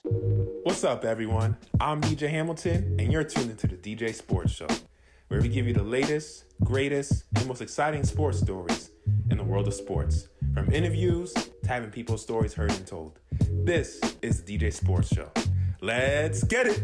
What's up, everyone? I'm DJ Hamilton, and you're tuned into the DJ Sports Show, where we give you the latest, greatest, and most exciting sports stories in the world of sports, from interviews to having people's stories heard and told. This is the DJ Sports Show. Let's get it!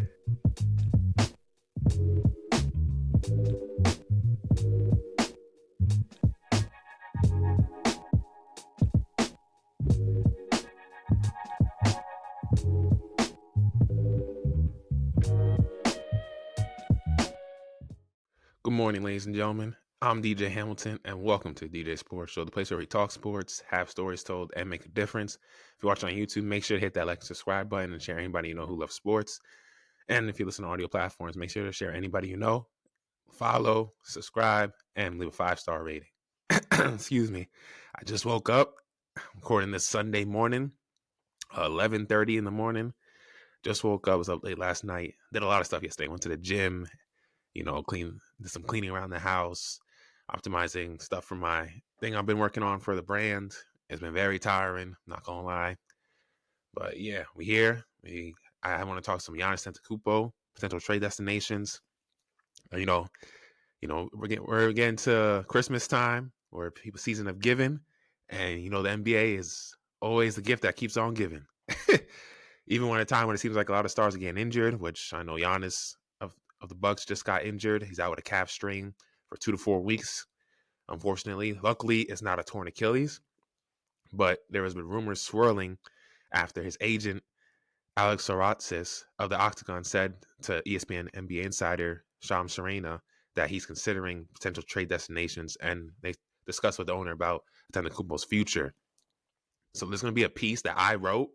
Good morning, ladies and gentlemen. I'm DJ Hamilton, and welcome to DJ Sports Show, the place where we talk sports, have stories told, and make a difference. If you're watching on YouTube, make sure to hit that like and subscribe button and share anybody you know who loves sports. And if you listen to audio platforms, make sure to share anybody you know, follow, subscribe, and leave a 5-star rating. Excuse me. I just woke up, recording this Sunday morning, 11:30 in the morning. Just woke up, was up late last night, did a lot of stuff yesterday, went to the gym, did some cleaning around the house, optimizing stuff for my thing I've been working on for the brand. It's been very tiring, not gonna lie. But yeah, we here. I want to talk some Giannis Antetokounmpo, potential trade destinations. We're getting to Christmas time, or people's season of giving, and the NBA is always the gift that keeps on giving. Even when a time when it seems like a lot of stars are getting injured, which I know Giannis of the Bucks just got injured. He's out with a calf strain for 2 to 4 weeks. Unfortunately, luckily, it's not a torn Achilles, but there has been rumors swirling after his agent Alex Sorotzis of the Octagon said to ESPN NBA insider Shams Charania that he's considering potential trade destinations, and they discussed with the owner about Antetokounmpo's future. So there's going to be a piece that I wrote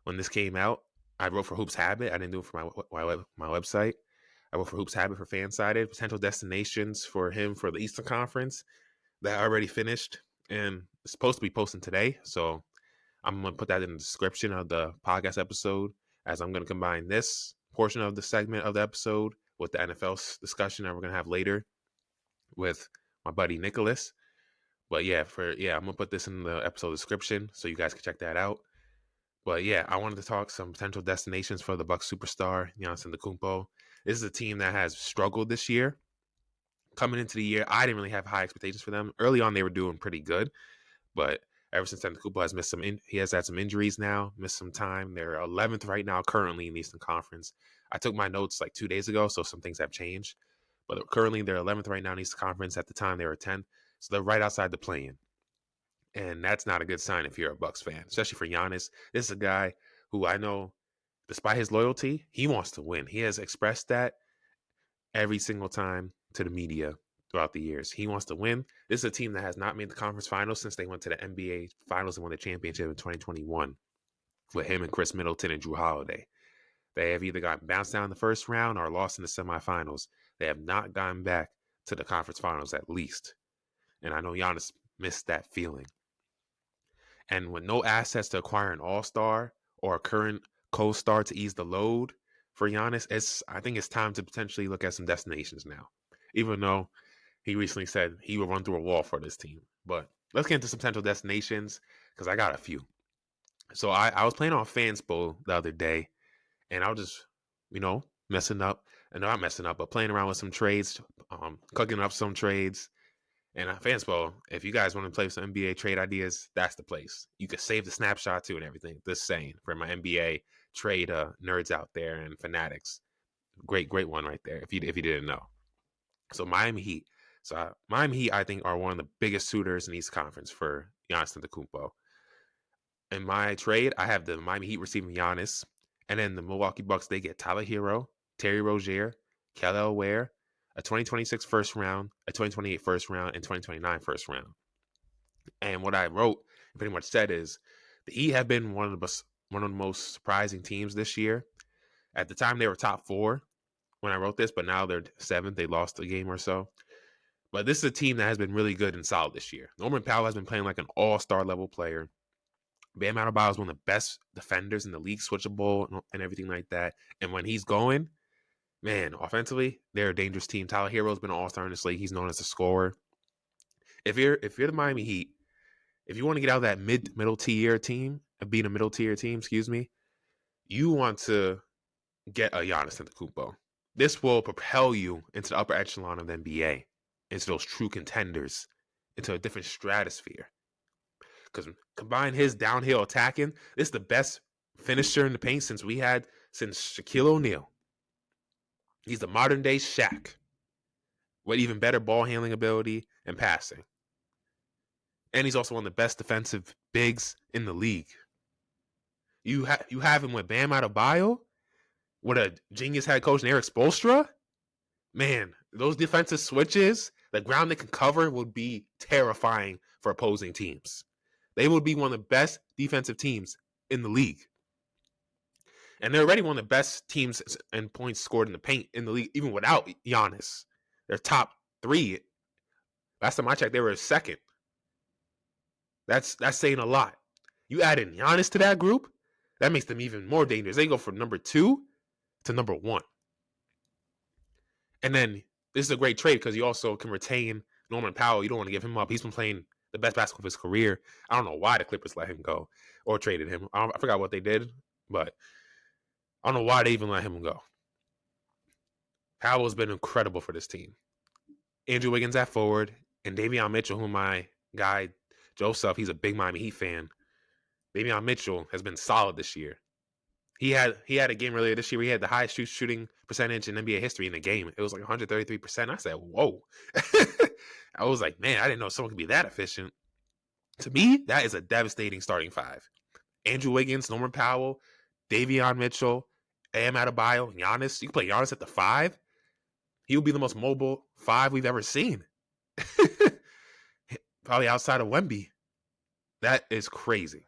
when this came out. I wrote for Hoops Habit. I didn't do it for my website. I wrote for Hoops Habit for Fansided, potential destinations for him for the Eastern Conference that I already finished and it's supposed to be posting today. So I'm going to put that in the description of the podcast episode, as I'm going to combine this portion of the segment of the episode with the NFL discussion that we're going to have later with my buddy Nicholas. But I'm going to put this in the episode description so you guys can check that out. But yeah, I wanted to talk some potential destinations for the Bucks superstar, Giannis Antetokounmpo. This is a team that has struggled this year. Coming into the year, I didn't really have high expectations for them. Early on, they were doing pretty good. But ever since Antetokounmpo has he has had some injuries now, missed some time. They're 11th right now, currently in the Eastern Conference. I took my notes like 2 days ago, so some things have changed. But currently, they're 11th right now in the Eastern Conference. At the time, they were 10th. So they're right outside the play-in. And that's not a good sign if you're a Bucks fan, especially for Giannis. This is a guy who I know, despite his loyalty, he wants to win. He has expressed that every single time to the media throughout the years. He wants to win. This is a team that has not made the conference finals since they went to the NBA finals and won the championship in 2021 with him and Chris Middleton and Drew Holiday. They have either gotten bounced down in the first round or lost in the semifinals. They have not gotten back to the conference finals at least. And I know Giannis missed that feeling. And with no assets to acquire an all-star or a current co-star to ease the load for Giannis, I think it's time to potentially look at some destinations now. Even though he recently said he will run through a wall for this team. But let's get into some potential destinations because I got a few. So I was playing on Fanspo the other day, and I was just, messing up. And not messing up, but playing around with some trades, cooking up some trades. And Fanspo, if you guys want to play some NBA trade ideas, that's the place. You could save the snapshot too and everything. Just saying, for my NBA trade nerds out there and fanatics, great one right there. If you didn't know, so Miami Heat. Miami Heat, I think, are one of the biggest suitors in East Conference for Giannis Antetokounmpo. In my trade, I have the Miami Heat receiving Giannis, and then the Milwaukee Bucks, they get Tyler Hero, Terry Rozier, Kelly Ware, a 2026 first round, a 2028 first round, and 2029 first round. And what I wrote pretty much said is the Heat have been one of the most surprising teams this year. At the time, they were top 4 when I wrote this, but now they're 7th. They lost a game or so. But this is a team that has been really good and solid this year. Norman Powell has been playing like an all-star level player. Bam Adebayo is one of the best defenders in the league, switchable and everything like that. And when he's going, man, offensively, they're a dangerous team. Tyler Hero's been an all-star in this league. He's known as a scorer. If you're the Miami Heat, if you want to get out of that middle tier team, being a middle tier team, You want to get a Giannis Antetokounmpo. This will propel you into the upper echelon of the NBA, into those true contenders, into a different stratosphere. Because combine his downhill attacking, this is the best finisher in the paint since Shaquille O'Neal. He's the modern day Shaq with even better ball handling ability and passing. And he's also one of the best defensive bigs in the league. You have him with Bam Adebayo, with a genius head coach, Eric Spoelstra. Man, those defensive switches, the ground they can cover would be terrifying for opposing teams. They would be one of the best defensive teams in the league. And they're already one of the best teams in points scored in the paint in the league, even without Giannis. They're top 3. Last time I checked, they were second. That's saying a lot. You add in Giannis to that group, that makes them even more dangerous. They go from number 2 to number 1. And then this is a great trade because you also can retain Norman Powell. You don't want to give him up. He's been playing the best basketball of his career. I don't know why the Clippers let him go or traded him. I forgot what they did, but I don't know why they even let him go. Powell's been incredible for this team. Andrew Wiggins at forward, and Davion Mitchell, who my guy Joseph, he's a big Miami Heat fan. Davion Mitchell has been solid this year. He had a game earlier this year where he had the highest shooting percentage in NBA history in a game. It was like 133%. I said, whoa. I was like, man, I didn't know someone could be that efficient. To me, that is a devastating starting 5. Andrew Wiggins, Norman Powell, Davion Mitchell, Bam Adebayo, Giannis. You can play Giannis at the 5. He will be the most mobile 5 we've ever seen. Probably outside of Wemby. That is crazy.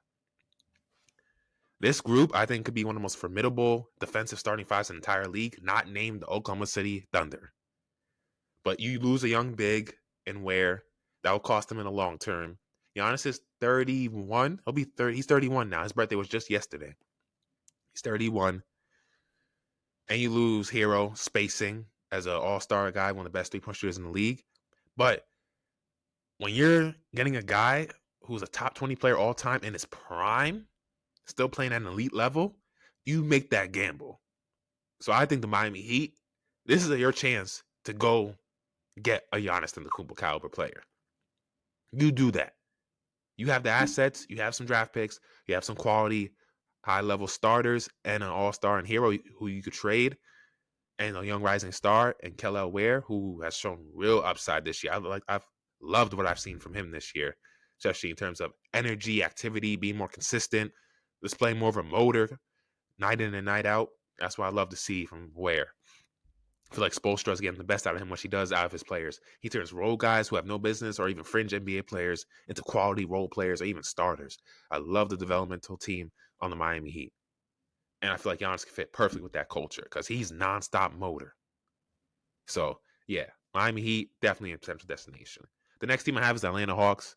This group, I think, could be one of the most formidable defensive starting 5s in the entire league, not named the Oklahoma City Thunder. But you lose a young big and Ware, that will cost him in the long term. Giannis is 31. He's 31 now. His birthday was just yesterday. He's 31. And you lose Hero spacing as an all-star guy, one of the best three-point shooters in the league. But when you're getting a guy who's a top 20 player all time in his prime, still playing at an elite level, you make that gamble. So I think the Miami Heat, this is your chance to go get a Giannis Antetokounmpo caliber player. You do that. You have the assets, you have some draft picks, you have some quality high-level starters and an all-star and hero who you could trade, and a young rising star and Kelly Ware, who has shown real upside this year. I've loved what I've seen from him this year, especially in terms of energy, activity, being more consistent, displaying more of a motor night in and night out. That's what I love to see from Ware. I feel like Spoelstra's getting the best out of him, what he does out of his players. He turns role guys who have no business or even fringe NBA players into quality role players or even starters. I love the developmental team on the Miami Heat. And I feel like Giannis can fit perfectly with that culture because he's nonstop motor. So, yeah, Miami Heat, definitely a potential destination. The next team I have is the Atlanta Hawks.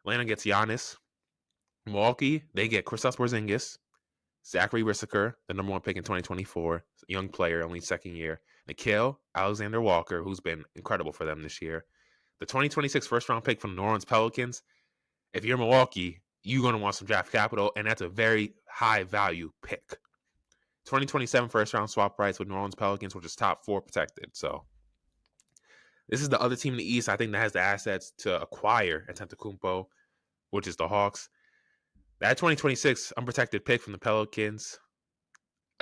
Atlanta gets Giannis. Milwaukee, they get Kristaps Porzingis, Zachary Rissaker, the number 1 pick in 2024, young player, only second year. Nickeil Alexander-Walker, who's been incredible for them this year. The 2026 first-round pick from the New Orleans Pelicans. If you're Milwaukee, you're going to want some draft capital, and that's a very high-value pick. 2027 first-round swap rights with New Orleans Pelicans, which is top 4 protected. So this is the other team in the East, I think, that has the assets to acquire Antetokounmpo, which is the Hawks. That 2026 unprotected pick from the Pelicans,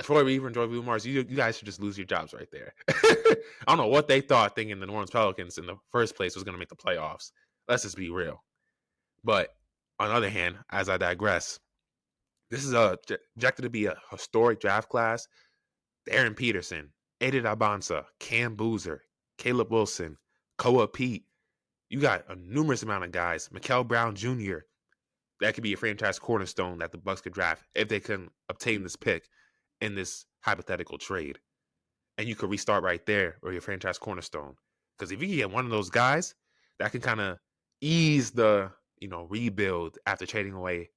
Troy Weaver and Joy Mars, you guys should just lose your jobs right there. I don't know what they thought thinking the New Orleans Pelicans in the first place was going to make the playoffs. Let's just be real. But on the other hand, as I digress, this is projected to be a historic draft class. Aaron Peterson, Aiden Abansa, Cam Boozer, Caleb Wilson, Koa Pete. You got a numerous amount of guys. Mikael Brown Jr., that could be a franchise cornerstone that the Bucks could draft if they can obtain this pick in this hypothetical trade. And you could restart right there or your franchise cornerstone. Because if you can get one of those guys, that can kind of ease the, rebuild after trading away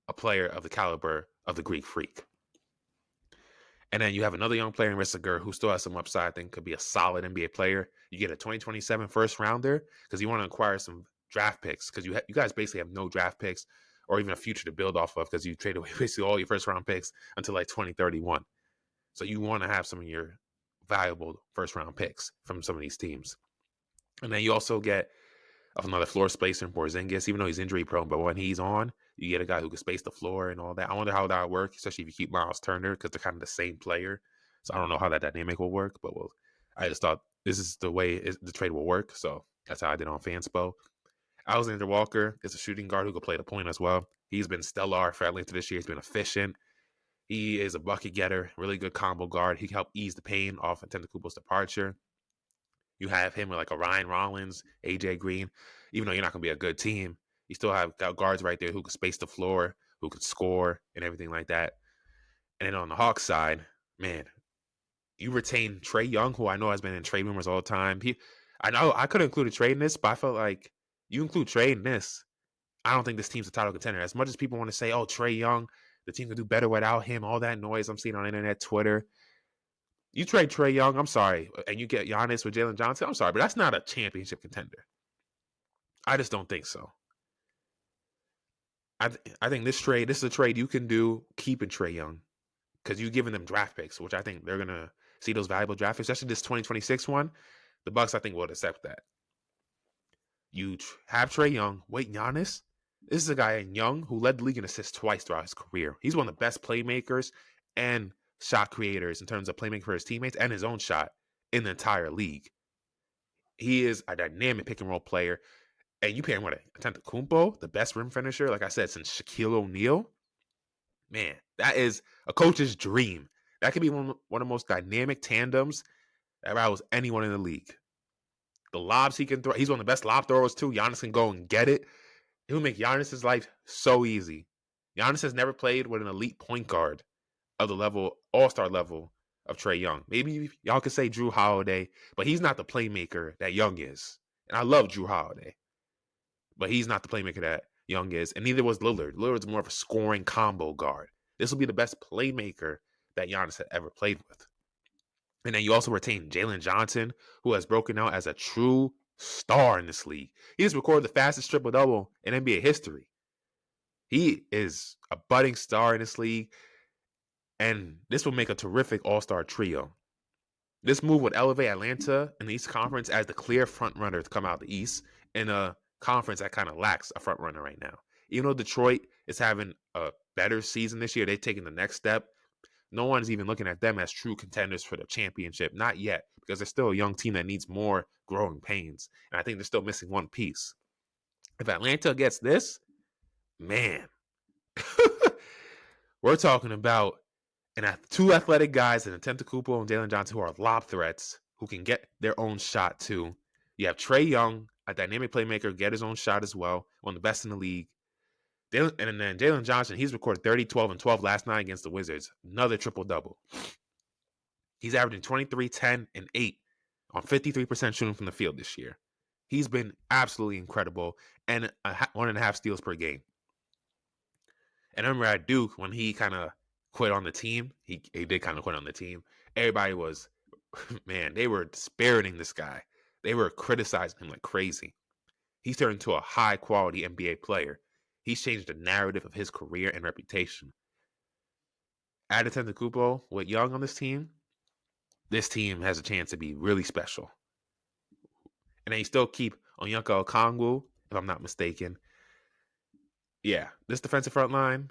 a player of the caliber of the Greek Freak. And then you have another young player in Rissaker who still has some upside. I think could be a solid NBA player. You get a 2027 first rounder because you want to acquire some draft picks because you guys basically have no draft picks or even a future to build off of because you trade away basically all your first round picks until like 2031. So you want to have some of your valuable first round picks from some of these teams. And then you also get another floor spacer in Porzingis, even though he's injury prone. But when he's on, you get a guy who can space the floor and all that. I wonder how that would work, especially if you keep Miles Turner because they're kind of the same player. So I don't know how that dynamic will work, but I just thought this is the way the trade will work. So that's how I did on Fanspo. Alexander Walker is a shooting guard who can play the point as well. He's been stellar for Atlanta this year. He's been efficient. He is a bucket getter, really good combo guard. He can help ease the pain off Antetokounmpo's departure. You have him with like a Ryan Rollins, AJ Green. Even though you're not going to be a good team, you still have guards right there who can space the floor, who can score, and everything like that. And then on the Hawks side, man, you retain Trae Young, who I know has been in trade rumors all the time. I know I could have included Trae in this, but I felt like you include Trae in this, I don't think this team's a title contender. As much as people want to say, oh, Trae Young, the team can do better without him, all that noise I'm seeing on internet, Twitter. You trade Trae Young, I'm sorry, and you get Giannis with Jalen Johnson, I'm sorry, but that's not a championship contender. I just don't think so. I think this is a trade you can do keeping Trae Young because you've given them draft picks, which I think they're going to see those valuable draft picks, especially this 2026 one. The Bucks, I think, will accept that. You have Trae Young, wait, Giannis. This is a guy in Young who led the league in assists twice throughout his career. He's one of the best playmakers and shot creators in terms of playmaking for his teammates and his own shot in the entire league. He is a dynamic pick and roll player. And you pair him with Antetokounmpo, the best rim finisher, like I said, since Shaquille O'Neal. Man, that is a coach's dream. That could be one of the most dynamic tandems that rivals anyone in the league. The lobs he can throw, he's one of the best lob throwers too. Giannis can go and get it. It would make Giannis' life so easy. Giannis has never played with an elite point guard of the level, all-star level of Trae Young. Maybe y'all could say Drew Holiday, but he's not the playmaker that Young is. And I love Drew Holiday, but he's not the playmaker that Young is. And neither was Lillard. Lillard's more of a scoring combo guard. This will be the best playmaker that Giannis had ever played with. And then you also retain Jalen Johnson, who has broken out as a true star in this league. He has recorded the fastest triple-double in NBA history. He is a budding star in this league, and this will make a terrific all-star trio. This move would elevate Atlanta in the East Conference as the clear front runner to come out the East in a conference that kind of lacks a front runner right now. Even though Detroit is having a better season this year, they've taken the next step. No one's even looking at them as true contenders for the championship. Not yet, because they're still a young team that needs more growing pains. And I think they're still missing one piece. If Atlanta gets this, man, we're talking about two athletic guys in Antetokounmpo and Jalen Johnson who are lob threats, who can get their own shot too. You have Trae Young, a dynamic playmaker, get his own shot as well, one of the best in the league. And then Jalen Johnson, he's recorded 30, 12, and 12 last night against the Wizards. Another triple-double. He's averaging 23, 10, and 8 on 53% shooting from the field this year. He's been absolutely incredible, and 1.5 steals per game. And I remember at Duke, when he kind of quit on the team, he did kind of quit on the team. Everybody was, man, they were dispiriting this guy. They were criticizing him like crazy. He's turned into a high-quality NBA player. He's changed the narrative of his career and reputation. Add Antetokounmpo with Young on this team has a chance to be really special. And then you still keep Onyeka Okongwu, if I'm not mistaken. Yeah, this defensive front line,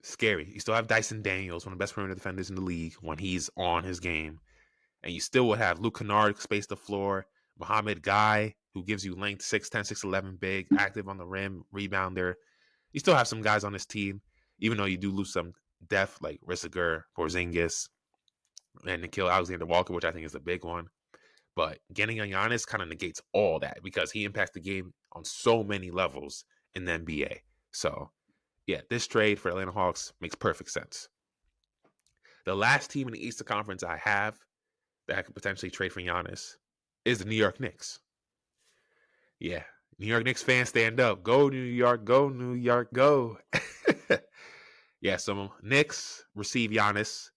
scary. You still have Dyson Daniels, one of the best perimeter defenders in the league when he's on his game. And you still would have Luke Kennard space the floor, Mohamed Guy, who gives you length, 6'10", 6'11", big, active on the rim, rebounder. You still have some guys on this team, even though you do lose some depth like Rissiger, Porzingis, and Nickeil Alexander-Walker, which I think is a big one. But getting a Giannis kind of negates all that because he impacts the game on so many levels in the NBA. So, yeah, this trade for Atlanta Hawks makes perfect sense. The last team in the Eastern Conference I have that I could potentially trade for Giannis is the New York Knicks. Yeah, New York Knicks fans, stand up. Go New York, go New York, go. Yeah, so Knicks receive Giannis,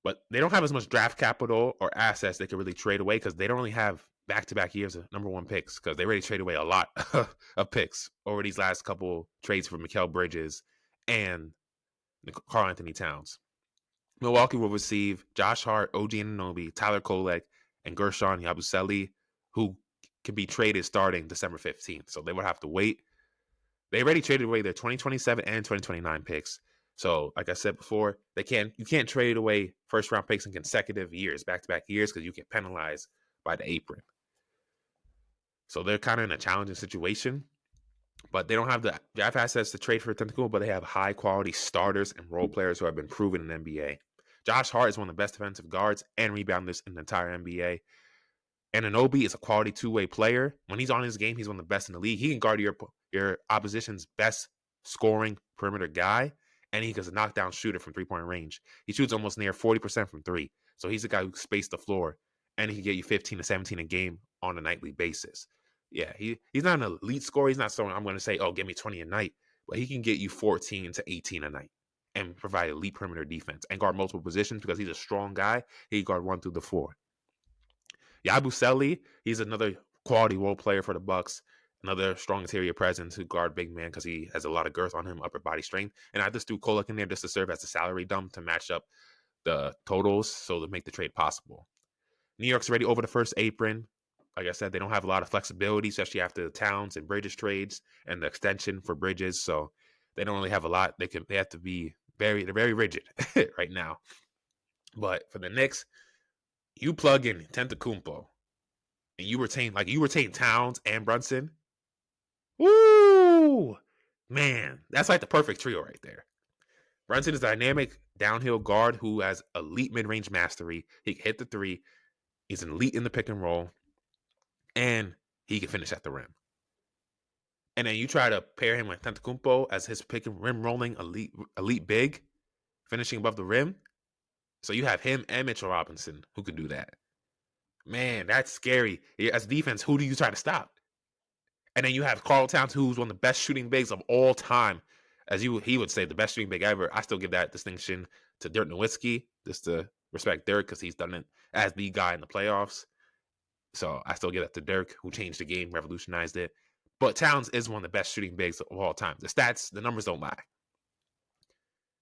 but they don't have as much draft capital or assets they can really trade away because they don't really have back-to-back years of number one picks because they already traded away a lot of picks over these last couple trades for Mikal Bridges and Karl Anthony Towns. Milwaukee will receive Josh Hart, OG Anunoby, Tyler Kolek, and Gershon Yabusele, who can be traded starting December 15th. So they would have to wait. They already traded away their 2027 and 2029 picks. So, like I said before, you can't trade away first round picks in consecutive years, back-to-back years, because you get penalized by the apron. So they're kind of in a challenging situation. But they don't have the draft assets to trade for Antetokounmpo, but they have high quality starters and role players who have been proven in the NBA. Josh Hart is one of the best defensive guards and rebounders in the entire NBA. And Anunoby is a quality two-way player. When he's on his game, he's one of the best in the league. He can guard your opposition's best scoring perimeter guy, and he's a knockdown shooter from three-point range. He shoots almost near 40% from three. So he's a guy who can space the floor, and he can get you 15 to 17 a game on a nightly basis. Yeah, he's not an elite scorer. He's not someone I'm going to say, oh, give me 20 a night. But he can get you 14 to 18 a night and provide elite perimeter defense and guard multiple positions because he's a strong guy. He can guard 1 through the 4. Yabusele, he's another quality role player for the Bucks. Another strong interior presence who guard big man because he has a lot of girth on him, upper body strength. And I just threw Kolek in there just to serve as a salary dump to match up the totals so to make the trade possible. New York's already over the first apron. Like I said, they don't have a lot of flexibility, especially after the Towns and Bridges trades and the extension for Bridges. So they don't really have a lot. They have to be they're very rigid right now. But for the Knicks, you plug in Antetokounmpo and you retain Towns and Brunson. Woo! Man, that's like the perfect trio right there. Brunson is a dynamic downhill guard who has elite mid-range mastery. He can hit the three. He's an elite in the pick and roll. And he can finish at the rim. And then you try to pair him with Antetokounmpo as his pick and rim rolling elite big, finishing above the rim. So you have him and Mitchell Robinson who can do that. Man, that's scary. As defense, who do you try to stop? And then you have Karl Towns, who's one of the best shooting bigs of all time. He would say, the best shooting big ever. I still give that distinction to Dirk Nowitzki, just to respect Dirk because he's done it as the guy in the playoffs. So I still give that to Dirk, who changed the game, revolutionized it. But Towns is one of the best shooting bigs of all time. The stats, the numbers don't lie.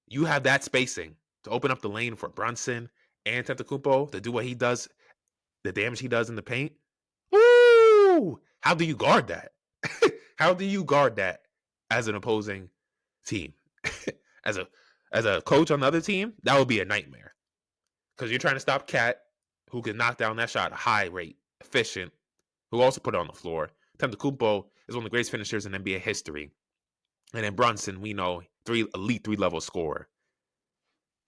You have that spacing to open up the lane for Brunson and Antetokounmpo to do what he does, the damage he does in the paint. Woo! How do you guard that? How do you guard that as an opposing team? as a coach on the other team, that would be a nightmare. Because you're trying to stop Cat, who can knock down that shot at a high rate, efficient, who also put it on the floor. Antetokounmpo is one of the greatest finishers in NBA history. And then Brunson, we know, elite three-level scorer.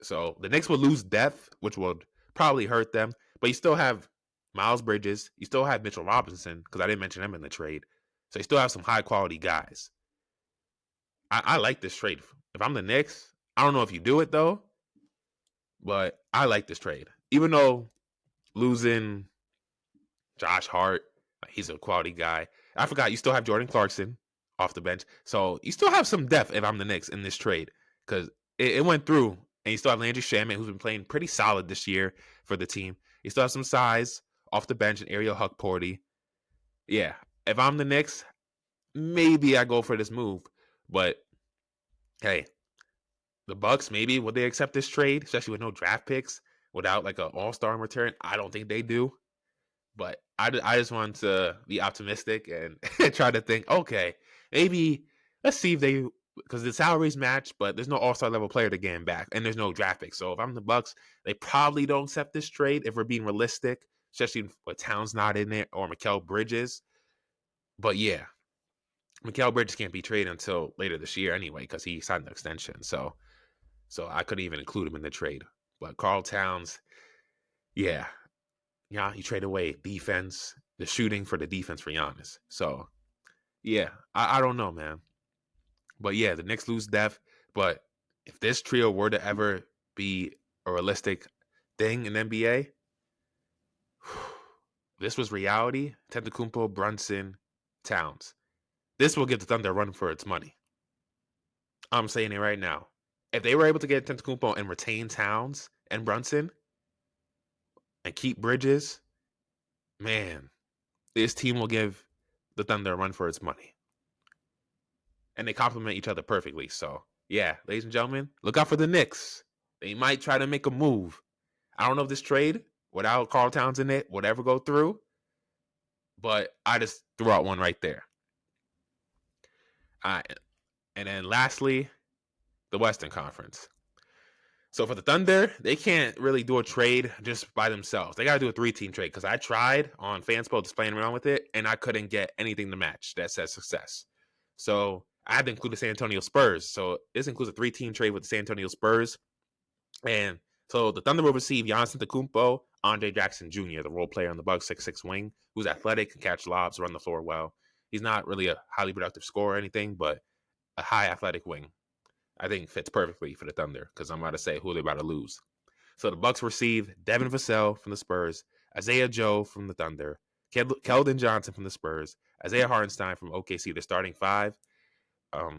So the Knicks will lose depth, which would probably hurt them. But you still have Miles Bridges. You still have Mitchell Robinson, because I didn't mention him in the trade. So you still have some high-quality guys. I like this trade. If I'm the Knicks, I don't know if you do it, though. But I like this trade. Even though losing Josh Hart, he's a quality guy. I forgot you still have Jordan Clarkson off the bench. So you still have some depth if I'm the Knicks in this trade. Because it went through. And you still have Landry Shamet, who's been playing pretty solid this year for the team. You still have some size off the bench and Ariel Huckporty. Yeah, if I'm the Knicks, maybe I go for this move. But, hey, the Bucks, maybe, would they accept this trade? Especially with no draft picks, without like an all-star in return? I don't think they do. But I just want to be optimistic and try to think, okay, maybe let's see if they, because the salaries match, but there's no all-star level player to get him back, and there's no draft pick. So if I'm the Bucks, they probably don't accept this trade if we're being realistic, especially with Towns not in there or Mikal Bridges. But yeah, Mikal Bridges can't be traded until later this year anyway because he signed the extension. So I couldn't even include him in the trade. But Karl Towns, yeah, you trade away defense, the shooting for the defense for Giannis. So, yeah, I don't know, man. But yeah, the Knicks lose depth. But if this trio were to ever be a realistic thing in NBA, this was reality. Antetokounmpo, Brunson, Towns. This will give the Thunder a run for its money. I'm saying it right now. If they were able to get Antetokounmpo and retain Towns and Brunson and keep Bridges, man, this team will give the Thunder a run for its money. And they complement each other perfectly. So, yeah, ladies and gentlemen, look out for the Knicks. They might try to make a move. I don't know if this trade, without Karl Towns in it, would ever go through. But I just threw out one right there. And then lastly, the Western Conference. So for the Thunder, they can't really do a trade just by themselves. They got to do a 3-team trade because I tried on Fanspo just playing around with it, and I couldn't get anything to match that says success. So I had to include the San Antonio Spurs. So this includes a 3-team trade with the San Antonio Spurs. And so the Thunder will receive Giannis Antetokounmpo, Andre Jackson Jr., the role player on the Bucks 6'6" wing, who's athletic, can catch lobs, run the floor well. He's not really a highly productive scorer or anything, but a high athletic wing. I think fits perfectly for the Thunder because I'm about to say who they're about to lose. So the Bucks receive Devin Vassell from the Spurs, Isaiah Joe from the Thunder, Keldon Johnson from the Spurs, Isaiah Hartenstein from OKC, the starting 5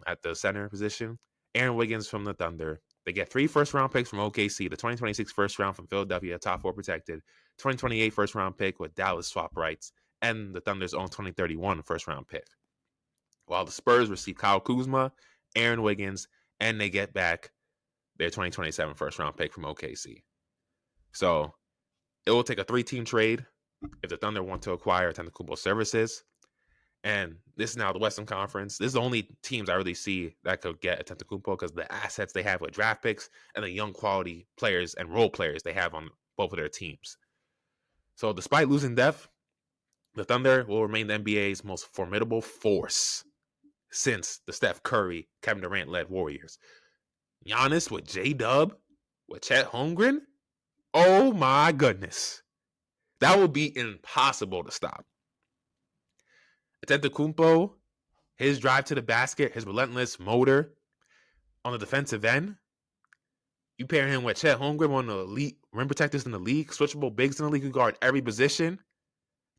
at the center position, Aaron Wiggins from the Thunder. They get 3 first-round picks from OKC, the 2026 first round from Philadelphia, top 4 protected, 2028 first-round pick with Dallas swap rights, and the Thunder's own 2031 first-round pick. While the Spurs receive Kyle Kuzma, Aaron Wiggins, and they get back their 2027 first-round pick from OKC. So it will take a 3-team trade if the Thunder want to acquire Antetokounmpo's services. And this is now the Western Conference. This is the only teams I really see that could get Antetokounmpo because the assets they have with draft picks and the young quality players and role players they have on both of their teams. So despite losing depth, the Thunder will remain the NBA's most formidable force since the Steph Curry, Kevin Durant-led Warriors. Giannis with J-Dub, with Chet Holmgren, oh my goodness. That would be impossible to stop. Antetokounmpo, his drive to the basket, his relentless motor on the defensive end. You pair him with Chet Holmgren, one of the elite rim protectors in the league, switchable bigs in the league who guard every position.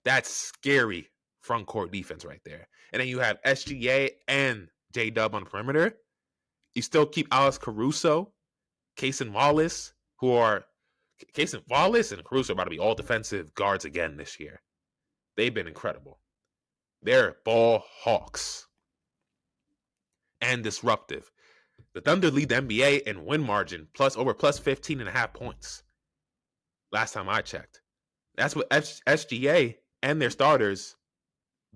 That's scary front court defense right there. And then you have SGA and J-Dub on the perimeter. You still keep Alex Caruso, Cason Wallace, Wallace and Caruso are about to be all defensive guards again this year. They've been incredible. They're ball hawks and disruptive. The Thunder lead the NBA in win margin plus 15.5 points. Last time I checked. That's with SGA and their starters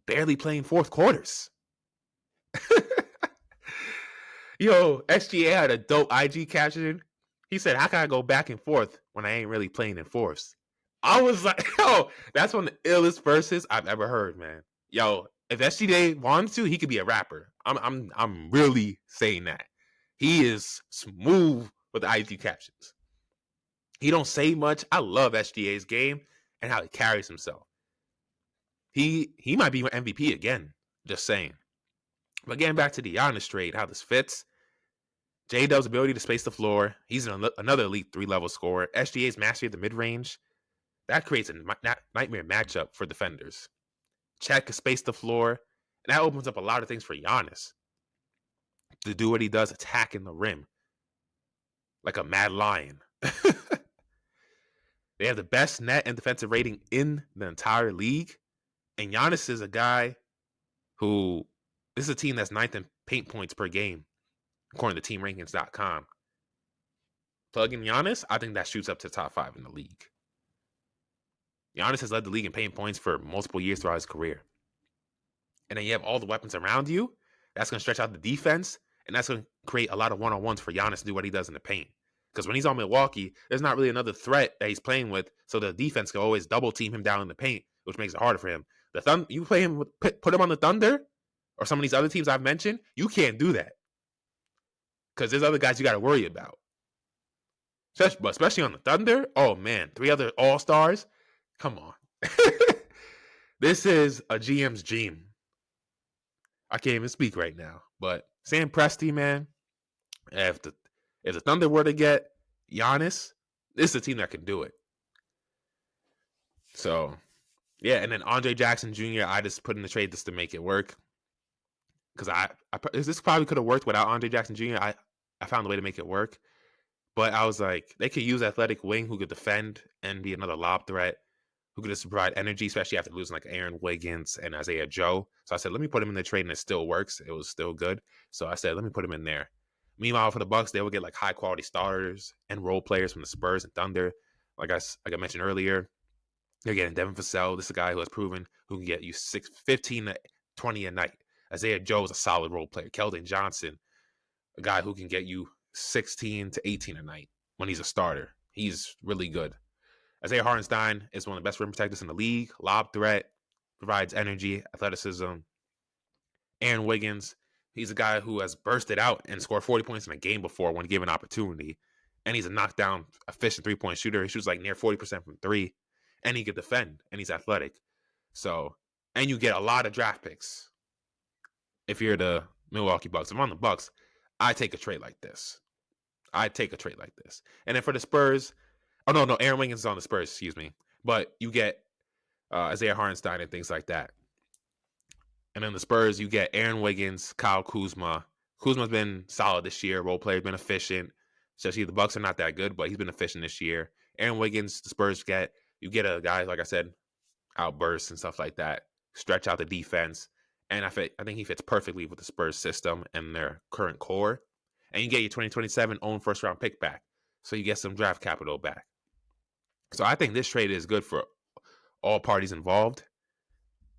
barely playing fourth quarters. Yo, SGA had a dope IG caption. He said, how can I go back and forth when I ain't really playing in fourths? I was like, yo, that's one of the illest verses I've ever heard, man. Yo, if SGA wanted to, he could be a rapper. I'm really saying that. He is smooth with the IG captions. He don't say much. I love SGA's game and how he carries himself. He might be an MVP again, just saying. But getting back to the Giannis trade, how this fits. J-Dub's ability to space the floor. He's another elite 3-level scorer. SGA's mastery of the mid-range. That creates a nightmare matchup for defenders. Chet can space the floor, and that opens up a lot of things for Giannis to do what he does, attacking the rim like a mad lion. They have the best net and defensive rating in the entire league, and Giannis is a guy who, this is a team that's 9th in paint points per game, according to TeamRankings.com. Plug in Giannis, I think that shoots up to top 5 in the league. Giannis has led the league in paint points for multiple years throughout his career. And then you have all the weapons around you. That's going to stretch out the defense, and that's going to create a lot of one-on-ones for Giannis to do what he does in the paint. Because when he's on Milwaukee, there's not really another threat that he's playing with, so the defense can always double-team him down in the paint, which makes it harder for him. You play him, put him on the Thunder, or some of these other teams I've mentioned, you can't do that. Because there's other guys you got to worry about. Especially on the Thunder, oh man, 3 other all-stars. Come on. This is a GM's dream. I can't even speak right now. But Sam Presti, man, if the Thunder were to get Giannis, this is a team that can do it. So, yeah, and then Andre Jackson Jr., I just put in the trade just to make it work. Because this probably could have worked without Andre Jackson Jr. I found a way to make it work. But I was like, they could use athletic wing who could defend and be another lob threat. who could just provide energy, especially after losing like Aaron Wiggins and Isaiah Joe. So I said, let me put him in the trade, and it still works. It was still good. So I said, let me put him in there. Meanwhile, for the Bucks, they will get like high quality starters and role players from the Spurs and Thunder. Like I mentioned earlier, they're getting Devin Vassell. This is a guy who has proven who can get you 15 to 20 a night. Isaiah Joe is a solid role player. Keldon Johnson, a guy who can get you 16 to 18 a night when he's a starter. He's really good. Isaiah Hartenstein is one of the best rim protectors in the league. Lob threat, provides energy, athleticism. Aaron Wiggins, he's a guy who has bursted out and scored 40 points in a game before when given opportunity. And he's a knockdown, efficient three-point shooter. He shoots like near 40% from three. And he can defend, and he's athletic. So, and you get a lot of draft picks if you're the Milwaukee Bucks. If I'm on the Bucks, I take a trade like this. And then for the Spurs, no, Aaron Wiggins is on the Spurs, excuse me. But you get Isaiah Hartenstein and things like that. And then the Spurs, you get Aaron Wiggins, Kyle Kuzma. Kuzma's been solid this year. Role player, been efficient. Especially the Bucks are not that good, but he's been efficient this year. Aaron Wiggins, the Spurs you get a guy, like I said, outbursts and stuff like that. Stretch out the defense. And I think he fits perfectly with the Spurs system and their current core. And you get your 2027 own first round pick back. So you get some draft capital back. So I think this trade is good for all parties involved.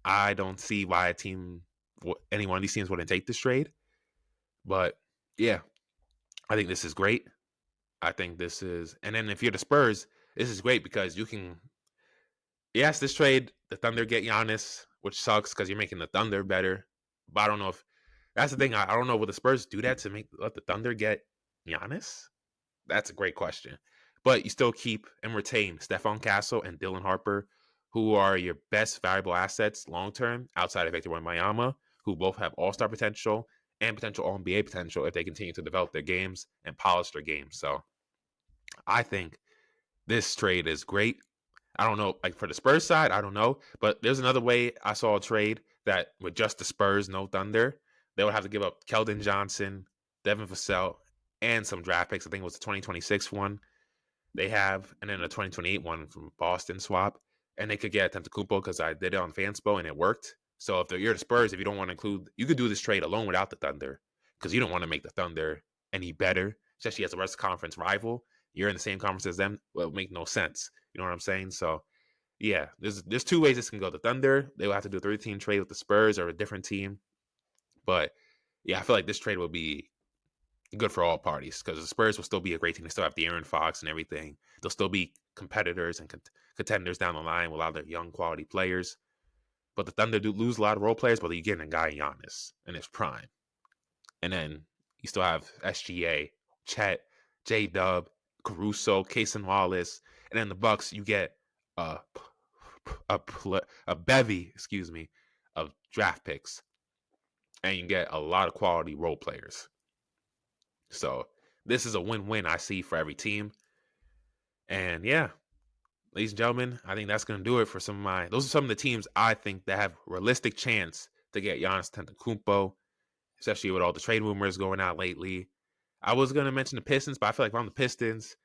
I don't see why any one of these teams wouldn't take this trade. But yeah, I think this is great. And then if you're the Spurs, this is great because you can, yes, this trade, the Thunder get Giannis, which sucks because you're making the Thunder better. But I don't know if, that's the thing, I don't know, will the Spurs do that to let the Thunder get Giannis? That's a great question. But you still keep and retain Stephon Castle and Dylan Harper, who are your best valuable assets long-term outside of Victor Wembanyama, who both have all-star potential and potential All-NBA potential if they continue to develop their games and polish their games. So I think this trade is great. I don't know, like for the Spurs side, I don't know. But there's another way I saw a trade that with just the Spurs, no Thunder, they would have to give up Keldon Johnson, Devin Vassell, and some draft picks. I think it was the 2026 one they have, and then a 2028 one from Boston swap. And they could get Antetokounmpo because I did it on Fanspo and it worked. So if you're the Spurs, if you don't want to include, you could do this trade alone without the Thunder because you don't want to make the Thunder any better, especially as a West Conference rival. You're in the same conference as them. Well, it would make no sense. You know what I'm saying? So yeah, there's two ways this can go. The Thunder, they will have to do a 3-team trade with the Spurs or a different team. But yeah, I feel like this trade will be good for all parties because the Spurs will still be a great team. They still have De'Aaron Fox and everything. They'll still be competitors and contenders down the line with a lot of their young quality players. But the Thunder do lose a lot of role players, but you get a guy Giannis in his prime. And then you still have SGA, Chet, J-Dub, Caruso, Cason Wallace. And then the Bucks, you get a bevy, of draft picks. And you get a lot of quality role players. So this is a win-win I see for every team. And yeah, ladies and gentlemen, I think that's going to do it for those are some of the teams I think that have realistic chance to get Giannis Antetokounmpo, especially with all the trade rumors going out lately. I was going to mention the Pistons, but I feel like if I'm the Pistons,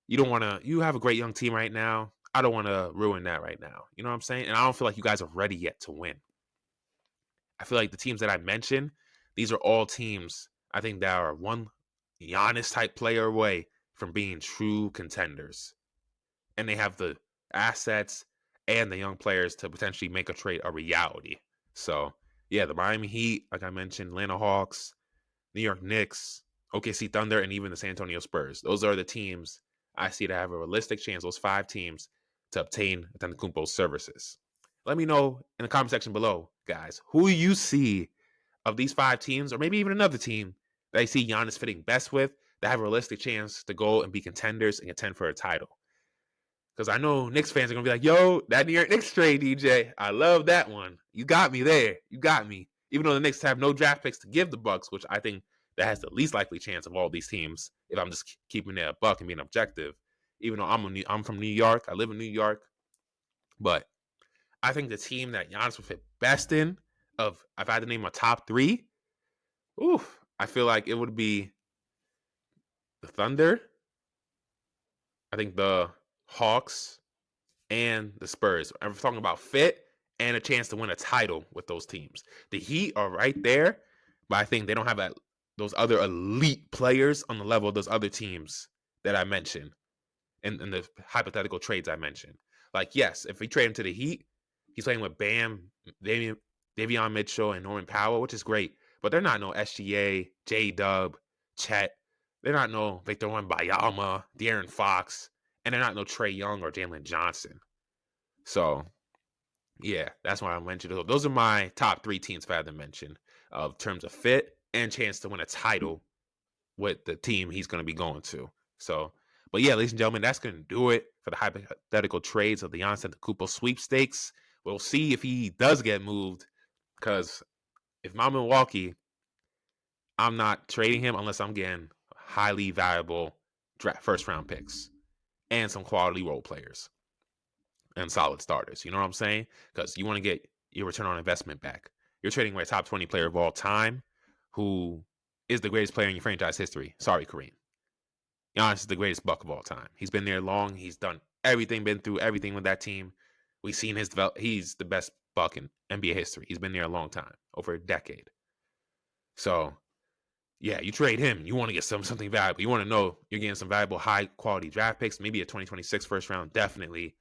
you have a great young team right now. I don't want to ruin that right now. You know what I'm saying? And I don't feel like you guys are ready yet to win. I feel like the teams that I mentioned, these are all teams I think that are one Giannis type player away from being true contenders. And they have the assets and the young players to potentially make a trade a reality. So, yeah, the Miami Heat, like I mentioned, Atlanta Hawks, New York Knicks, OKC Thunder, and even the San Antonio Spurs. Those are the teams I see to have a realistic chance, those 5 teams, to obtain Antetokounmpo's services. Let me know in the comment section below, guys, who you see of these 5 teams, or maybe even another team that you see Giannis fitting best with, that have a realistic chance to go and be contenders and contend for a title. Because I know Knicks fans are going to be like, yo, that New York Knicks trade, DJ. I love that one. You got me there. You got me. Even though the Knicks have no draft picks to give the Bucks, which I think that has the least likely chance of all these teams, if I'm just keeping it a buck and being objective. Even though I'm from New York. I live in New York. But I think the team that Giannis would fit best in, if I had to name a top 3, I feel like it would be the Thunder. I think the Hawks and the Spurs. I'm talking about fit and a chance to win a title with those teams. The Heat are right there, but I think they don't have those other elite players on the level of those other teams that I mentioned in the hypothetical trades I mentioned. Like, yes, if we trade him to the Heat, he's playing with Bam, Davion Mitchell, and Norman Powell, which is great. But they're not no SGA, J-Dub, Chet. They're not no Victor Wembanyama, De'Aaron Fox, and they're not no Trae Young or Jalen Johnson. So, yeah, that's why I mentioned those are my top 3 teams if I had to mention of terms of fit and chance to win a title with the team he's going to be going to. So, but yeah, ladies and gentlemen, that's going to do it for the hypothetical trades of the Giannis Antetokounmpo sweepstakes. We'll see if he does get moved, because if I'm Milwaukee, I'm not trading him unless I'm getting highly valuable first round picks and some quality role players and solid starters. You know what I'm saying? Because you want to get your return on investment back. You're trading away a top 20 player of all time who is the greatest player in your franchise history. Sorry, Kareem. Giannis is the greatest Buck of all time. He's been there long. He's done everything, been through everything with that team. We've seen his develop. He's the best Buck in NBA history. He's been there a long time, over a decade. So, yeah, you trade him. You want to get something valuable. You want to know you're getting some valuable, high-quality draft picks, maybe a 2026 first round, definitely,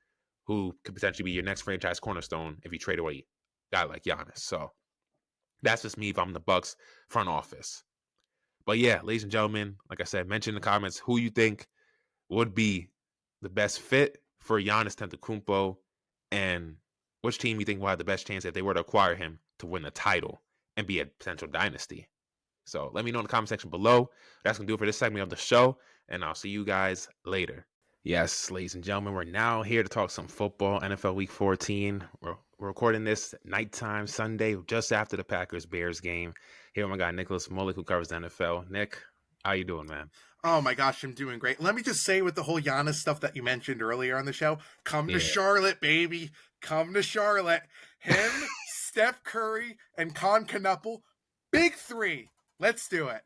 who could potentially be your next franchise cornerstone if you trade away a guy like Giannis. So, that's just me if I'm the Bucks front office. But yeah, ladies and gentlemen, like I said, mention in the comments who you think would be the best fit for Giannis Antetokounmpo and which team you think will have the best chance if they were to acquire him to win the title and be a potential dynasty. So let me know in the comment section below. That's going to do it for this segment of the show, and I'll see you guys later. Yes, ladies and gentlemen, we're now here to talk some football, NFL Week 14. We're recording this nighttime Sunday, just after the Packers-Bears game. Here with my guy, Nicholas Mullick, who covers the NFL. Nick, how you doing, man? Oh my gosh, I'm doing great. Let me just say with the whole Giannis stuff that you mentioned earlier on the show, come to Charlotte, baby. Come to Charlotte. Him, Steph Curry, and Antetokounmpo, big 3. Let's do it.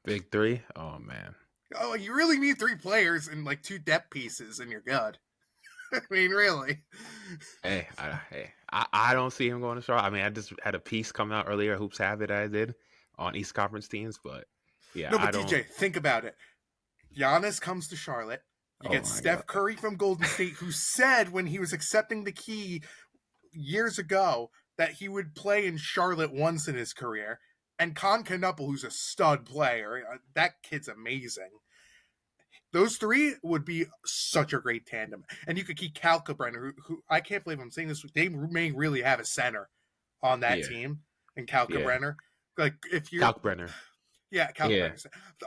Big 3? Oh, man. Oh, you really need 3 players and like 2 depth pieces and you're good. I mean, really. Hey, I don't see him going to Charlotte. I mean, I just had a piece coming out earlier, Hoops Have It, I did, on East Conference teams, but yeah. No, but DJ, think about it. Giannis comes to Charlotte. You get Steph Curry from Golden State, who said when he was accepting the key years ago that he would play in Charlotte once in his career. And Antetokounmpo, who's a stud player. That kid's amazing. Those 3 would be such a great tandem. And you could keep Kalkbrenner, who I can't believe I'm saying this. They may really have a center on that team. And Kalkbrenner. Like, if you're... Kalkbrenner. Yeah, Calvin.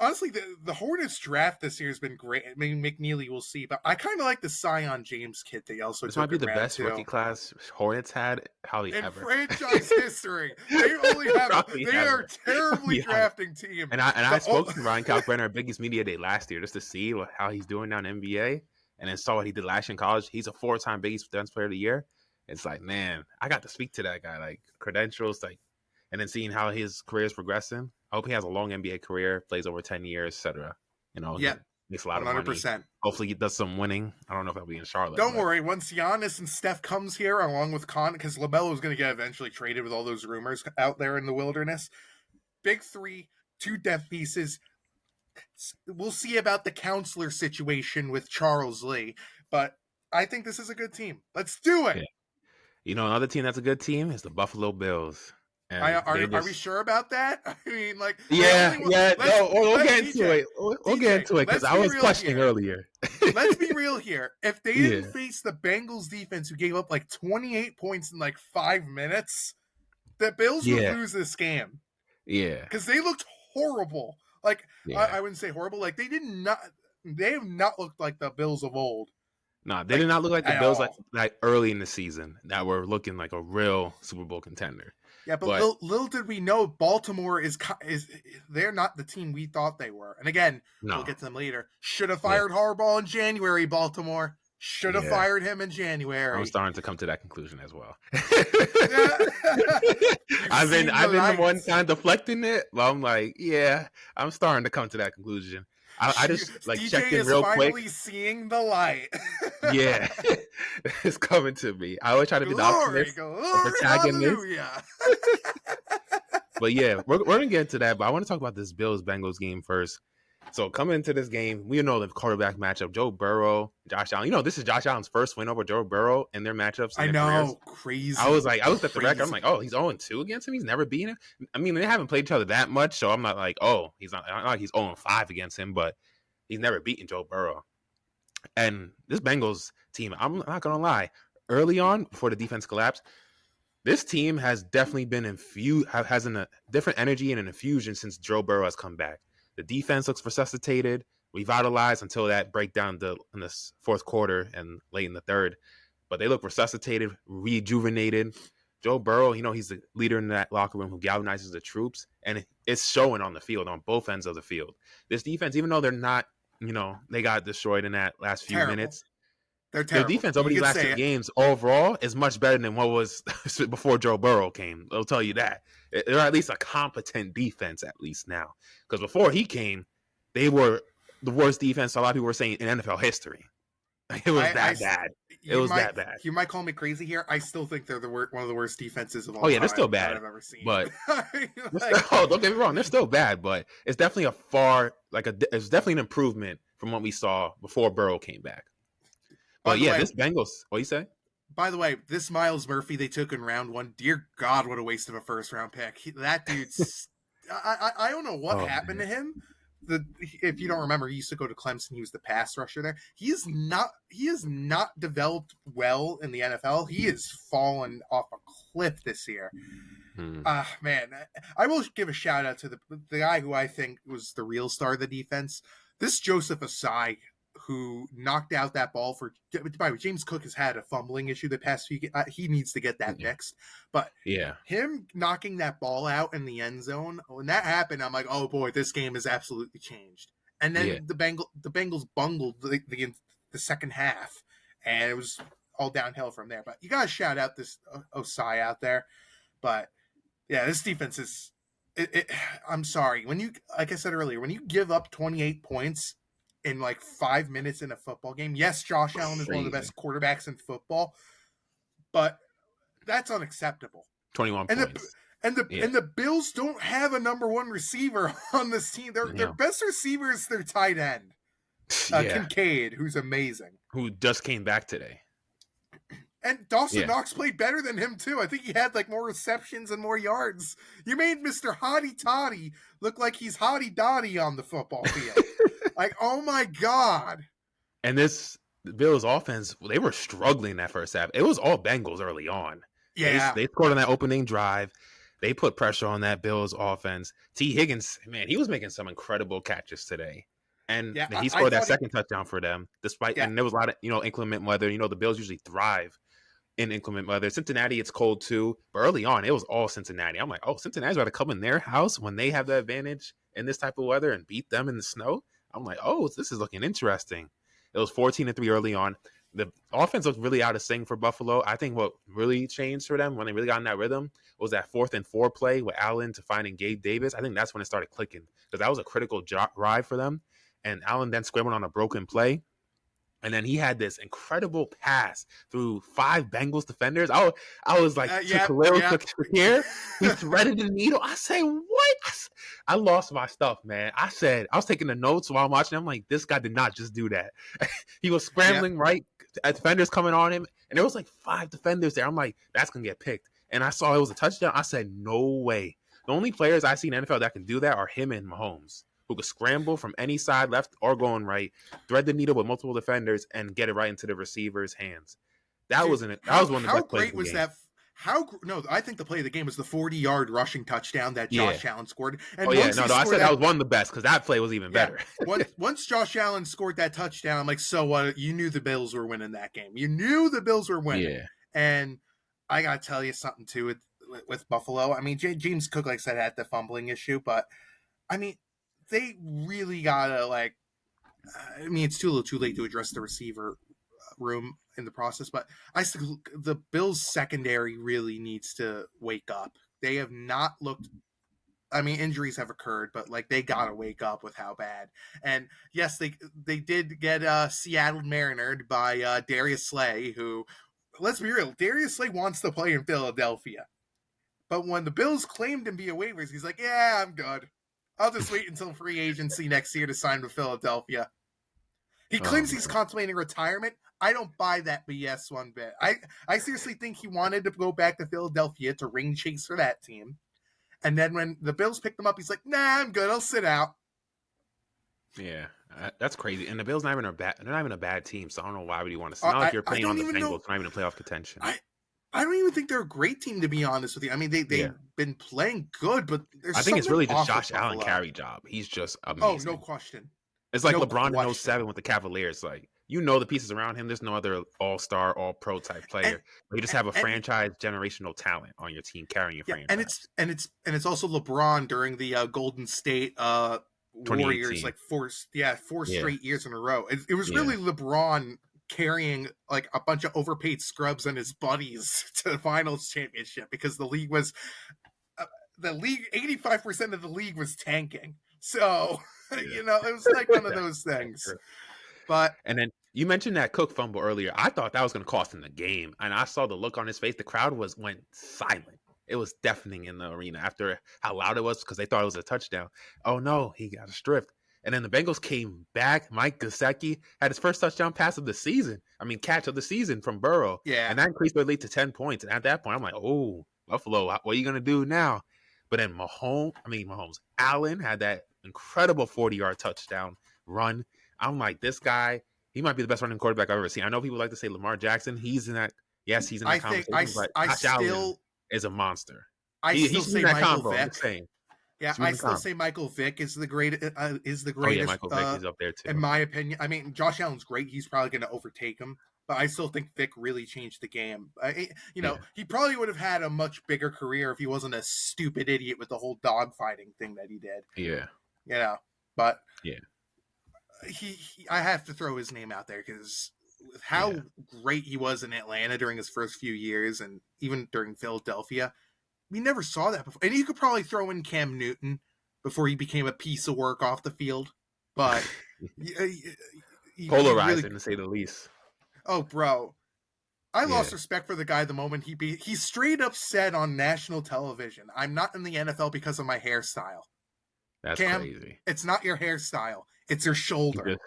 Honestly, the Hornets draft this year has been great. I mean, McNeely, we'll see, but I kind of like the Zion James kid they also. This might be the best rookie class Hornets had probably in ever franchise history. They only have they are a terribly drafting team. And I spoke to Ryan Kalkbrenner at Biggest Media Day last year just to see how he's doing down in NBA, and then saw what he did last year in college. He's a 4-time Big East Defense Player of the Year. It's like, man, I got to speak to that guy, like credentials, like, and then seeing how his career is progressing. I hope he has a long NBA career, plays over 10 years, etc. You know, makes a lot 100%. Of money. Hopefully he does some winning. I don't know if that'll be in Charlotte. Don't worry. Once Giannis and Steph comes here, along with because LaMelo is going to get eventually traded with all those rumors out there in the wilderness. Big 3, 2 depth pieces. We'll see about the counselor situation with Charles Lee, but I think this is a good team. Let's do it. Yeah. You know, another team that's a good team is the Buffalo Bills. Are we sure about that? I mean, like, we'll get into it. We'll get into it because I was questioning earlier. Let's be real here. If they didn't face the Bengals defense, who gave up like 28 points in like 5 minutes, the Bills would lose this game. Yeah, because they looked horrible. Like I wouldn't say horrible. Like they have not looked like the Bills of old. No, they did not look like the Bills like early in the season that were looking like a real Super Bowl contender. Yeah, but little did we know Baltimore is they're not the team we thought they were. And again, we'll get to them later. Should have fired Harbaugh in January, Baltimore. Should have fired him in January. I'm starting to come to that conclusion as well. I've been the one kind of deflecting it, but I'm like, I'm starting to come to that conclusion. I just like DJ checked in is real quick. finally seeing the light. Yeah, it's coming to me. I always try to be the Glory, optimist, the glory, protagonist. hallelujah. But yeah, we're gonna get into that. But I want to talk about this Bills Bengals game first. So coming into this game, we know the quarterback matchup: Joe Burrow, Josh Allen. You know, this is Josh Allen's first win over Joe Burrow in their matchups in I their careers. know, crazy. I was like, I looked at the record. I'm Crazy. like, oh, he's 0-2 against him. He's never beaten him. I mean, they haven't played each other that much, so I'm not like, oh, he's not like he's 0-5 against him, but he's never beaten Joe Burrow. And this Bengals team, I'm not gonna lie, early on before the defense collapsed, this team has definitely been has a different energy and an infusion since Joe Burrow has come back. The defense looks resuscitated, revitalized until that breakdown in the fourth quarter and late in the third. But they look resuscitated, rejuvenated. Joe Burrow, he's the leader in that locker room who galvanizes the troops, and it's showing on the field, on both ends of the field. This defense, even though they're not, they got destroyed in that last few minutes. They're Their terrible. defense over these last two games overall is much better than what was before Joe Burrow came. I'll tell you that. They're at least a competent defense at least now. Because before he came, they were the worst defense a lot of people were saying in NFL history. It was that bad. It was that bad. You might call me crazy here. I still think they're one of the worst defenses of all time. Oh yeah, they're still bad. I've ever seen. But don't get me wrong, they're still bad. But it's definitely it's definitely an improvement from what we saw before Burrow came back. But yeah, this Bengals. What you say? By the way, this Myles Murphy they took in round 1. Dear God, what a waste of a first round pick. That dude's. I don't know what happened to him. If you don't remember, he used to go to Clemson. He was the pass rusher there. He is not developed well in the NFL. He has fallen off a cliff this year. Man, I will give a shout out to the guy who I think was the real star of the defense. This Joseph Asai, who knocked out that ball for. By the way, James Cook has had a fumbling issue the past few. He needs to get that fixed. But him knocking that ball out in the end zone, when that happened, I'm like, oh boy, this game has absolutely changed. And then the Bengals bungled the second half, and it was all downhill from there. But you got to shout out this Osai out there. But yeah, this defense is. I'm sorry, like I said earlier, when you give up 28 points in like 5 minutes in a football game. Yes, Josh Allen is one of the best quarterbacks in football, but that's unacceptable. 21 points. And the Bills don't have a number one receiver on this team. Their best receiver is their tight end, Kincaid, who's amazing. Who just came back today. And Dawson Knox played better than him, too. I think he had like more receptions and more yards. You made Mr. Hottie Toddy look like he's Hottie Dotty on the football field. Like, oh my God. And the Bills offense, they were struggling that first half. It was all Bengals early on. Yeah. They scored on that opening drive. They put pressure on that Bills offense. T. Higgins, man, he was making some incredible catches today. And he scored that second touchdown for them, and there was a lot of, inclement weather. The Bills usually thrive in inclement weather. Cincinnati, it's cold too. But early on, it was all Cincinnati. I'm like, oh, Cincinnati's about to come in their house when they have the advantage in this type of weather and beat them in the snow. I'm like, oh, this is looking interesting. It was 14-3 early on. The offense looked really out of sync for Buffalo. I think what really changed for them when they really got in that rhythm was that 4th and 4 play with Allen to finding Gabe Davis. I think that's when it started clicking because that was a critical drive for them. And Allen then scrambled on a broken play. And then he had this incredible pass through 5 Bengals defenders. I was like, Shakir, he threaded the needle. I say, what? I lost my stuff, man. I was taking the notes while I'm watching. I'm like, this guy did not just do that. He was scrambling right at defenders coming on him. And there was like 5 defenders there. I'm like, that's going to get picked. And I saw it was a touchdown. I said, no way. The only players I see in the NFL that can do that are him and Mahomes, who could scramble from any side, left or going right, thread the needle with multiple defenders, and get it right into the receiver's hands. That was one of the best plays. How great was that? I think the play of the game was the 40-yard rushing touchdown that Josh Allen scored. And I said that was one of the best because that play was even better. Once Josh Allen scored that touchdown, I'm like, so what? You knew the Bills were winning that game. You knew the Bills were winning. Yeah. And I got to tell you something, too, with Buffalo. I mean, James Cook, like I said, had the fumbling issue, but, I mean, they really gotta it's too late to address the receiver room in the process, but the Bills secondary really needs to wake up. They have not looked I mean, injuries have occurred, but like they gotta wake up with how bad. And yes, they did get Seattle Marinered by Darius Slay, who, let's be real, Darius Slay wants to play in Philadelphia. But when the Bills claimed him via waivers, he's like, yeah, I'm good. I'll just wait until free agency next year to sign with Philadelphia. He Oh claims he's man. contemplating retirement. I don't buy that BS one bit. I seriously think he wanted to go back to Philadelphia to ring chase for that team. And then when the Bills picked him up, he's like, nah, I'm good. I'll sit out. Yeah, that's crazy. And the Bills not even a bad. They're not even a bad team, so I don't know why would you want to. Not like you're I playing on don't the even know. Bengals, not even in playoff contention. I don't even think they're a great team, to be honest with you. I mean, they've been playing good, but there's I think it's something really just off Josh with Allen Buffalo. carry job. He's just Oh, no amazing. question. It's like No LeBron in question. 07 with the Cavaliers. Like, you know the pieces around him. There's no other all-star, all-pro type player. You just have a franchise generational talent on your team carrying your franchise. And it's also LeBron during the Golden State Warriors, 2018. like four straight years in a row. It was Yeah. really LeBron carrying like a bunch of overpaid scrubs and his buddies to the finals championship because the league 85% of the league was tanking. So you know, it was like one of those things. But And then you mentioned that Cook fumble earlier. I thought that was going to cost him the game, and I saw the look on his face. The crowd went silent. It was deafening in the arena after how loud it was because they thought it was a touchdown. Oh no, he got stripped. And then the Bengals came back. Mike Gesicki had his first touchdown pass of the season. I mean, catch of the season from Burrow. yeah, And that increased their lead to 10 points. And at that point, I'm like, oh, Buffalo, what are you going to do now? But then Mahomes, Allen had that incredible 40-yard touchdown run. I'm like, this guy, he might be the best running quarterback I've ever seen. I know people like to say Lamar Jackson. He's in that. Yes, he's in that conversation. But Josh Allen is a monster. He's in that Michael Vick. I'm just saying. Yeah, I still say Michael Vick is the greatest. Oh yeah, Michael Vick is up there too. In my opinion, I mean, Josh Allen's great. He's probably going to overtake him, but I still think Vick really changed the game. He probably would have had a much bigger career if he wasn't a stupid idiot with the whole dogfighting thing that he did. Yeah, but yeah, I have to throw his name out there because how great he was in Atlanta during his first few years, and even during Philadelphia. We never saw that before. And you could probably throw in Cam Newton before he became a piece of work off the field. But polarizing to say the least. Oh, bro. I lost respect for the guy the moment he straight up said on national television, I'm not in the NFL because of my hairstyle. That's Cam, crazy. It's not your hairstyle. It's your shoulder.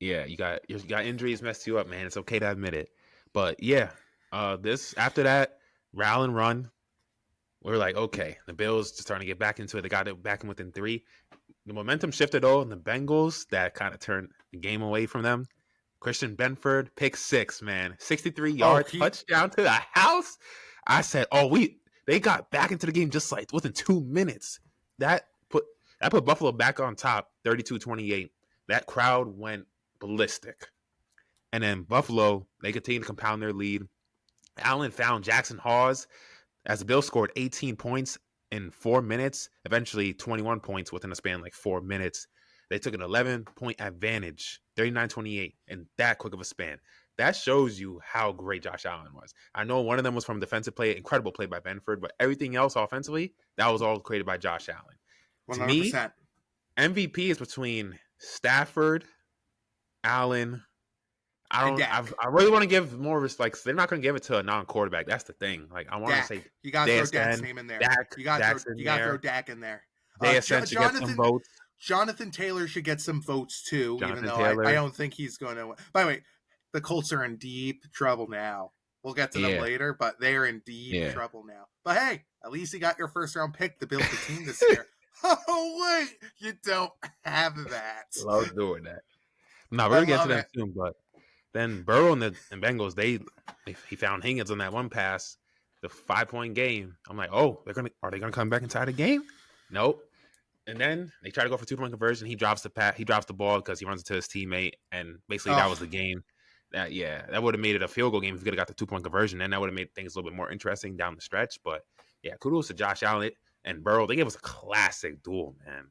You got injuries messed you up, man. It's okay to admit it. But after that, Allen run, we were like, okay, the Bills just starting to get back into it. They got it back in within 3. The momentum shifted, though, and the Bengals, that kind of turned the game away from them. Christian Benford, pick 6, man. 63-yard touchdown to the house. I said, they got back into the game just like within 2 minutes. That put Buffalo back on top, 32-28. That crowd went ballistic. And then Buffalo, they continued to compound their lead. Allen found Jackson Hawes as the Bills scored 18 points in 4 minutes, eventually 21 points within a span like 4 minutes. They took an 11-point advantage, 39-28, in that quick of a span. That shows you how great Josh Allen was. I know one of them was from defensive play, incredible play by Benford, but everything else offensively, that was all created by Josh Allen. 100%. To me, MVP is between Stafford, Allen. I really want to give more respect. They're not going to give it to a non-quarterback. That's the thing. Like, I want to say, you got to throw Dak's name in there. You got to throw Dak in there. Jonathan Taylor should get some votes too, even though I don't think he's going to win. By the way, the Colts are in deep trouble now. We'll get to them later, but they're in deep trouble now. But hey, at least you got your first round pick to build the team this year. Oh wait, you don't have that. Love doing that. No, we're gonna get to them soon, but then Burrow and the Bengals, he found Higgins on that one pass, the 5-point game. I'm like, are they gonna come back and tie the game? Nope. And then they try to go for 2-point conversion. He drops the ball because he runs into his teammate, and basically that was the game. That would have made it a field goal game if he could have got the 2-point conversion. Then that would have made things a little bit more interesting down the stretch. But yeah, kudos to Josh Allen and Burrow. They gave us a classic duel, man.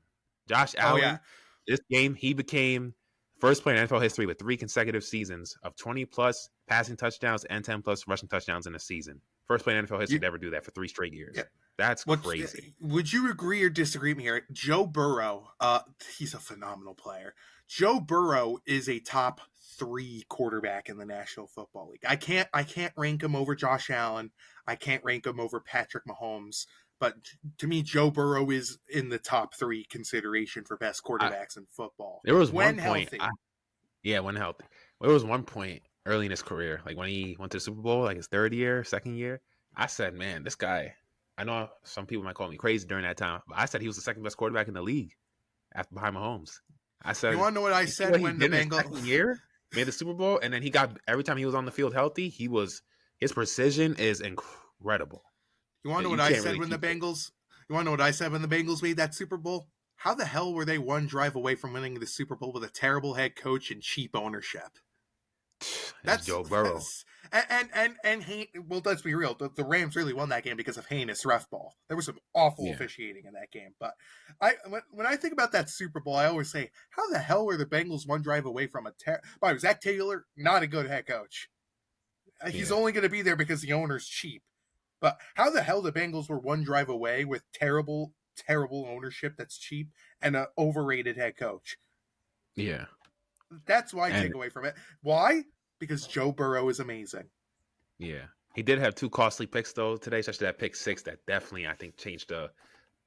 Josh Allen, this game, he became first player in NFL history with 3 consecutive seasons of 20-plus passing touchdowns and 10+ rushing touchdowns in a season. First player in NFL history You, to ever do that for 3 straight yeah. years. That's crazy. Would you agree or disagree with me here? Joe Burrow, he's a phenomenal player. Joe Burrow is a top 3 quarterback in the National Football League. I can't rank him over Josh Allen. I can't rank him over Patrick Mahomes. But to me, Joe Burrow is in the top 3 consideration for best quarterbacks in football. There was when one point, healthy. when healthy. There was one point early in his career, like when he went to the Super Bowl, like his third year, second year. I said, man, this guy. I know some people might call me crazy during that time, but I said he was the second best quarterback in the league after behind Mahomes. I said, you want to know what I said when the Bengals second year made the Super Bowl, and then he got every time he was on the field healthy, his precision is incredible. You want to know what I said when the Bengals? You want to know what I said when the Bengals made that Super Bowl? How the hell were they one drive away from winning the Super Bowl with a terrible head coach and cheap ownership? That's Joe Burrow. And well, let's be real. The Rams really won that game because of heinous ref ball. There was some awful officiating in that game. But when I think about that Super Bowl, I always say, how the hell were the Bengals one drive away from by Zach Taylor? Not a good head coach. He's only going to be there because the owner's cheap. But how the hell the Bengals were one drive away with terrible ownership that's cheap and an overrated head coach? Yeah. That's why I take away from it. Why? Because Joe Burrow is amazing. Yeah. He did have 2 costly picks, though, today, especially that pick 6 that definitely, I think, changed the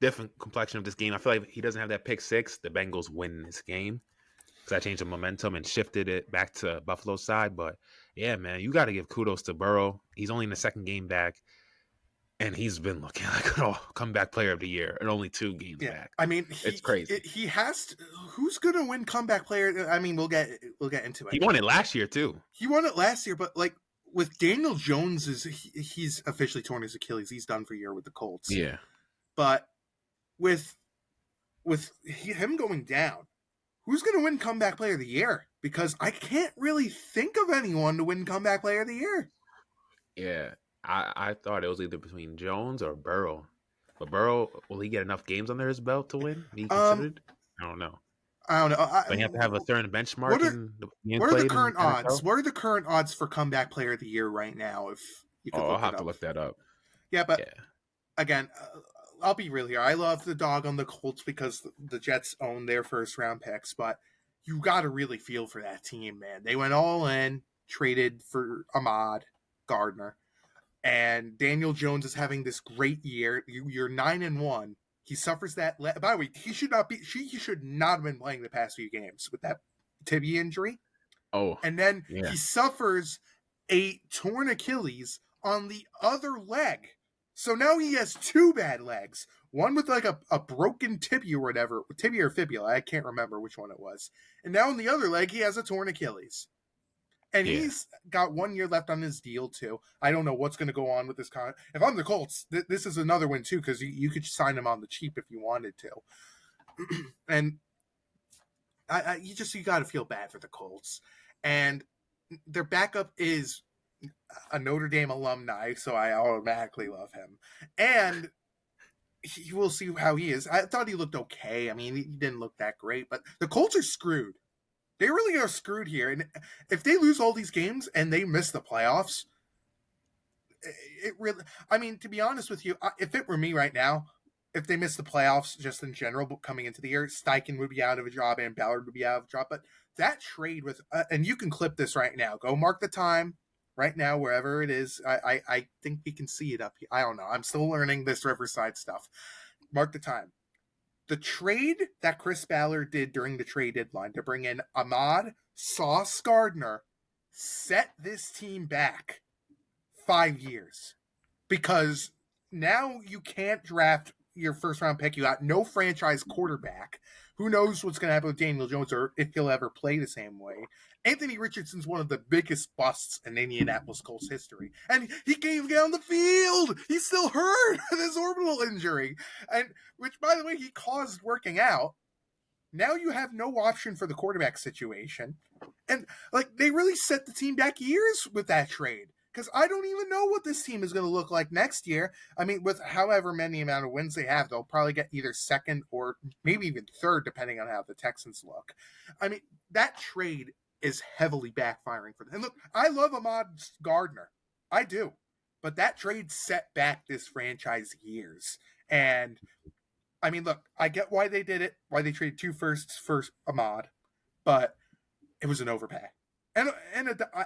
different complexion of this game. I feel like if he doesn't have that pick 6, the Bengals win this game because that changed the momentum and shifted it back to Buffalo's side. But, yeah, man, you got to give kudos to Burrow. He's only in the second game back. And he's been looking like a comeback player of the year and only 2 games back. I mean, it's crazy. He has to, who's going to win comeback player? I mean, we'll get into it. He won it last year too. He won it last year, but like with Daniel Jones, he's officially torn his Achilles. He's done for a year with the Colts. Yeah. But with him going down, who's going to win comeback player of the year? Because I can't really think of anyone to win comeback player of the year. Yeah. I thought it was either between Jones or Burrow. But Burrow, will he get enough games under his belt to win? Be considered? I don't know. But you have to have a certain benchmark. What are the current odds? What are the current odds for comeback player of the year right now? If you could I'll have to look that up. Yeah, but again, I'll be real here. I love the dog on the Colts because the Jets own their first round picks, but you got to really feel for that team, man. They went all in, traded for Ahmad Gardner. And Daniel Jones is having this great year. You're 9-1. He suffers that. By the way, he should not have been playing the past few games with that tibia injury. Oh, and then he suffers a torn Achilles on the other leg. So now he has 2 bad legs. One with like a broken tibia or whatever, tibia or fibula. I can't remember which one it was. And now on the other leg, he has a torn Achilles. And he's got 1 year left on his deal, too. I don't know what's going to go on with this contract. If I'm the Colts, this is another win, too, because you could sign him on the cheap if you wanted to. And you got to feel bad for the Colts. And their backup is a Notre Dame alumni, so I automatically love him. And we'll see how he is. I thought he looked okay. I mean, he didn't look that great. But the Colts are screwed. They really are screwed here. And if they lose all these games and they miss the playoffs, it really, I mean, to be honest with you, if it were me right now, if they miss the playoffs just in general, but coming into the year, Steichen would be out of a job and Ballard would be out of a job. But that trade with, and you can clip this right now, go mark the time right now, wherever it is. I think we can see it up here. I don't know. I'm still learning this Riverside stuff. Mark the time. The trade that Chris Ballard did during the trade deadline to bring in Ahmad Sauce Gardner set this team back 5 years. Because now you can't draft your first round pick. You got no franchise quarterback. Who knows what's going to happen with Daniel Jones or if he'll ever play the same way. Anthony Richardson's one of the biggest busts in Indianapolis Colts history. And he can't get on the field. He's still hurt with his orbital injury. And which, by the way, he caused working out. Now you have no option for the quarterback situation. And like they really set the team back years with that trade. Because I don't even know what this team is going to look like next year. I mean, with however many amount of wins they have, they'll probably get either second or maybe even third, depending on how the Texans look. I mean, that trade is heavily backfiring for them. And look, I love Ahmad Gardner. I do. But that trade set back this franchise years. And I mean, look, I get why they did it, why they traded 2 firsts for Ahmad, but it was an overpay. And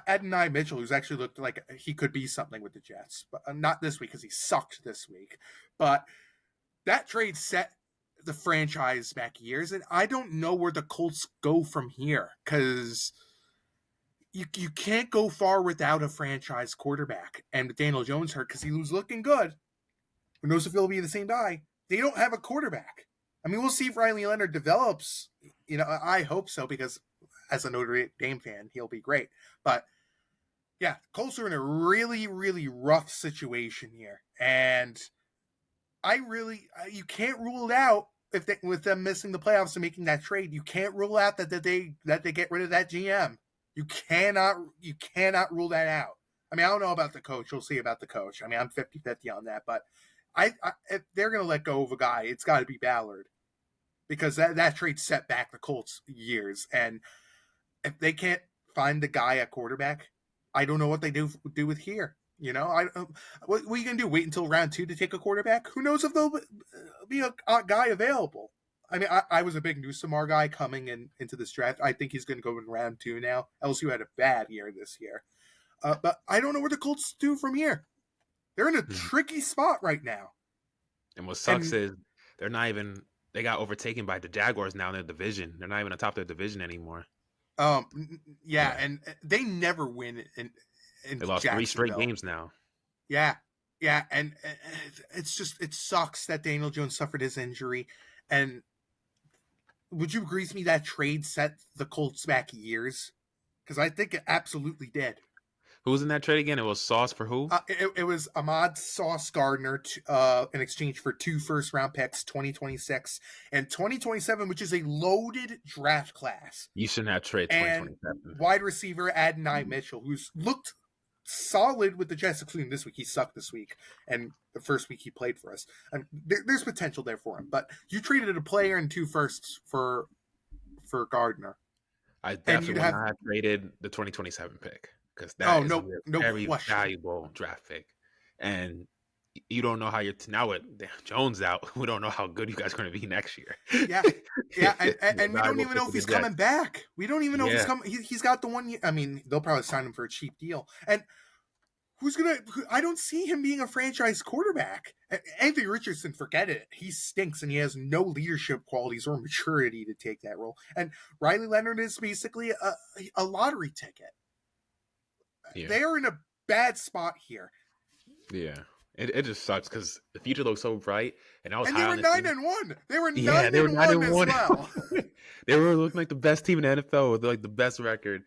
Adonai Mitchell, who's actually looked like he could be something with the Jets, but not this week because he sucked this week. But that trade set the franchise back years, and I don't know where the Colts go from here because you can't go far without a franchise quarterback. And with Daniel Jones hurt because he was looking good, who knows if he'll be the same guy? They don't have a quarterback. I mean, we'll see if Riley Leonard develops. I hope so because as a Notre Dame fan, he'll be great. But yeah, Colts are in a really, really rough situation here, and you can't rule it out with them missing the playoffs and making that trade. You can't rule out that they get rid of that GM. You cannot rule that out. I mean, I don't know about the coach. We'll see about the coach. I mean, I'm 50-50 on that, but if they're going to let go of a guy, it's got to be Ballard because that trade set back the Colts years. And if they can't find the guy at quarterback, I don't know what they do with here. What are you going to do? Wait until round 2 to take a quarterback? Who knows if there'll be a guy available? I mean, I was a big Newsomar guy coming into this draft. I think he's going to go in round 2 now. LSU had a bad year this year. But I don't know where the Colts do from here. They're in a tricky spot right now. And what sucks is they're not even – they got overtaken by the Jaguars now in their division. They're not even atop their division anymore. Yeah, and they never win in they lost 3 straight games now. Yeah, and it sucks that Daniel Jones suffered his injury. And would you agree with me that trade set the Colts back years? Because I think it absolutely did. Who was in that trade again? It was Sauce for who? It was Ahmad Sauce Gardner in exchange for 2 first-round picks, 2026 and 2027, which is a loaded draft class. You shouldn't have traded 2027. And wide receiver Adonai Mitchell, who's looked solid with the Jets, including this week. He sucked this week, and the first week he played for us. And there's potential there for him. But you traded a player and 2 firsts for Gardner. I definitely would not have traded the 2027 pick. Because that is a very valuable draft pick. And you don't know how now with Jones out, we don't know how good you guys are going to be next year. Yeah. And we don't even know if he's coming back. We don't even know if he's coming. He's got the 1 year. I mean, they'll probably sign him for a cheap deal. And I don't see him being a franchise quarterback. Anthony Richardson, forget it. He stinks and he has no leadership qualities or maturity to take that role. And Riley Leonard is basically a lottery ticket. Yeah. They're in a bad spot here. Yeah, it just sucks because the future looks so bright, and I was. And they were 9-1. They were 9-1 as well. They were looking like the best team in the NFL with like the best record,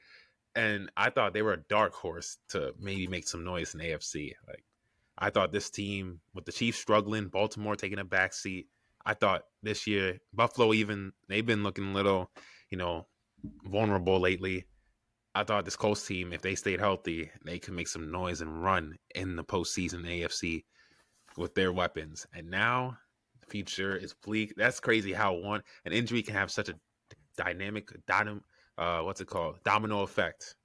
and I thought they were a dark horse to maybe make some noise in the AFC. Like, I thought this team with the Chiefs struggling, Baltimore taking a back seat. I thought this year Buffalo they've been looking a little, vulnerable lately. I thought this Colts team, if they stayed healthy, they could make some noise and run in the postseason AFC with their weapons. And now the future is bleak. That's crazy how an injury can have such a dynamic, domino effect.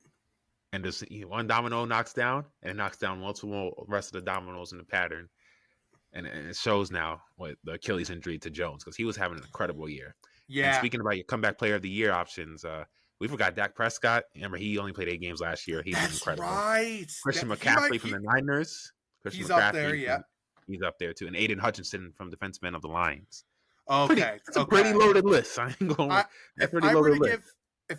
And just one domino knocks down, and it knocks down multiple rest of the dominoes in the pattern. And it shows now with the Achilles injury to Jones because he was having an incredible year. Yeah. And speaking about your comeback player of the year options, we forgot Dak Prescott. Remember, he only played 8 games last year. He's incredible. Right. Christian McCaffrey from the Niners. He's up there, yeah. He's up there, too. And Aiden Hutchinson from defensive end of the Lions. Okay. It's a pretty loaded list. I ain't going If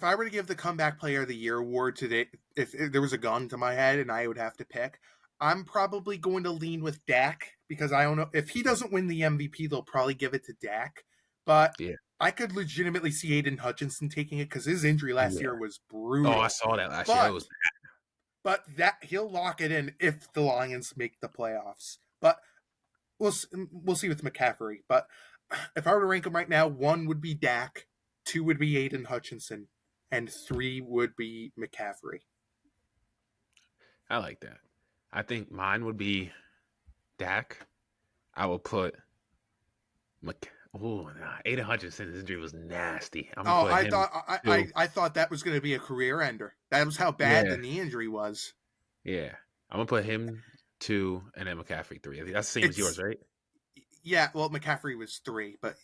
I were to give the comeback player of the year award today, if there was a gun to my head and I would have to pick, I'm probably going to lean with Dak because I don't know. If he doesn't win the MVP, they'll probably give it to Dak. But yeah. I could legitimately see Aiden Hutchinson taking it because his injury last year was brutal. Oh, I saw that last year. It was bad. But he'll lock it in if the Lions make the playoffs. But we'll see with McCaffrey. But if I were to rank them right now, 1 would be Dak, 2 would be Aiden Hutchinson, and 3 would be McCaffrey. I like that. I think mine would be Dak. I will put Oh, nah, Aiden Hutchinson's injury was nasty. I'm gonna Oh, put him too. I thought that was going to be a career ender. That was how bad Yeah, the knee injury was. yeah. I'm gonna put him 2 and then McCaffrey 3. I think that's the same as yours, It's right? yeah. Well, McCaffrey was 3, but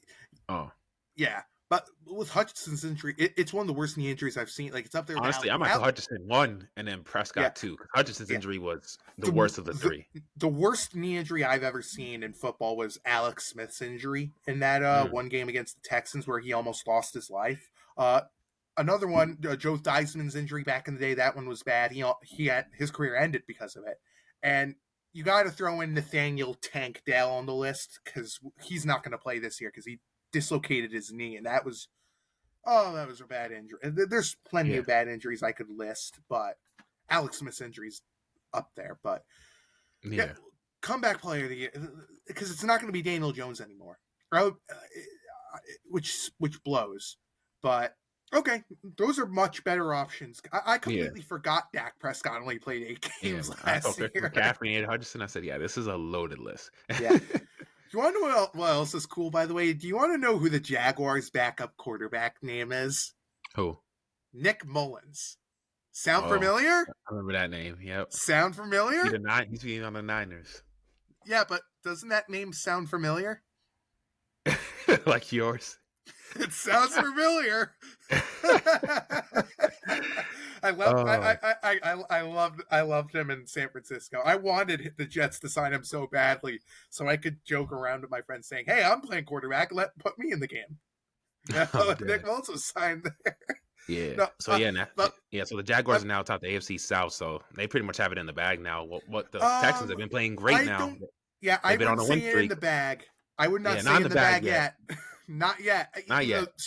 Oh, yeah. But with Hutchinson's injury, it's one of the worst knee injuries I've seen. Like it's up there with honestly, I might put Hutchinson 1 and then yeah, Prescott 2. 'Cause Hutchinson's yeah. injury was the The, worst of the the 3. the worst knee injury I've ever seen in football was Alex Smith's injury in that Mm, one game against the Texans where he almost lost his life. Another one, Joe Theismann's injury back in the day. That one was bad. He had his career ended because of it. And you got to throw in Nathaniel Tank Dell on the list because he's not going to play this year because he dislocated his knee, and that was a bad injury. There's plenty yeah, of bad injuries I could list, but Alex Smith's injury's up there. But yeah, yeah, comeback player of the year because it's not going to be Daniel Jones anymore, which blows. But okay, those are much better options. I yeah, completely forgot Dak Prescott only played 8 yeah. games I last thought year. McCaffrey and Hutchinson. I said, yeah, this is a loaded list. Yeah. Do you want to know what else is cool, by the way? Do you want to know who the Jaguars' backup quarterback name is? Who? Nick Mullins. Sound Oh, familiar? I remember that name. Yep. Sound familiar? He's being on the Niners. Yeah, but doesn't that name sound familiar? Like yours. It sounds familiar. Oh, I loved him in San Francisco. I wanted the Jets to sign him so badly so I could joke around with my friends saying, "Hey, I'm playing quarterback. Put me in the game." I'm No, Nick dead. Mullins was signed there. Yeah. No, So yeah, but yeah. So the Jaguars are now top the AFC South, so they pretty much have it in the bag now. What the Texans have um, been playing great I now. don't. Yeah, I They've been on wouldn't a win say it in streak. the bag. I would not Yeah, not say in in the the bag bag yet. yet. Not yet. Not You know, yet.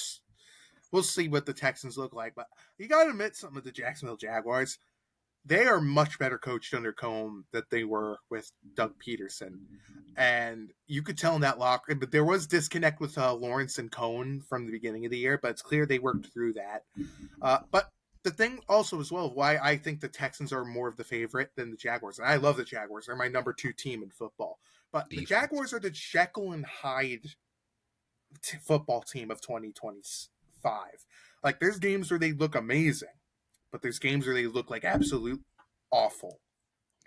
we'll see what the Texans look like. But you got to admit something with the Jacksonville Jaguars. They are much better coached under Cohn than they were with Doug Peterson. And you could tell in that locker, but there was disconnect with Lawrence and Cohn from the beginning of the year, but it's clear they worked through that. But the thing also as well, why I think the Texans are more of the favorite than the Jaguars, and I love the Jaguars. They're my number 2 team in football. But the Defense. Jaguars are the Jekyll and Hyde football team of 2025. Like there's games where they look amazing, but there's games where they look like absolute awful.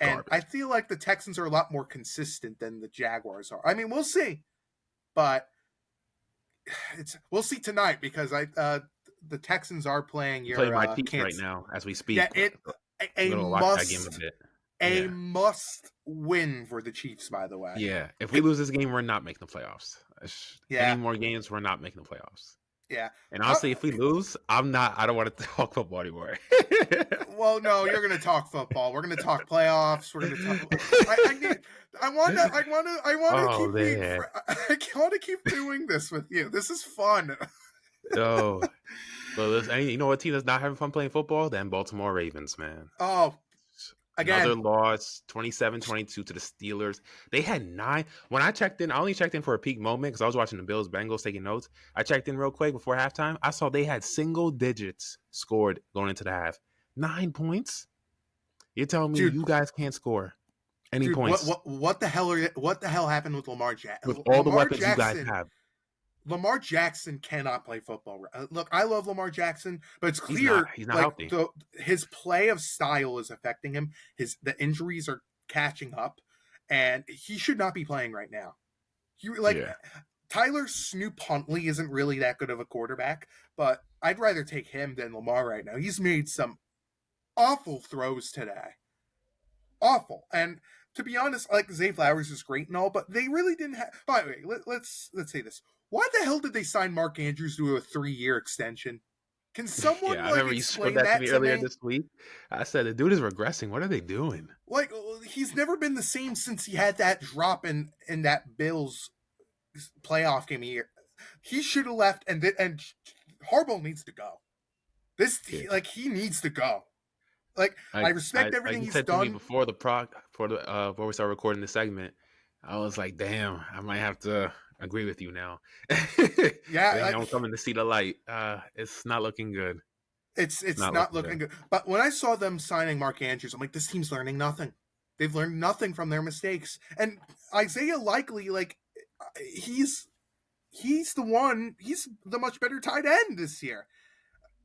And I Garbage. feel like the Texans are a lot more consistent than the Jaguars are. I mean, we'll see, but we'll see tonight because the Texans are playing I'm playing your my Chiefs right Kansas. now as we Yeah, speak. I'm a gonna watch that game a must bit. a Yeah. must win for the Chiefs. By the way, Yeah. If we lose this game, we're not making the playoffs. Any yeah, more games, we're not making the playoffs. yeah. And Uh, honestly, if we lose, I don't want to talk football anymore. Well, no, you're going to talk football. We're going to talk playoffs. We're going to talk. I want to Oh keep being. man. I want to keep doing this with you. This is fun. Oh. But you know what team that's not having fun playing football? Then Baltimore Ravens, man. Oh, Another again, loss, 27-22 to the Steelers. They had 9. When I checked in, I only checked in for a peak moment because I was watching the Bills Bengals taking notes. I checked in real quick before halftime. I saw they had single digits scored going into the half. 9 points? You're telling me dude, you guys can't score any dude, points what the hell happened with Lamar Jackson? with all the weapons you guys have? Lamar Jackson cannot play football. Look, I love Lamar Jackson, but it's He's not. clear He's not like healthy. his play of style is affecting him. The injuries are catching up, and he should not be playing right now. Yeah. Tyler Snoop Huntley isn't really that good of a quarterback, but I'd rather take him than Lamar right now. He's made some awful throws today. Awful. And to be honest, like Zay Flowers is great and all, but they really didn't have. By the way, let's say this: why the hell did they sign Mark Andrews to a 3-year extension? Can someone Yeah, I remember you showed explain that to that me to earlier me? this week. I said the dude is regressing. What are they doing? Like he's never been the same since he had that drop in that Bills playoff game year. He should have left, and Harbaugh needs to go. Yeah. He needs to go. Like I respect everything You he's said to me done. before before we started recording this segment, I was like, damn, I might have to agree with you now. Yeah, I'm coming to see the light. It's not looking good. it's not looking good. But when I saw them signing Mark Andrews, I'm like, this team's learning nothing. They've learned nothing from their mistakes. And Isaiah Likely, like he's he's the much better tight end this year.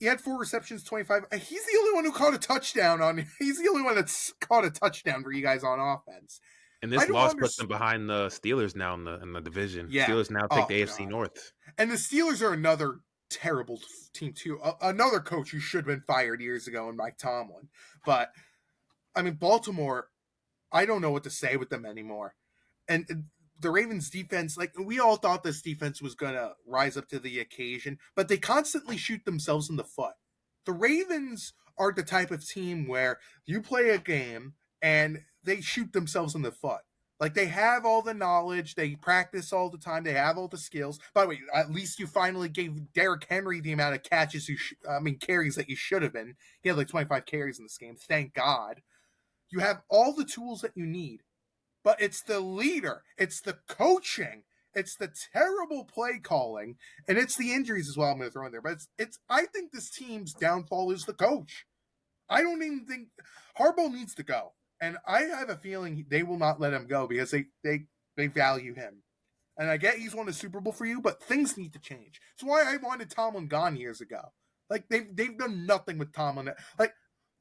He had 4 receptions, 25. He's the only one who caught a touchdown he's the only one that's caught a touchdown for you guys on offense. And I this don't loss puts understand. them behind the Steelers now in the division. Yeah. Steelers now take Oh, the AFC God. North. And the Steelers are another terrible team, too. Another coach who should have been fired years ago in Mike Tomlin. But, I mean, Baltimore, I don't know what to say with them anymore. And the Ravens defense, like, we all thought this defense was going to rise up to the occasion, but they constantly shoot themselves in the foot. The Ravens are the type of team where you play a game and they shoot themselves in the foot. Like, they have all the knowledge, they practice all the time, they have all the skills. By the way, at least you finally gave Derrick Henry the amount of carries that you should have been. He had like 25 carries in this game, thank God. You have all the tools that you need. But it's the leader, it's the coaching, it's the terrible play calling, and it's the injuries as well. I'm going to throw in there, but it's. I think this team's downfall is the coach. I don't even think Harbaugh needs to go, and I have a feeling they will not let him go because they value him. And I get he's won a Super Bowl for you, but things need to change. That's why I wanted Tomlin gone years ago. Like they've done nothing with Tomlin. Like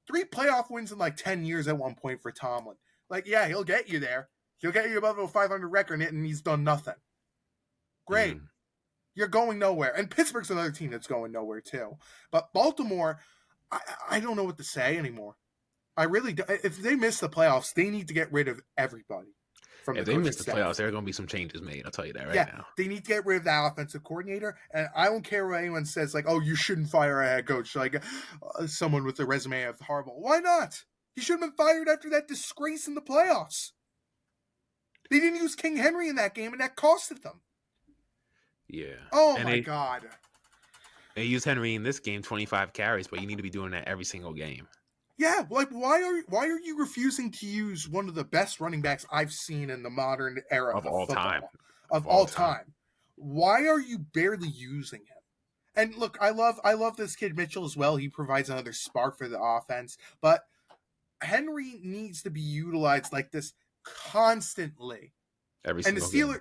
3 playoff wins in like 10 years at one point for Tomlin. Like, yeah, he'll get you there. He'll get you above a 500 record, and he's done nothing. Great. You're going nowhere. And Pittsburgh's another team that's going nowhere, too. But Baltimore, I don't know what to say anymore. I really do. If they miss the playoffs, they need to get rid of everybody. If they miss the playoffs, there are going to be some changes made. I'll tell you that right now. They need to get rid of that offensive coordinator. And I don't care what anyone says, like, oh, you shouldn't fire a head coach, like someone with a resume of Harbaugh. Why not? He should have been fired after that disgrace in the playoffs. They didn't use King Henry in that game, and that costed them. Yeah. Oh, and my God. They used Henry in this game, 25 carries, but you need to be doing that every single game. Yeah, like why are you refusing to use one of the best running backs I've seen in the modern era of all football, time? Of all time. Why are you barely using him? And look, I love this kid Mitchell as well. He provides another spark for the offense, but Henry needs to be utilized like this constantly. Every single game.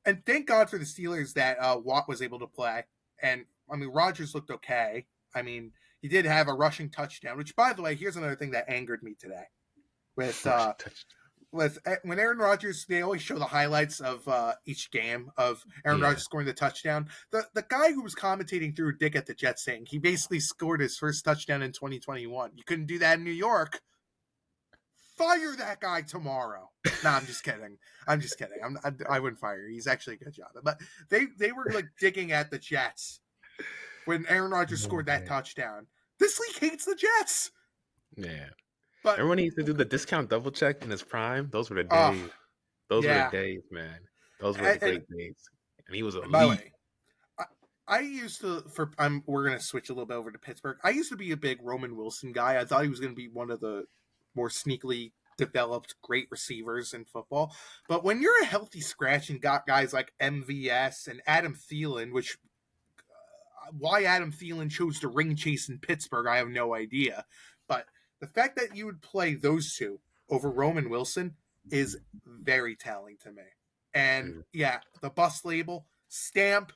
And thank God for the Steelers that Watt was able to play. And I mean, Rodgers looked okay. I mean, he did have a rushing touchdown, which, by the way, here's another thing that angered me today. With when Aaron Rodgers, they always show the highlights of each game of Aaron Rodgers scoring the touchdown. The guy who was commentating threw a dig at the Jets, saying he basically scored his first touchdown in 2021. You couldn't do that in New York. Fire that guy tomorrow. No, I'm just kidding. I wouldn't fire him. He's actually a good job. But they were like digging at the Jets when Aaron Rodgers scored that touchdown. This league hates the Jets. Yeah. But everyone needs to do the discount double check in his prime. Those were the days. Those were the days, man. Those were the great days. And he was elite. By the way, I used to we're gonna switch a little bit over to Pittsburgh. I used to be a big Roman Wilson guy. I thought he was gonna be one of the more sneakily developed great receivers in football. But when you're a healthy scratch and got guys like MVS and Adam Thielen, which why Adam Thielen chose to ring chase in Pittsburgh, I have no idea. But the fact that you would play those two over Roman Wilson is very telling to me. And yeah, the bust label, stamp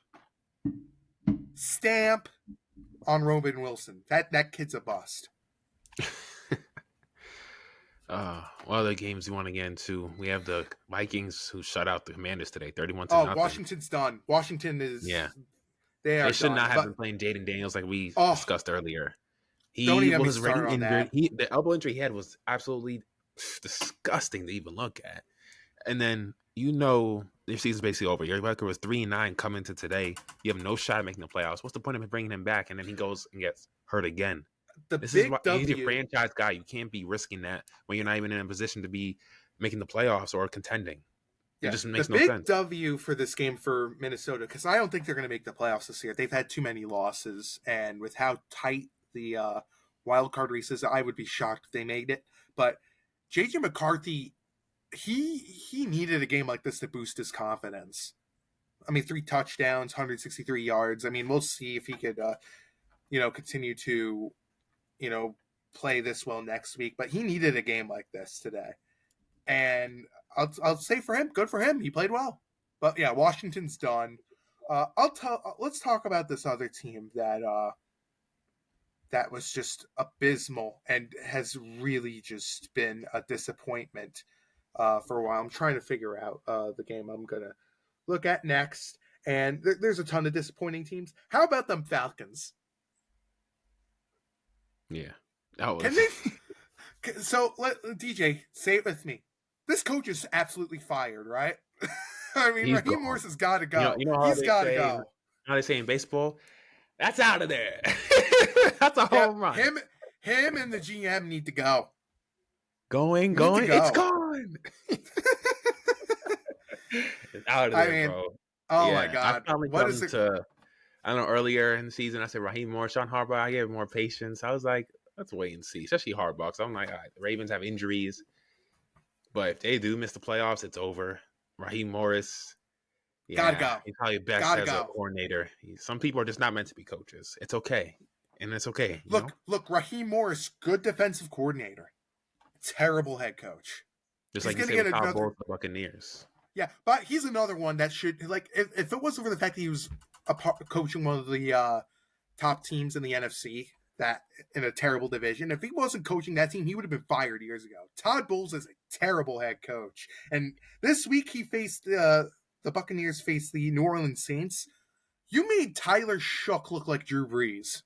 on Roman Wilson. That kid's a bust. One of the games you want to get into, we have the Vikings who shut out the Commanders today, 31-0. Washington's done. Washington is They should not have been playing Jaden Daniels like we discussed earlier. He was already injured. The elbow injury he had was absolutely disgusting to even look at. And then their season's basically over. Your record was 3-9 coming to today. You have no shot at making the playoffs. What's the point of bringing him back? And then he goes and gets hurt again. He's your franchise guy. You can't be risking that when you're not even in a position to be making the playoffs or contending. It just makes no sense. The big W for this game for Minnesota, because I don't think they're going to make the playoffs this year. They've had too many losses, and with how tight the wild card race is, I would be shocked if they made it. But JJ McCarthy, he needed a game like this to boost his confidence. I mean, 3 touchdowns, 163 yards. I mean, we'll see if he could, continue to, play this well next week. But he needed a game like this today. And I'll say for him, good for him. He played well. But yeah, Washington's done. Let's talk about this other team that was just abysmal and has really just been a disappointment for a while. I'm trying to figure out the game I'm gonna look at next, and there's a ton of disappointing teams. How about them Falcons? Yeah, that Can was. they? So let DJ say it with me. This coach is absolutely fired, right? I mean, He's Raheem gone. Morris has got to go. You know how He's they got to say go. in baseball, that's out of there. That's a Yep, home run. him, and the GM need to go. Going, Need to it's go. gone. It's out of I there, mean, bro. oh my Yeah, I God, finally what come is it? to. I don't know. Earlier in the season, I said Raheem Morris, Sean Harbaugh. I gave him more patience. I was like, let's wait and see, especially Harbaugh. So I'm like, all right, the Ravens have injuries, but if they do miss the playoffs, it's over. Raheem Morris, Gotta yeah, go. he's probably best Gotta as a go. coordinator. Some people are just not meant to be coaches. It's okay, and it's okay, you know. Look, Raheem Morris, good defensive coordinator, terrible head coach. Just He's like you gonna said get with Todd another. Bowles, the Buccaneers. Yeah, but he's another one that should like if it wasn't for the fact that he was coaching one of the top teams in the NFC that in a terrible division. If he wasn't coaching that team, he would have been fired years ago. Todd Bowles is a terrible head coach, and this week he faced the Buccaneers faced the New Orleans Saints. You made Tyler Shook look like Drew Brees.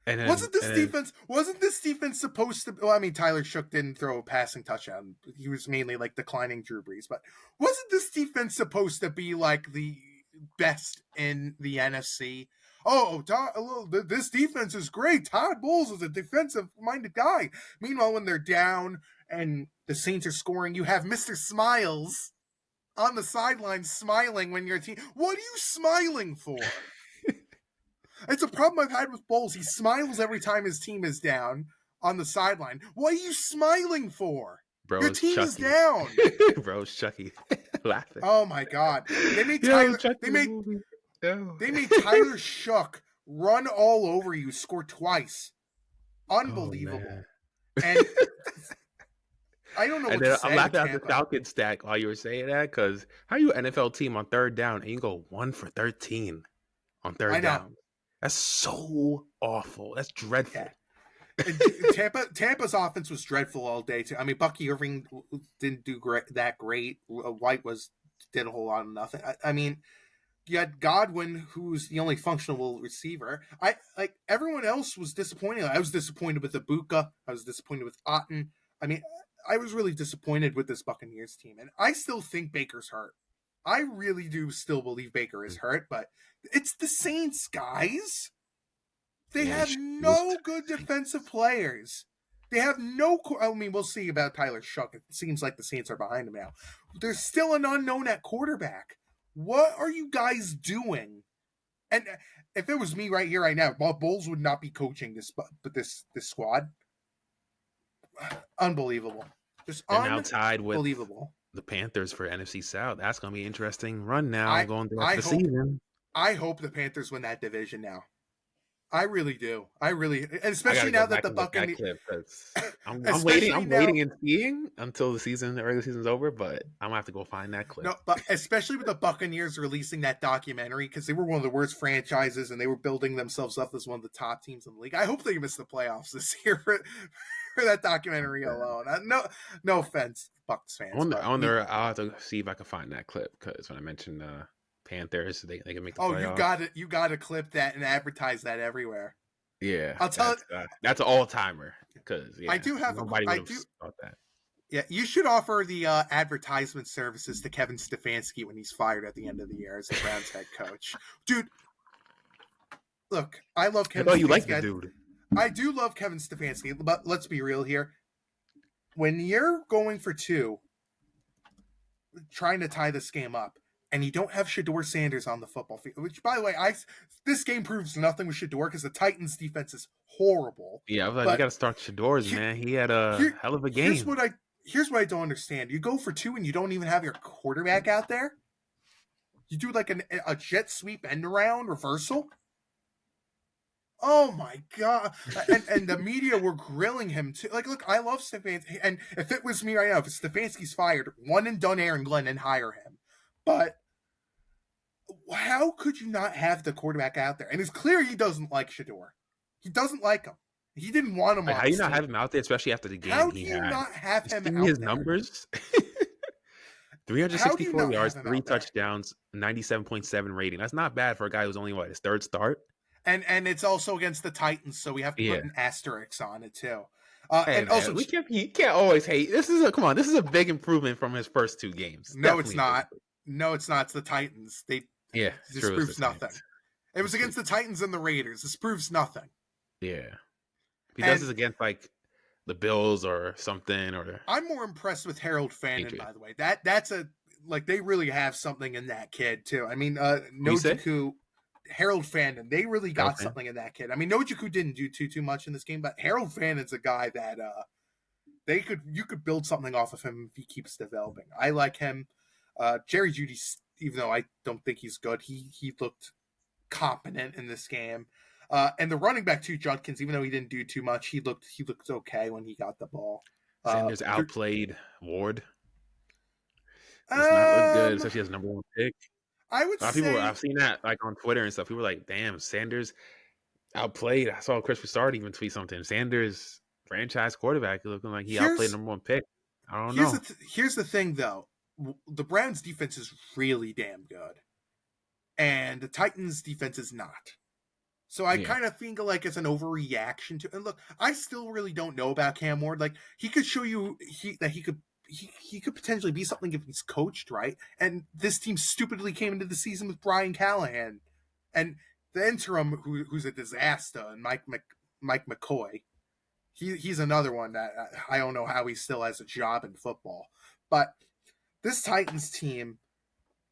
Wasn't this defense supposed to? Well, I mean, Tyler Shook didn't throw a passing touchdown. He was mainly like declining Drew Brees. But wasn't this defense supposed to be like the best in the NFC? This defense is great. Todd Bowles is a defensive-minded guy. Meanwhile, when they're down and the Saints are scoring, you have Mr. Smiles on the sideline smiling when your team. What are you smiling for? It's a problem I've had with Bowles. He smiles every time his team is down on the sideline. What are you smiling for? Your team is down. Bro's Chucky laughing. Oh my God! They made Tyler Shook run all over you, score twice. Unbelievable. And I don't know what to say. I'm laughing at the Falcons stack while you were saying that because how are you an NFL team on third down and you go 1 for 13 on third down? That's so awful. That's dreadful. Yeah. Tampa's offense was dreadful all day too. I mean, Bucky Irving didn't do that great. White did a whole lot of nothing. I mean, you had Godwin, who's the only functional receiver. Everyone else was disappointing. I was disappointed with Ibuka. I was disappointed with Otten. I mean, I was really disappointed with this Buccaneers team, and I still think Baker's hurt. I really do still believe Baker is hurt, but it's the Saints, guys. They have no good defensive players. They have no. I mean, we'll see about Tyler Shook. It seems like the Saints are behind him now. There's still an unknown at quarterback. What are you guys doing? And if it was me right here, right now, Bowles would not be coaching this squad. Unbelievable. Just they're now tied with unbelievable. The Panthers for NFC South. That's going to be an interesting run now going through the season. I hope the Panthers win that division now. I really do. Especially now that the Buccaneers. I'm waiting and seeing until the regular season's over. But I'm gonna have to go find that clip. No, but especially with the Buccaneers releasing that documentary because they were one of the worst franchises and they were building themselves up as one of the top teams in the league. I hope they miss the playoffs this year for that documentary alone. No offense, Bucs fans. I wonder. I'll have to see if I can find that clip because when I mentioned Panthers, they can make the playoffs. You got to clip that and advertise that everywhere. Yeah, I'll tell that's an all timer because I do have nobody would have thought that. Yeah, you should offer the advertisement services to Kevin Stefanski when he's fired at the end of the year as the Browns head coach. Dude, look, I love Kevin. I thought you liked the dude. I do love Kevin Stefanski, but let's be real here. When you're going for 2, trying to tie this game up, and you don't have Shedeur Sanders on the football field, which, by the way, this game proves nothing with Shedeur because the Titans' defense is horrible. Yeah, I was like, you got to start Shedor's, man. He had a hell of a game. Here's what I don't understand. You go for 2 and you don't even have your quarterback out there? You do like a jet sweep end around reversal? Oh my God. And the media were grilling him too. Like, look, I love Stefanski. And if it was me right now, if Stefanski's fired, one and done Aaron Glenn and hire him. But How could you not have the quarterback out there? And it's clear he doesn't like Shador. He doesn't like him. He didn't want him Like, on how you his not have team. him out there, especially after the game How do he you had? not have You him see his out there? numbers? How do you 364 not have yards, him 3 out there? touchdowns, 97.7 rating. That's not bad for a guy who's only, what, his third start? And it's also against the Titans, so we have to put Yeah. an asterisk on it too. Hey, And man, also, you can't always hate. Come on, this is a big improvement from his first 2 games. no, it's Definitely a big not. improvement. No, it's not. It's the Titans. Yeah, This true, it's the proves Saints. nothing. It was It's true. against the Titans and the Raiders. This proves nothing. Yeah. If he does And this against, like, the Bills or something, or the I'm more impressed with Harold Fannin, Patriots. by the way. That's a like they really have something in that kid too. I mean, Who you say? Nojiku, Harold Fannin, they really Harold got Fan? something in that kid. I mean, Nojiku didn't do too much in this game, but Harold Fannin's a guy that you could build something off of him if he keeps developing. I like him. Jerry Jeudy, even though I don't think he's good, he looked competent in this game. And the running back too, Judkins, even though he didn't do too much, he looked okay when he got the ball. Sanders outplayed Ward. Does not look good, Um, especially as number 1 pick. I would A lot of people, say I've seen that, like, on Twitter and stuff. People were like, "Damn, Sanders outplayed." I saw Chris Broussard even tweet something. Sanders, franchise quarterback, looking like he outplayed here's number 1 pick. I don't know. here's the thing though. The Browns defense is really damn good, and the Titans defense is not. So I Yeah. kind of think like it's an overreaction to. And look, I still really don't know about Cam Ward. Like he could show you that he could potentially be something if he's coached right. And this team stupidly came into the season with Brian Callahan, and the interim who's a disaster, and Mike McCoy. He's another one that I don't know how he still has a job in football. But this Titans team,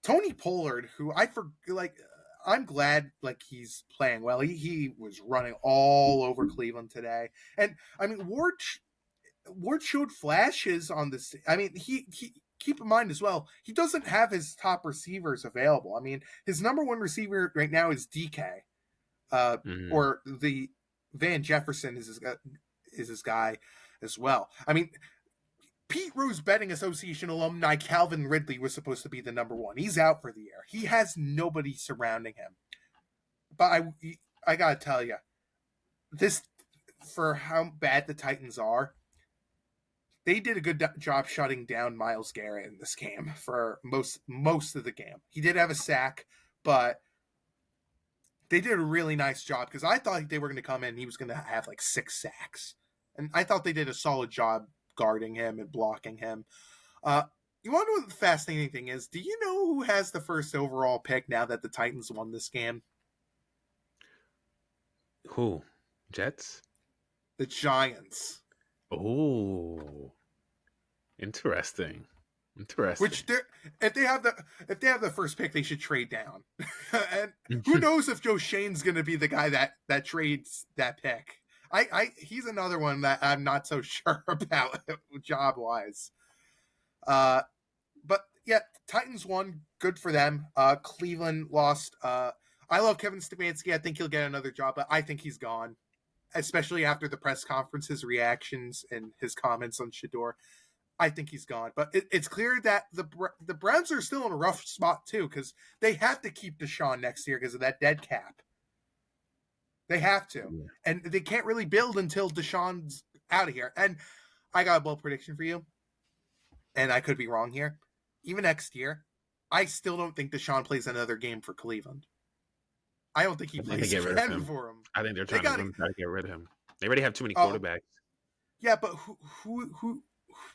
Tony Pollard, who I'm glad like he's playing well. He was running all over Cleveland today, and I mean Ward showed flashes on this. I mean he keep in mind as well, he doesn't have his top receivers available. I mean his number 1 receiver right now is DK, Mhm. or the Van Jefferson is his guy as well. I mean Pete Rose Betting Association alumni Calvin Ridley was supposed to be the number 1. He's out for the year. He has nobody surrounding him. But I gotta tell you, this for how bad the Titans are, they did a good job shutting down Myles Garrett in this game for most of the game. He did have a sack, but they did a really nice job because I thought they were going to come in and he was going to have like 6 sacks, and I thought they did a solid job guarding him and blocking him. Uh, you want to know what the fascinating thing is? Do you know who has the first overall pick now that the Titans won this game? Who? Jets? The Giants. Oh, interesting. Which Interesting. if they have the first pick, they should trade down. And who knows if Joe Shane's going to be the guy that trades that pick? He's another one that I'm not so sure about job wise. But yeah, Titans won. Good for them. Cleveland lost. I love Kevin Stefanski. I think he'll get another job, but I think he's gone, especially after the press conference, his reactions and his comments on Shador. I think he's gone. But it's clear that the Browns are still in a rough spot too, because they have to keep Deshaun next year because of that dead cap. They have to, Yeah. and they can't really build until Deshaun's out of here. And I got a bold prediction for you, and I could be wrong here. Even next year, I still don't think Deshaun plays another game for Cleveland. I don't think he I think they plays get rid of again him. for him. I think they're They trying got to. to try to get rid of him. They already have too many Oh, quarterbacks. yeah, but who?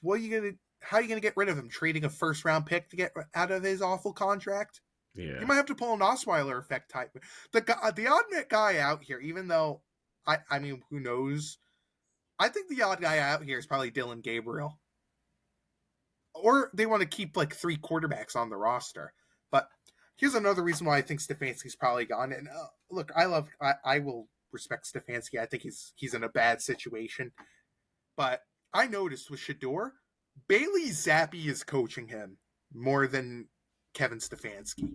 What are you gonna? How are you gonna get rid of him? Trading a first round pick to get out of his awful contract? Yeah. You might have to pull an Osweiler effect type. The odd guy out here, even though I mean, who knows? I think the odd guy out here is probably Dylan Gabriel. Or they want to keep like 3 quarterbacks on the roster. But here's another reason why I think Stefanski's probably gone. And look, I will respect Stefanski. I think he's in a bad situation. But I noticed with Shador, Bailey Zappi is coaching him more than Kevin Stefanski.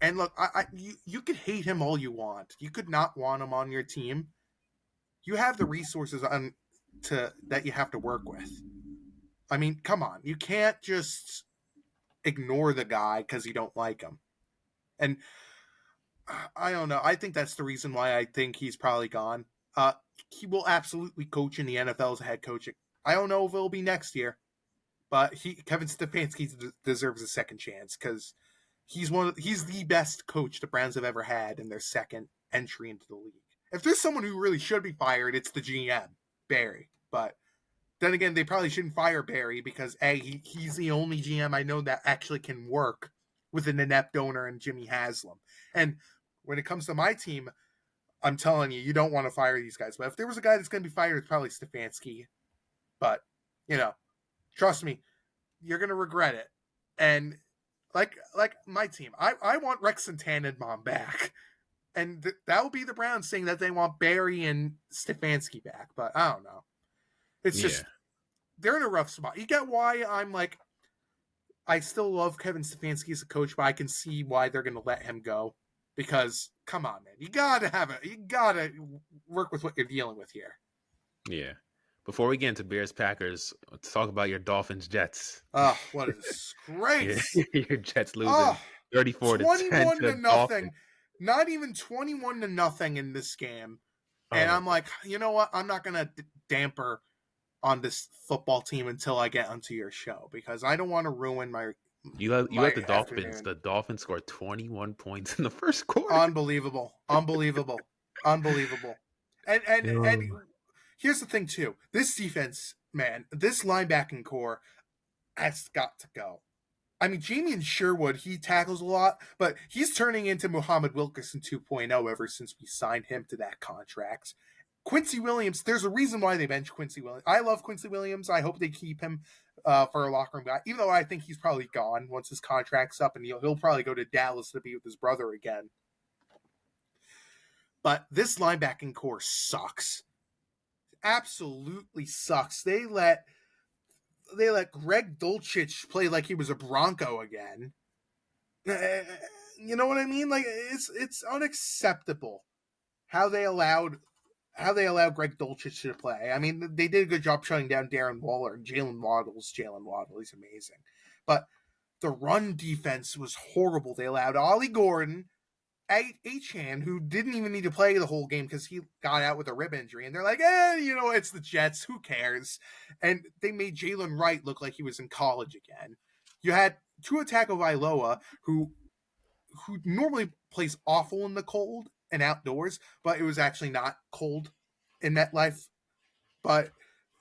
And look, you could hate him all you want. You could not want him on your team. You have the resources that you have to work with. I mean, come on. You can't just ignore the guy because you don't like him. And I don't know. I think that's the reason why I think he's probably gone. He will absolutely coach in the NFL as a head coach. I don't know if it'll be next year, but Kevin Stefanski deserves a second chance because he's the best coach the Browns have ever had in their second entry into the league. If there's someone who really should be fired, it's the GM, Barry. But then again, they probably shouldn't fire Barry because he's the only GM I know that actually can work with an inept owner and Jimmy Haslam. And when it comes to my team, I'm telling you, you don't want to fire these guys. But if there was a guy that's going to be fired, it's probably Stefanski. But, trust me, you're going to regret it. And like my team, I want Rex and Tannenbaum back. And that will be the Browns saying that they want Barry and Stefanski back. But I don't know. It's just, they're in a rough spot. You get why I'm like, I still love Kevin Stefanski as a coach, but I can see why they're going to let him go. Because, come on, man. You got to work with what you're dealing with here. Yeah. Before we get into Bears Packers, let's talk about your Dolphins Jets. Oh, what a disgrace. Your Jets losing 34 to 10 to nothing. Not even 21-0 in this game. And I'm like, you know what? I'm not going to damper on this football team until I get onto your show because I don't want to ruin my You let the Dolphins. afternoon. The Dolphins scored 21 points in the first quarter. Unbelievable. And here's the thing too. This defense, man, this linebacking core has got to go. I mean, Jamie Sherwood, he tackles a lot, but he's turning into Muhammad Wilkerson 2.0 ever since we signed him to that contract. Quincy Williams, there's a reason why they bench Quincy Williams. I love Quincy Williams. I hope they keep him for a locker room guy, even though I think he's probably gone once his contract's up, and he'll probably go to Dallas to be with his brother again. But this linebacking core sucks. Absolutely sucks. They let Greg Dulcich play like he was a Bronco again. You know what I mean? Like it's unacceptable how they allowed Greg Dulcich to play. I mean, they did a good job shutting down Darren Waller. Jalen Waddle. He's amazing. But the run defense was horrible. They allowed Ollie Gordon, Achane, who didn't even need to play the whole game because he got out with a rib injury. And they're like, it's the Jets. Who cares? And they made Jalen Wright look like he was in college again. You had Tua Tagovailoa, who normally plays awful in the cold and outdoors, but it was actually not cold in MetLife. But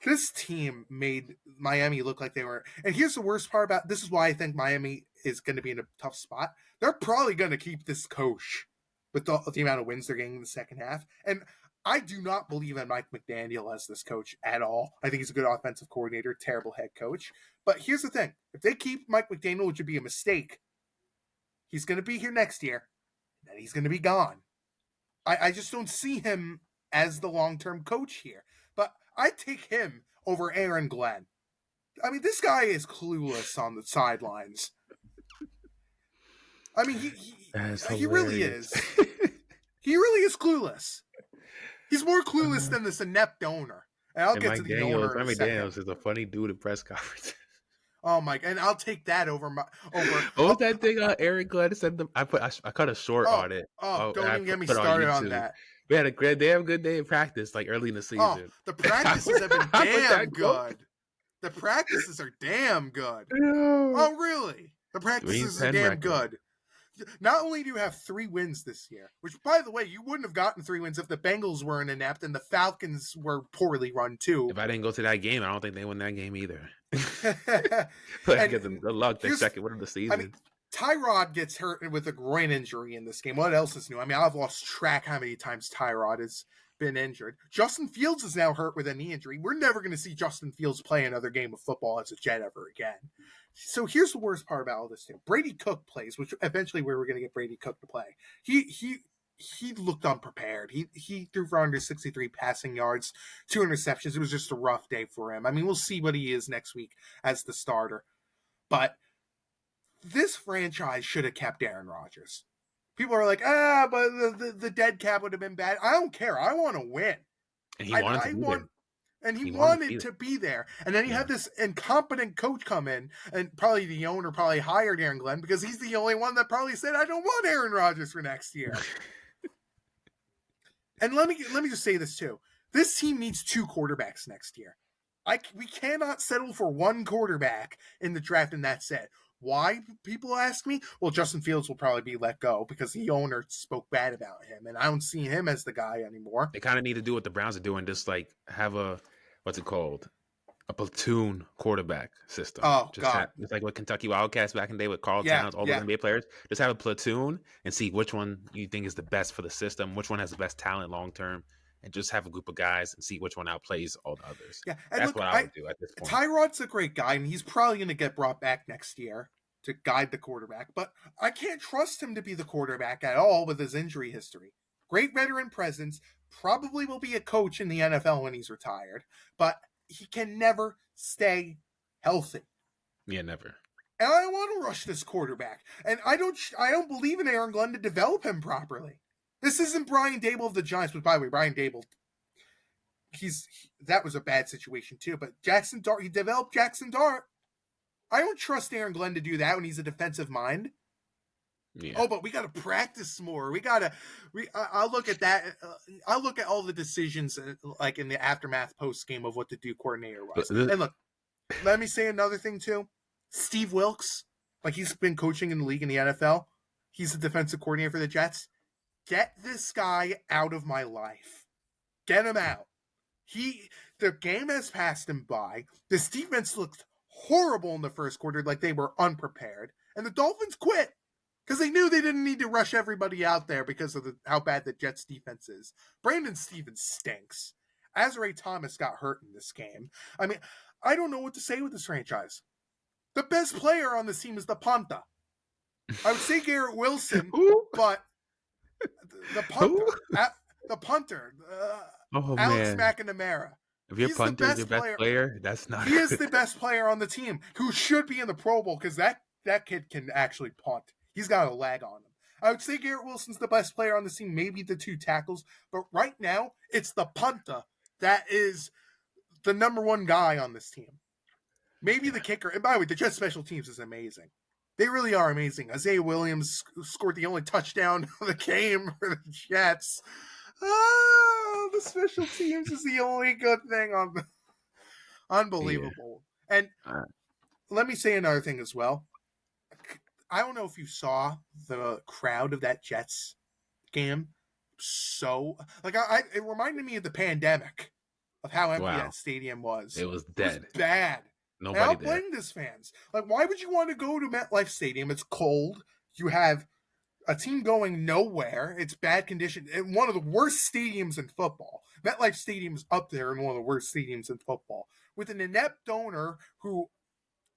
this team made Miami look like they were. And here's the worst part about this is why I think Miami is going to be in a tough spot. They're probably going to keep this coach with the amount of wins they're getting in the second half. And I do not believe in Mike McDaniel as this coach at all. I think he's a good offensive coordinator, terrible head coach. But here's the thing. If they keep Mike McDaniel, which would be a mistake, he's going to be here next year, and he's going to be gone. I just don't see him as the long-term coach here. But I take him over Aaron Glenn. I mean, this guy is clueless on the sidelines. I mean, he really is. He really is clueless. He's more clueless than this inept owner. And I'll get to the owner in a second. Daniels is a funny dude at press conferences. Oh my! And I'll take that over. What was that thing Aaron Glenn said? I cut a short on it. Don't even get me started on that. We had a damn good day of practice, like early in the season. The practices have been damn good. The practices are damn good. Oh, really? The practices are damn good. Not only do you have 3 wins this year, which, by the way, you wouldn't have gotten 3 wins if the Bengals weren't inept and the Falcons were poorly run, too. If I didn't go to that game, I don't think they win that game either. But give them good luck. Their second win of the season. I mean, Tyrod gets hurt with a groin injury in this game. What else is new? I mean, I've lost track how many times Tyrod has been injured. Justin Fields is now hurt with a knee injury. We're never going to see Justin Fields play another game of football as a Jet ever again. So here's the worst part about all this too. Brady Cook plays, which eventually we were going to get Brady Cook to play. He looked unprepared. He threw for under 63 passing yards, 2 interceptions. It was just a rough day for him. I mean, we'll see what he is next week as the starter. But this franchise should have kept Aaron Rodgers. People are like, but the dead cap would have been bad. I don't care. I want to win. And he wanted to win. And he wanted wanted to to be there. And then you Yeah. had this incompetent coach come in, and probably the owner probably hired Aaron Glenn because he's the only one that probably said, I don't want Aaron Rodgers for next year. And let me just say this too. This team needs 2 quarterbacks next year. We cannot settle for 1 quarterback in the draft, and that's it. Why, people ask me? Well, Justin Fields will probably be let go because the owner spoke bad about him, and I don't see him as the guy anymore. They kind of need to do what the Browns are doing, just like have a, what's it called? A platoon quarterback system. Oh, God. Just like what Kentucky Wildcats back in the day with Carl Towns, all those NBA players. Just have a platoon and see which one you think is the best for the system, which one has the best talent long term, and just have a group of guys and see which one outplays all the others. Yeah, and that's what I would do at this point. Tyrod's a great guy, and he's probably going to get brought back next year to guide the quarterback, but I can't trust him to be the quarterback at all with his injury history. Great veteran presence, probably will be a coach in the NFL when he's retired, but he can never stay healthy. Yeah, never. And I don't want to rush this quarterback. And I don't believe in Aaron Glenn to develop him properly. This isn't Brian Dable of the Giants, but by the way, Brian Dable, that was a bad situation too. But Jackson Dart, he developed Jackson Dart. I don't trust Aaron Glenn to do that when he's a defensive mind. Yeah. Oh, but we got to practice more. I'll look at that. I'll look at all the decisions like in the aftermath post game of what the do coordinator was. And look, let me say another thing too. Steve Wilkes, like he's been coaching in the league in the NFL. He's the defensive coordinator for the Jets. Get this guy out of my life. Get him out. The game has passed him by. This defense looked horrible in the first quarter, like they were unprepared. And the Dolphins quit because they knew they didn't need to rush everybody out there because of how bad the Jets defense is. Brandon Stevens stinks. Azrae Thomas got hurt in this game. I mean, I don't know what to say with this franchise. The best player on this team is the punter. I would say Garrett Wilson, but the punter, Alex McNamara. If your punter is your best player, that's not. He is the best player on the team who should be in the Pro Bowl because that kid can actually punt. He's got a leg on him. I would say Garrett Wilson's the best player on the team, maybe the 2 tackles, but right now it's the punter that is the number 1 guy on this team. Maybe the kicker. And by the way, the Jets special teams is amazing. They really are amazing. Isaiah Williams scored the only touchdown of the game for the Jets. The special teams is the only good thing on the... Unbelievable. Yeah. And let me say another thing as well. I don't know if you saw the crowd of that Jets game. So, like, it reminded me of the pandemic, of how empty that stadium was. It was dead. It was bad. Nobody and I'll blame this fans. Like, why would you want to go to MetLife Stadium? It's cold. You have a team going nowhere. It's bad condition. And one of the worst stadiums in football. MetLife Stadium is up there in one of the worst stadiums in football. With an inept owner who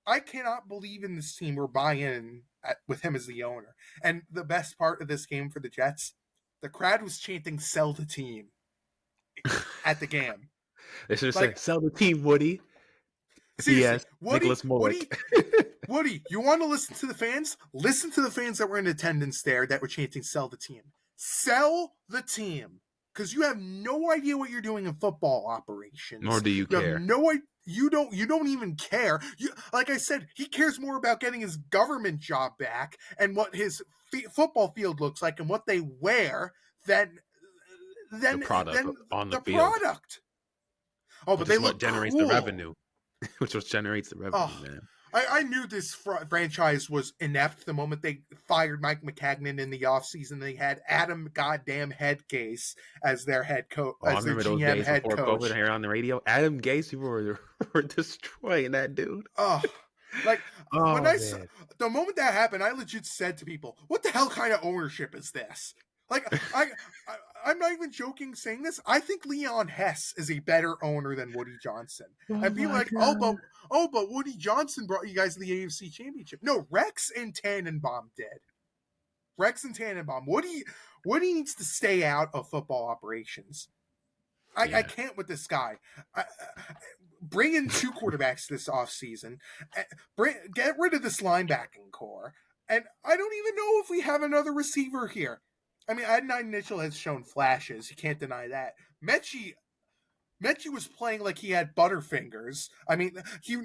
I cannot believe in this team or buy in with him as the owner. And the best part of this game for the Jets, the crowd was chanting, "Sell the team," at the game. They should have said, "Sell the team, Woody." Yes, Woody, you want to listen to the fans? Listen to the fans that were in attendance there that were chanting, "Sell the team." Sell the team. Because you have no idea what you're doing in football operations. Nor do you care. Have no idea. You don't even care. Like I said, he cares more about getting his government job back and what his football field looks like and what they wear than the product on the field. Product. Oh, but they look generates cool. the revenue. Which generates the revenue, man. I knew this franchise was inept the moment they fired Mike McCagnon in the offseason. They had Adam goddamn Headcase as their head coach. I remember those days before COVID here on the radio. Adam Gase, people were destroying that dude. The moment that happened, I legit said to people, "What the hell kind of ownership is this?" Like, I'm not even joking saying this. I think Leon Hess is a better owner than Woody Johnson. I'd be like, God. but Woody Johnson brought you guys the AFC Championship. No, Rex and Tannenbaum did. Woody needs to stay out of football operations. I can't with this guy. Bring in 2 quarterbacks this offseason. Get rid of this linebacking core. And I don't even know if we have another receiver here. I mean, Adonai Mitchell has shown flashes. You can't deny that. Mechie, Mechie was playing like he had Butterfingers. I mean, he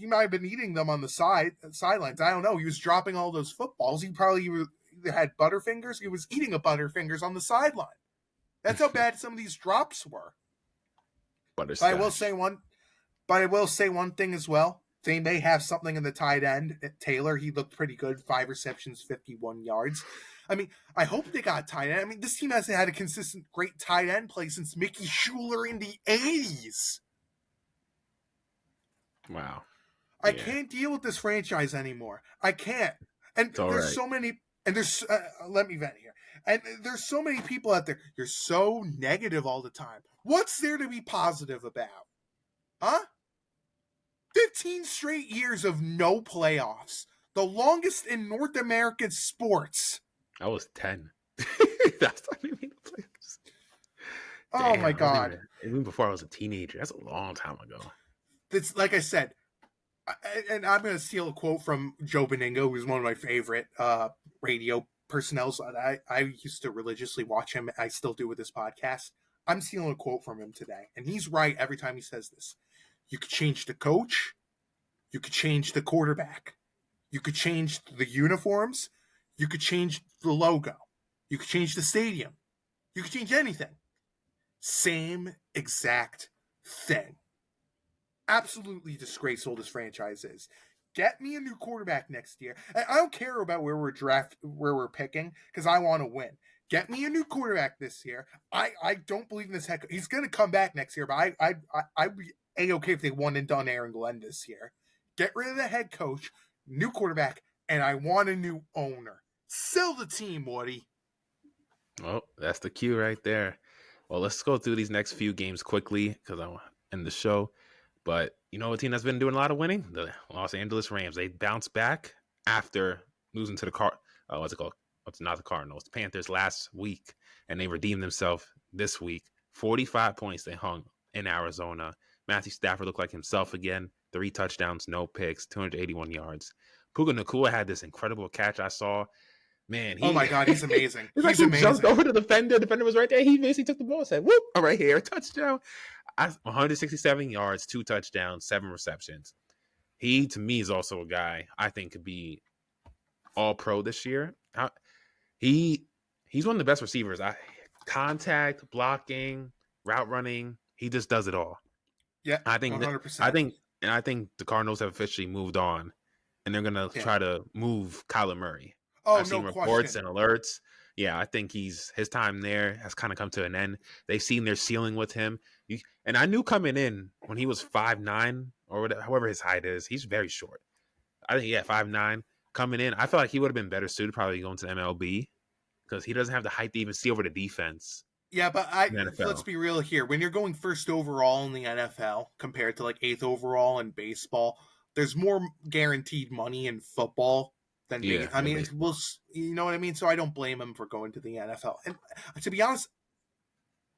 might have been eating them on the sidelines. I don't know. He was dropping all those footballs. He probably either had Butterfingers. He was eating a Butterfingers on the sideline. That's how bad some of these drops were. Butterscotch. But I will say one thing as well. They may have something in the tight end. Taylor, he looked pretty good. 5 receptions, 51 yards. I mean, I hope they got tight end. I mean, this team hasn't had a consistent great tight end play since Mickey Schuler in the 80s. Wow. I can't deal with this franchise anymore. I can't. And there's so many, and there's, let me vent here. And there's so many people out there. You're so negative all the time. What's there to be positive about? Huh? 15 straight years of no playoffs. The longest in North American sports. I was 10. That's not even the playoffs. Oh my God. Even before I was a teenager. That's a long time ago. It's like I said, and I'm going to steal a quote from Joe Beningo, who's one of my favorite radio personnel. I used to religiously watch him. I still do with this podcast. I'm stealing a quote from him today. And he's right every time he says this. You could change the coach. You could change the quarterback. You could change the uniforms. You could change the logo. You could change the stadium. You could change anything. Same exact thing. Absolutely disgraceful this franchise is. Get me a new quarterback next year. And I don't care about where we're picking, because I want to win. Get me a new quarterback this year. I don't believe in this head coach. He's going to come back next year, but I'd be A-okay if they won and done Aaron Glenn this year. Get rid of the head coach, new quarterback, and I want a new owner. Sell the team, Woody. Well, that's the cue right there. Well, let's go through these next few games quickly because I want to end the show. But you know, a team that's been doing a lot of winning, the Los Angeles Rams. They bounced back after losing to the what's it called? It's not the Cardinals, the Panthers last week, and they redeemed themselves this week. 45 points they hung in Arizona. Matthew Stafford looked like himself again. 3 touchdowns, no picks, 281 yards. Puka Nacua had this incredible catch I saw. Man, oh my God, he's amazing. He's amazing. Jumped over to the defender. The defender was right there. He basically took the ball and said, whoop, all right here, touchdown. 167 yards, 2 touchdowns, 7 receptions. He, to me, is also a guy I think could be all pro this year. He's one of the best receivers. Contact, blocking, route running. He just does it all. Yeah, I think 100%. I think the Cardinals have officially moved on, and they're gonna try to move Kyler Murray. Oh, I've seen reports and alerts. Yeah, I think his time there has kind of come to an end. They've seen their ceiling with him, and I knew coming in when he was 5'9" or whatever, however his height is, he's very short. I think 5'9" coming in. I feel like he would have been better suited probably going to MLB because he doesn't have the height to even see over the defense. Yeah, but let's be real here. When you're going first overall in the NFL compared to like 8th overall in baseball, there's more guaranteed money in football than baseball. I mean, you know what I mean? So I don't blame him for going to the NFL. And to be honest,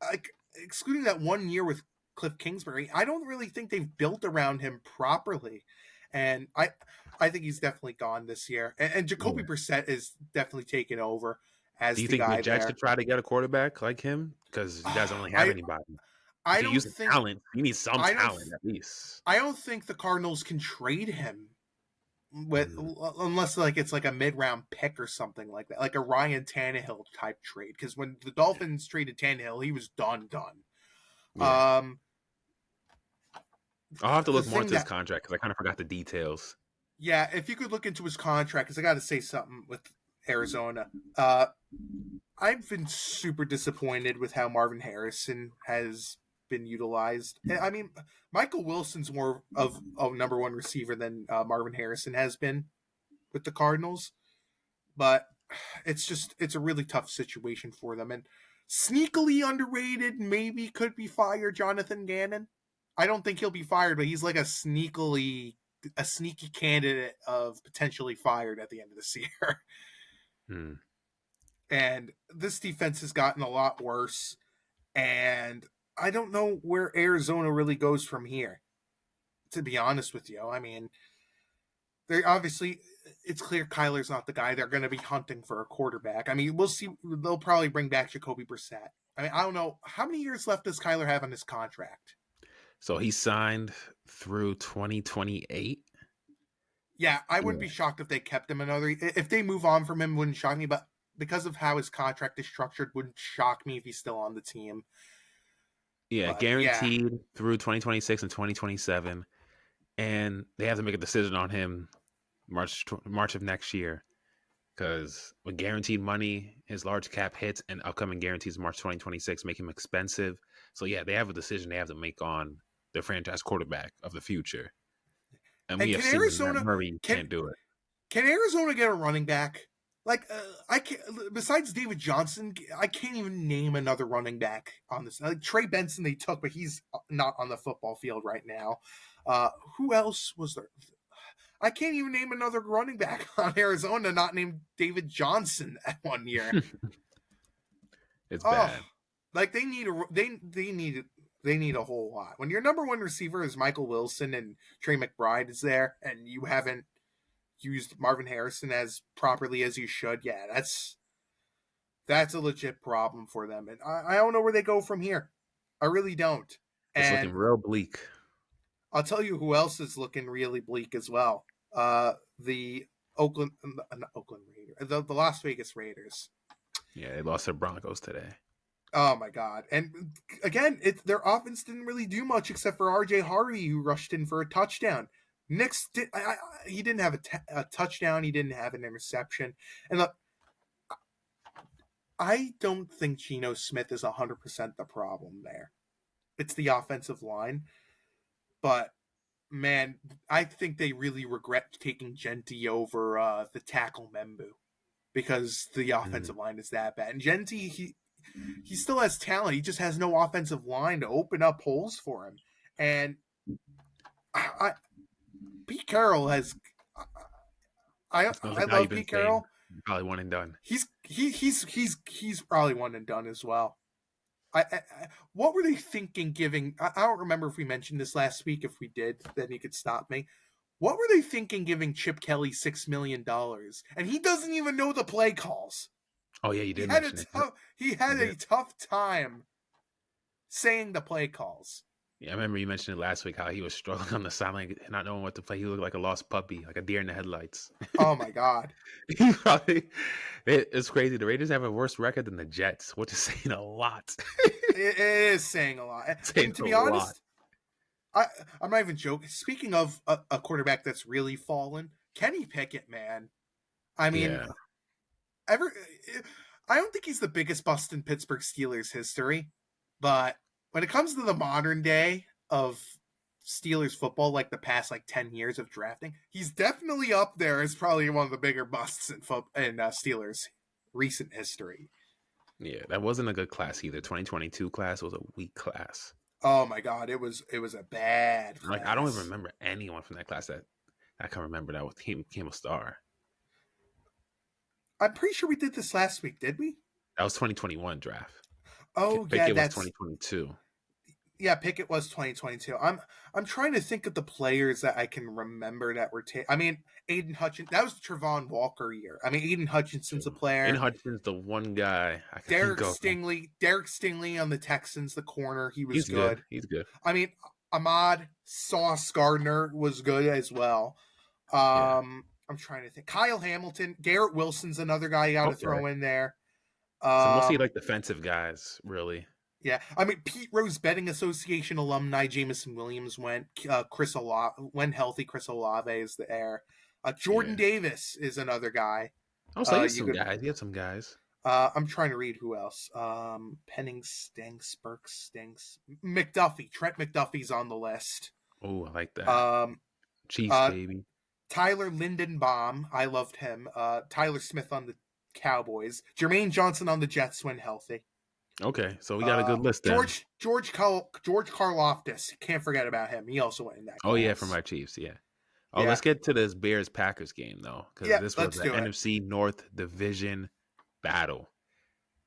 like excluding that 1 year with Cliff Kingsbury, I don't really think they've built around him properly. And I think he's definitely gone this year. And Jacoby Brissett is definitely taken over. Do you think the Jets should try to get a quarterback like him? Because you guys don't really have anybody. I don't think talent. You need some talent at least. I don't think the Cardinals can trade him unless like it's like a mid-round pick or something like that, like a Ryan Tannehill type trade. Because when the Dolphins traded Tannehill, he was done. Yeah. I'll have to look more into his contract because I kind of forgot the details. Yeah, if you could look into his contract, because I got to say something with Arizona. I've been super disappointed with how Marvin Harrison has been utilized. I mean, Michael Wilson's more of a number 1 receiver than Marvin Harrison has been with the Cardinals, but it's a really tough situation for them. And sneakily underrated, maybe could be fired, Jonathan Gannon. I don't think he'll be fired, but he's like a sneaky candidate of potentially fired at the end of this year. And this defense has gotten a lot worse. And I don't know where Arizona really goes from here, to be honest with you. I mean, it's clear Kyler's not the guy. They're going to be hunting for a quarterback. I mean, we'll see. They'll probably bring back Jacoby Brissett. I mean, I don't know. How many years left does Kyler have on his contract? So he signed through 2028. Yeah, I wouldn't be Yeah. shocked if they kept him another. If they move on from him, wouldn't shock me. But because of how his contract is structured, wouldn't shock me if he's still on the team. Yeah, But yeah, guaranteed through 2026 and 2027, and they have to make a decision on him March of next year because with guaranteed money, his large cap hits and upcoming guarantees March 2026 make him expensive. So yeah, they have a decision they have to make on their franchise quarterback of the future, and we and have can seen that Arizona Murray can can't do it. can Arizona get a running back? Like I can't. Besides David Johnson, I can't even name another running back on this. Like Trey Benson, they took, but he's not on the football field right now. Who else was there? I can't even name another running back on Arizona not named David Johnson that one year. It's Oh, bad. like they need a whole lot. When your number one receiver is Michael Wilson and Trey McBride is there, and you haven't used Marvin Harrison as properly as you should, yeah, that's a legit problem for them. And I don't know where they go from here. I really don't. It's looking And real bleak. I'll tell you who else is looking really bleak as well. The Oakland Raiders, the Las Vegas Raiders. Yeah, they lost their Broncos today. Oh my god! And again, their offense didn't really do much except for R.J. Harvey, who rushed in for a touchdown. Knicks he didn't have a touchdown. He didn't have an interception. And look, I don't think Geno Smith is 100% the problem there. It's the offensive line, but man, I think they really regret taking Genti over the tackle Membu because the Mm. offensive line is that bad. And Genti, he still has talent. He just has no offensive line to open up holes for him. And Pete Carroll has. It smells I like how you've love been Pete saying. Carroll. Probably one and done. He's probably one and done as well. What were they thinking giving? I don't remember if we mentioned this last week. If we did, then you could stop me. What were they thinking giving Chip Kelly $6 million, and he doesn't even know the play calls? Oh yeah, you He did had a mention it. tough he You had did. a tough time saying the play calls. Yeah, I remember you mentioned it last week how he was struggling on the sideline, not knowing what to play. He looked like a lost puppy, like a deer in the headlights. Oh my god, He probably, it's crazy. The Raiders have a worse record than the Jets, which is saying a lot. it is saying a lot. Saying And to a be lot. honest, I'm not even joking. Speaking of a quarterback that's really fallen, Kenny Pickett, man. I mean, Yeah. ever I don't think he's the biggest bust in Pittsburgh Steelers history, but when it comes to the modern day of Steelers football, like the past 10 years of drafting, he's definitely up there as probably one of the bigger busts in Steelers recent history. Yeah, that wasn't a good class either. 2022 class was a weak class. Oh my god, it was a bad Like I don't even class. remember anyone from that class that I can remember that became a star. I'm pretty sure we did this last week, did we? That was 2021 draft. Oh yeah, Pickett was that's 2022. yeah, Pickett was 2022. I'm trying to think of the players that I can remember that were I mean, Aiden Hutchinson. That was the Trevon Walker year. I mean, Aiden Hutchinson's a In player. Hudson's the one guy I can think of. Derek Stingley on the Texans, the corner, he was He's good. good. He's good. I mean, Ahmad Sauce Gardner was good as well. Yeah. I'm trying to think. Kyle Hamilton, Garrett Wilson's another guy you got to Okay. throw in there. So mostly Um, like defensive guys, really. Yeah, I mean Pete Rose Betting Association alumni Jameson Williams went. Chris Olave, when healthy, Chris Olave is the heir. Jordan Yeah. Davis is another guy. Oh, so he has You some could. guys. He has some guys. I'm trying to read who else. Penning Stinks, Burke Stinks, McDuffie. Trent McDuffie's on the list. Oh, I like that. Um, Chiefs, uh, baby. Tyler Lindenbaum, I loved him. Tyler Smith on the Cowboys. Jermaine Johnson on the Jets when healthy. Okay, so we got a good list then. George Karloftis, can't forget about him. He also went in that class. Oh yeah, from our Chiefs, yeah. Oh, Yeah. let's get to this Bears Packers game though, because Yeah, this was let's the do it. NFC North Division battle.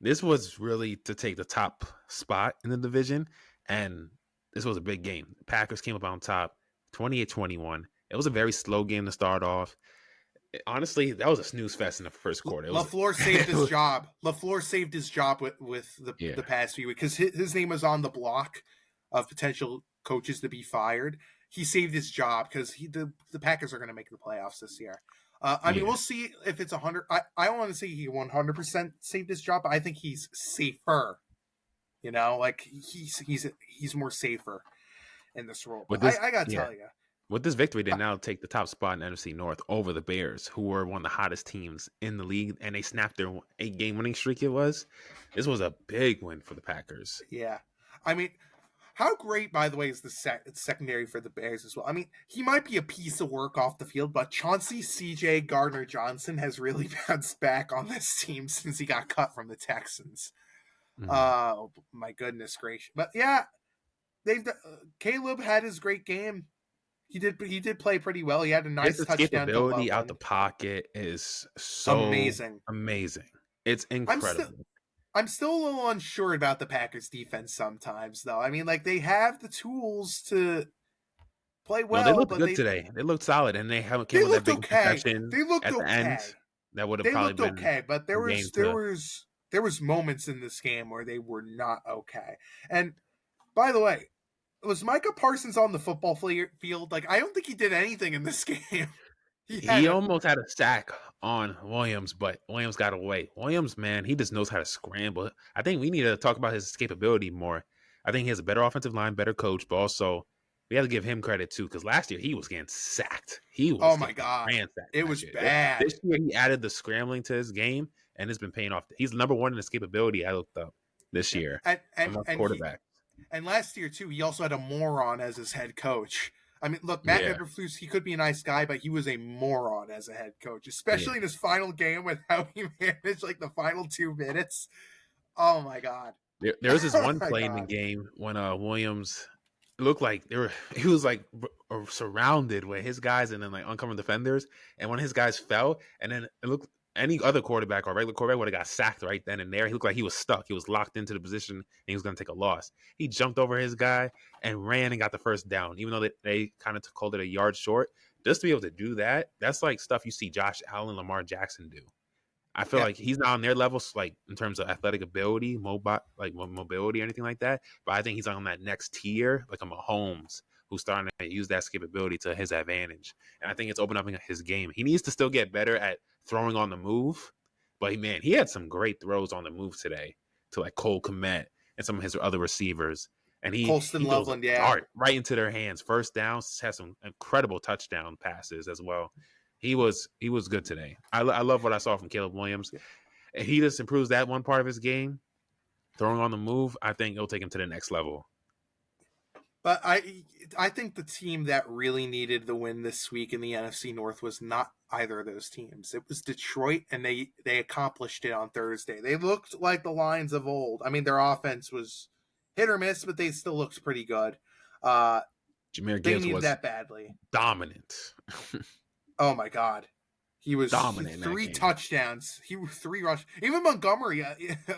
This was really to take the top spot in the division, and this was a big game. Packers came up on top, 28-21. It was a very slow game to start off. Honestly, that was a snooze fest in the first quarter. LaFleur saved his job. LaFleur saved his job with the Yeah. past few weeks because his name was on the block of potential coaches to be fired, he saved his job because the Packers are going to make the playoffs this year. I mean, Yeah. we'll see if it's 100. I don't want to say he 100% saved his job, but I think he's safer. You know, like he's more safer in this role. With But this, I gotta yeah. tell you, With this victory, they now take the top spot in NFC North over the Bears, who were one of the hottest teams in the league, and they snapped their 8-game winning streak. This was a big win for the Packers. yeah. I mean, how great, by the way, is the secondary for the Bears as well? I mean, he might be a piece of work off the field, but Chauncey C.J. Gardner-Johnson has really bounced back on this team since he got cut from the Texans. Oh my goodness gracious! But yeah, Caleb had his great game. He did play pretty well. He had a His nice touchdown to escapability out the Loveland. pocket is so Amazing. amazing. It's I'm still incredible. I'm still a little unsure about the Packers defense sometimes though. I mean, like they have the tools to play No, they well, looked but good today. They looked solid, and they haven't they came with that looked big okay. interception They looked at the end. okay. That would have They probably looked been okay, but the game there was moments in this game where they were not okay. And by the way, was Micah Parsons on the football field? Like I don't think he did anything in this game. He almost had a sack on Williams, but Williams got away. Williams, man, he just knows how to scramble. I think we need to talk about his escapability more. I think he has a better offensive line, better coach, but also we have to give him credit too, because last year he was getting sacked. He was Oh my getting god, ransacked it last was year. bad. This year he added the scrambling to his game, and it's been paying off. He's number one in escapability. I looked up this Yeah. year And amongst and he quarterbacks. and last year too, he also had a moron as his head coach. I mean, look, Matt Yeah, Eberflus, he could be a nice guy, but he was a moron as a head coach, yeah. especially in his final game with how he managed like the final 2 minutes. Oh my god. There was this Oh one my play in the god. game when Williams looked like he was like surrounded with his guys and then like uncovered defenders, and when his guys fell, and then it looked any other quarterback or regular quarterback would have got sacked right then and there. He looked like he was stuck. He was locked into the position and he was going to take a loss. He jumped over his guy and ran and got the first down, even though they kind of called it a yard short. Just to be able to do that, that's like stuff you see Josh Allen, Lamar Jackson do. I feel Yeah. like he's not on their levels, like in terms of athletic ability, mobility, or anything like that. But I think he's on that next tier, like a Mahomes, who's starting to use that escapability to his advantage. And I think it's opening up his game. He needs to still get better at throwing on the move. But man, he had some great throws on the move today to like Cole Kmet and some of his other receivers. And Colston he throws a Loveland, yeah. dart right into their hands. First downs, has some incredible touchdown passes as well. He was good today. I love what I saw from Caleb Williams. If he just improves that one part of his game, throwing on the move, I think it'll take him to the next level. But I think the team that really needed the win this week in the NFC North was not either of those teams. It was Detroit, and they accomplished it on Thursday. They looked like the Lions of old. I mean, their offense was hit or miss, but they still looked pretty good. Jameer They Gibbs needed was that badly. dominant. Oh my god, he was Dominant in that 3 game. touchdowns. He was 3 rush. Even Montgomery,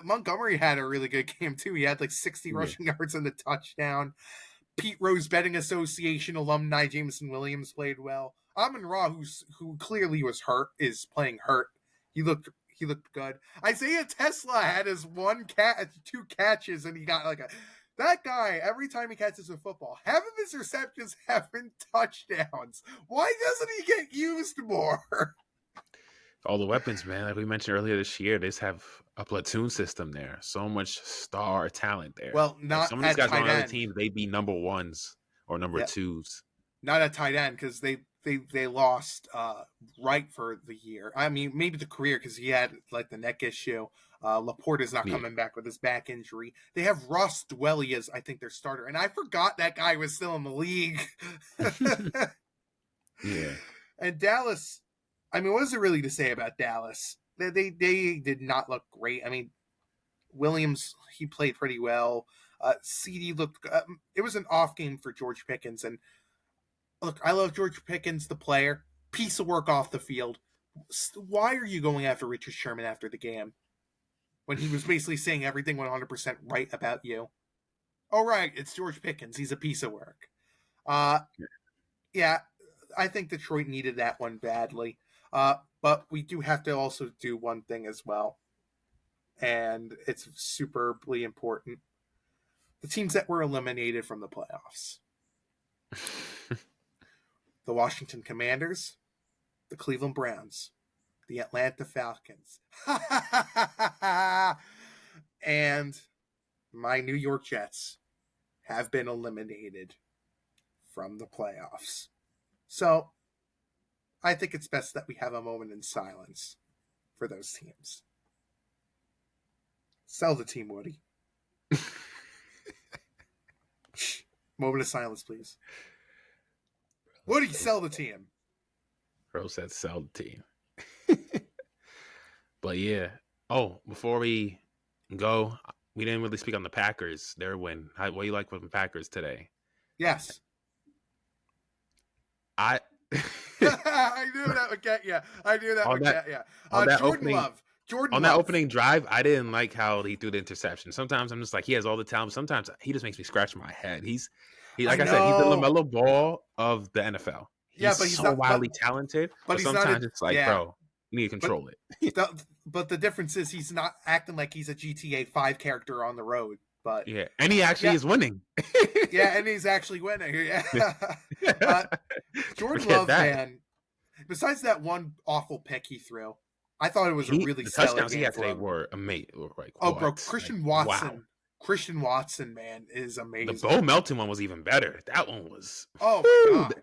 Montgomery had a really good game too. He had like 60 rushing yards and a touchdown. Pete Rose Betting Association alumni Jameson Williams played well. Amon Ra, who clearly was hurt, is playing hurt. He looked good. Isaiah Tesla had his 2 catches, and he got like that guy. Every time he catches a football, half of his receptions have been touchdowns. Why doesn't he get used more? All the weapons, man. Like we mentioned earlier this year, they just have a platoon system there. So much star talent there. Well, Like not some of these at guys tight on other end. teams, they'd be number ones or number twos. Not at tight end because they lost Wright for the year. I mean, maybe the career because he had like the neck issue. Laporte is not coming back with his back injury. They have Ross Dwelly as I think their starter, and I forgot that guy was still in the league. Yeah. And Dallas, I mean, what is there really to say about Dallas? They did not look great. I mean, Williams, he played pretty well. CD looked. It was an off game for George Pickens, and look, I love George Pickens, the player. Piece of work off the field. Why are you going after Richard Sherman after the game when he was basically saying everything 100% right about you? Oh, right, it's George Pickens. He's a piece of work. Yeah, I think Detroit needed that one badly. But we do have to also do one thing as well, and it's superbly important. The teams that were eliminated from the playoffs. The Washington Commanders, the Cleveland Browns, the Atlanta Falcons, and my New York Jets have been eliminated from the playoffs. So I think it's best that we have a moment in silence for those teams. Sell the team, Woody. Moment of silence, please. Woody, sell the team. Bro said sell the team. But yeah. Oh, before we go, we didn't really speak on the Packers. Their win. What do you like from the Packers today? Yes. I I knew that would get you. Jordan Love. On that opening drive, I didn't like how he threw the interception. Sometimes I'm just like, he has all the talent. Sometimes he just makes me scratch my head. He's like I said, he's the LaMelo Ball of the NFL. He's but he's so wildly talented. But sometimes it's like, bro, you need to control it. But the difference is he's not acting like he's a GTA 5 character on the road. But yeah, and he actually is winning. Yeah, and he's actually winning. Yeah. Jordan Love, man. Besides that one awful pick he threw, I thought it was a really the stellar touchdowns game he had today were amazing. Like, bro, Christian Watson. Wow. Christian Watson, man, is amazing. The Bo Melton one was even better. That one was. Oh my god.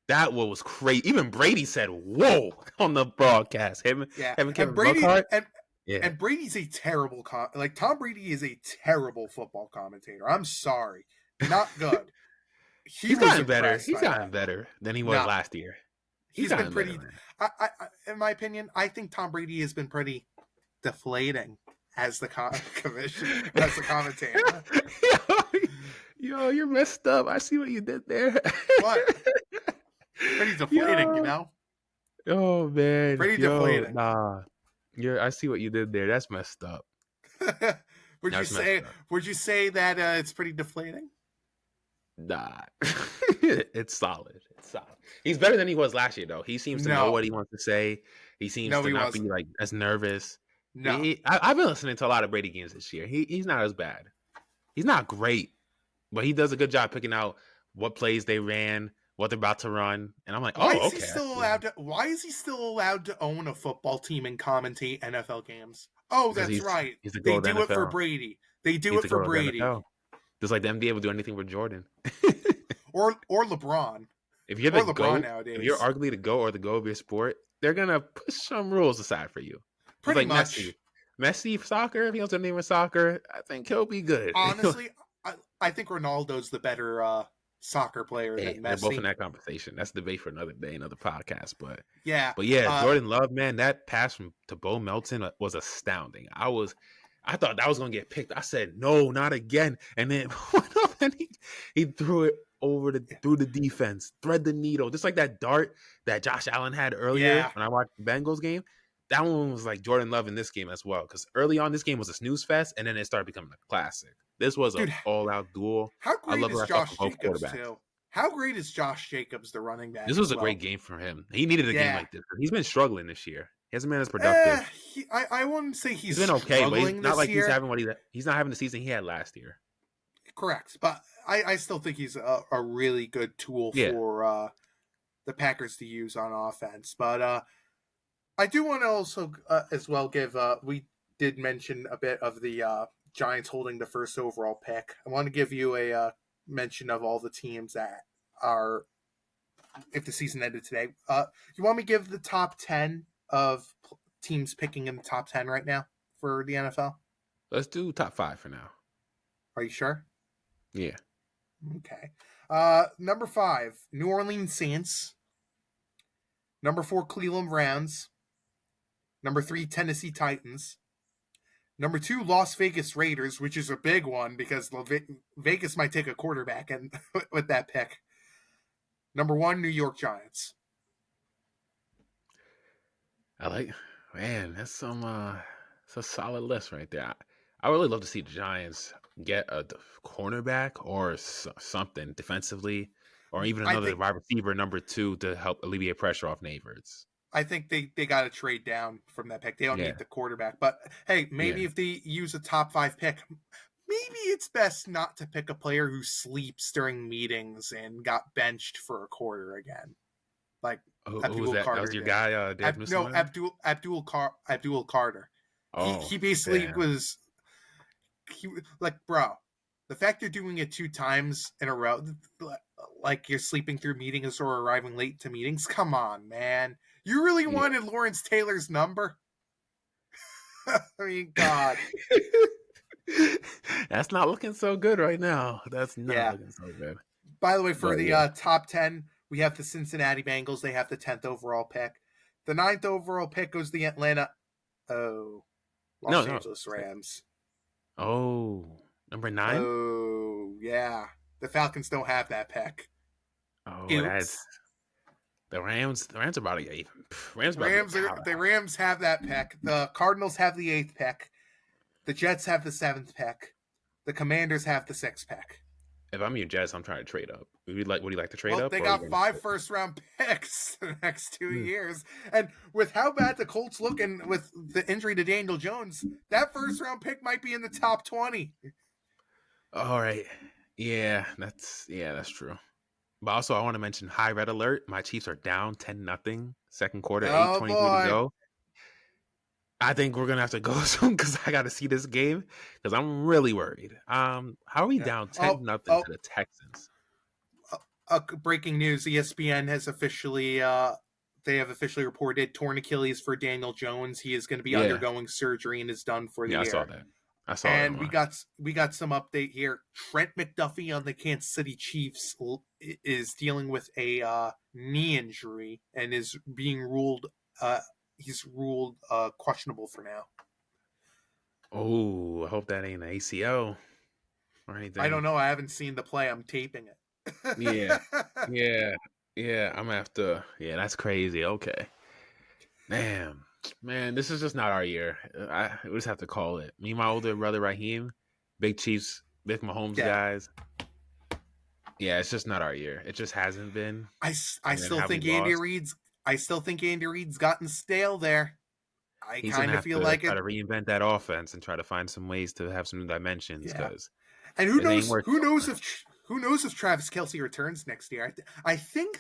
That one was crazy. Even Brady said, "Whoa!" on the broadcast. Him and Kevin Brady Buckhart. And Brady's a terrible Tom Brady is a terrible football commentator. I'm sorry, not good. He's gotten better. He's gotten better than he was last year. He's been pretty. I, in my opinion, I think Tom Brady has been pretty deflating as the commission, as the commentator. Yo, you're messed up. I see what you did there. What? Pretty deflating, you know. Oh man, pretty deflating. Nah, I see what you did there. That's messed up. Would you say that it's pretty deflating? Nah, it's solid. It's solid. He's better than he was last year, though. He seems to know what he wants to say. He seems to not be like as nervous. No, I've been listening to a lot of Brady games this year. He's not as bad. He's not great, but he does a good job picking out what plays they ran, what they're about to run, and I'm like, why is he still allowed to own a football team and commentate NFL games? Oh, that's right. They do it for Brady. They do it for Brady. Just like the NBA would do anything for Jordan. or LeBron. If you're the GOAT, nowadays. If you're arguably the GOAT or the GOAT of your sport, they're gonna push some rules aside for you. Pretty much. Messi soccer, if he doesn't even soccer, I think he'll be good. Honestly, I think Ronaldo's the better soccer player than Messi. They're both in that conversation. That's a debate for another day, another podcast. But yeah, Jordan Love, man, that pass to Bo Melton was astounding. I thought that was going to get picked. I said, no, not again. And then went up and he threw it through the defense, thread the needle, just like that dart that Josh Allen had earlier when I watched the Bengals game. That one was like Jordan Love in this game as well, because early on this game was a snooze fest, and then it started becoming a classic. This was an all-out duel. How great is Josh Jacobs, too? How great is Josh Jacobs, the running back? This was a great game for him. He needed a game like this. He's been struggling this year. He hasn't been as productive. I wouldn't say he's been okay, but he's not like year. He's not having the season he had last year. Correct, but I still think he's a really good tool for the Packers to use on offense. But I do want to also as well give we did mention a bit of the Giants holding the first overall pick. I want to give you a mention of all the teams that are, if the season ended today. You want me to give the top 10 of teams picking in the top 10 right now for the NFL? Let's do top 5 for now. Are you sure? Yeah. Okay. Number 5, New Orleans Saints. Number 4, Cleveland Browns. Number 3, Tennessee Titans. Number 2, Las Vegas Raiders, which is a big one because Vegas might take a quarterback and with that pick. Number 1, New York Giants. That's it's a solid list right there. I really love to see the Giants get a cornerback or something defensively, or even another wide receiver, number 2, to help alleviate pressure off Neighbors. I think they got to trade down from that pick. They don't need the quarterback. But, hey, maybe if they use a top 5 pick, maybe it's best not to pick a player who sleeps during meetings and got benched for a quarter again, like Who was Abdul that? That was Carter your did. guy, Dave No, Muslim? Abdul Carter. Oh, He basically damn. was like, bro, the fact you're doing it 2 times in a row, like you're sleeping through meetings or arriving late to meetings. Come on, man. You really Yeah. wanted Lawrence Taylor's number? I mean, God. That's not looking so good right now. That's not Yeah. looking so good. By the way, for But the yeah. top 10, we have the Cincinnati Bengals. They have the 10th overall pick. The 9th overall pick goes the No, Los no. Angeles Rams. Oh, number 9? Oh, yeah. The Falcons don't have that pick. Oh, that's Oops. the Rams. The Rams are about to get even. Rams about to be a The powerhouse. Rams have that pick. The Cardinals have the 8th pick. The Jets have the 7th pick. The Commanders have the 6th pick. If I'm your Jets, I'm trying to trade up. Would you like to trade Well, up, they or are you got going 5 to? first-round picks the next 2 Hmm. years. And with how bad the Colts look and with the injury to Daniel Jones, that first-round pick might be in the top 20. All right. Yeah, that's true. But also, I want to mention high red alert. My Chiefs are down 10-0. Second quarter, Oh, 8:23 to boy. go. I think we're gonna have to go soon because I got to see this game because I'm really worried. How are we Yeah. down 10-0 to the Texans? Breaking news: ESPN has officially they have officially reported torn Achilles for Daniel Jones. He is going to be Yeah, undergoing surgery and is done for the yeah, I saw year. that. I saw that And online. we got some update here. Trent McDuffie on the Kansas City Chiefs is dealing with a knee injury and is being ruled. He's ruled questionable for now. Oh, I hope that ain't an ACL or I don't anything. know. I haven't seen the play. I'm taping it. Yeah, yeah, yeah. I'm gonna have to. Yeah, that's crazy. Okay, damn, man, this is just not our year. We just have to call it. Me and my older brother Raheem, big Chiefs, big Mahomes Yeah. guys. Yeah, it's just not our year. It just hasn't been. I And then still have we think Andy lost? Reid's. I still think Andy Reid's gotten stale there. I He's gonna kind of have feel to like try it. to reinvent that offense and try to find some ways to have some new dimensions Yeah, because and it ain't working no more. who knows if Travis Kelce returns next year. I think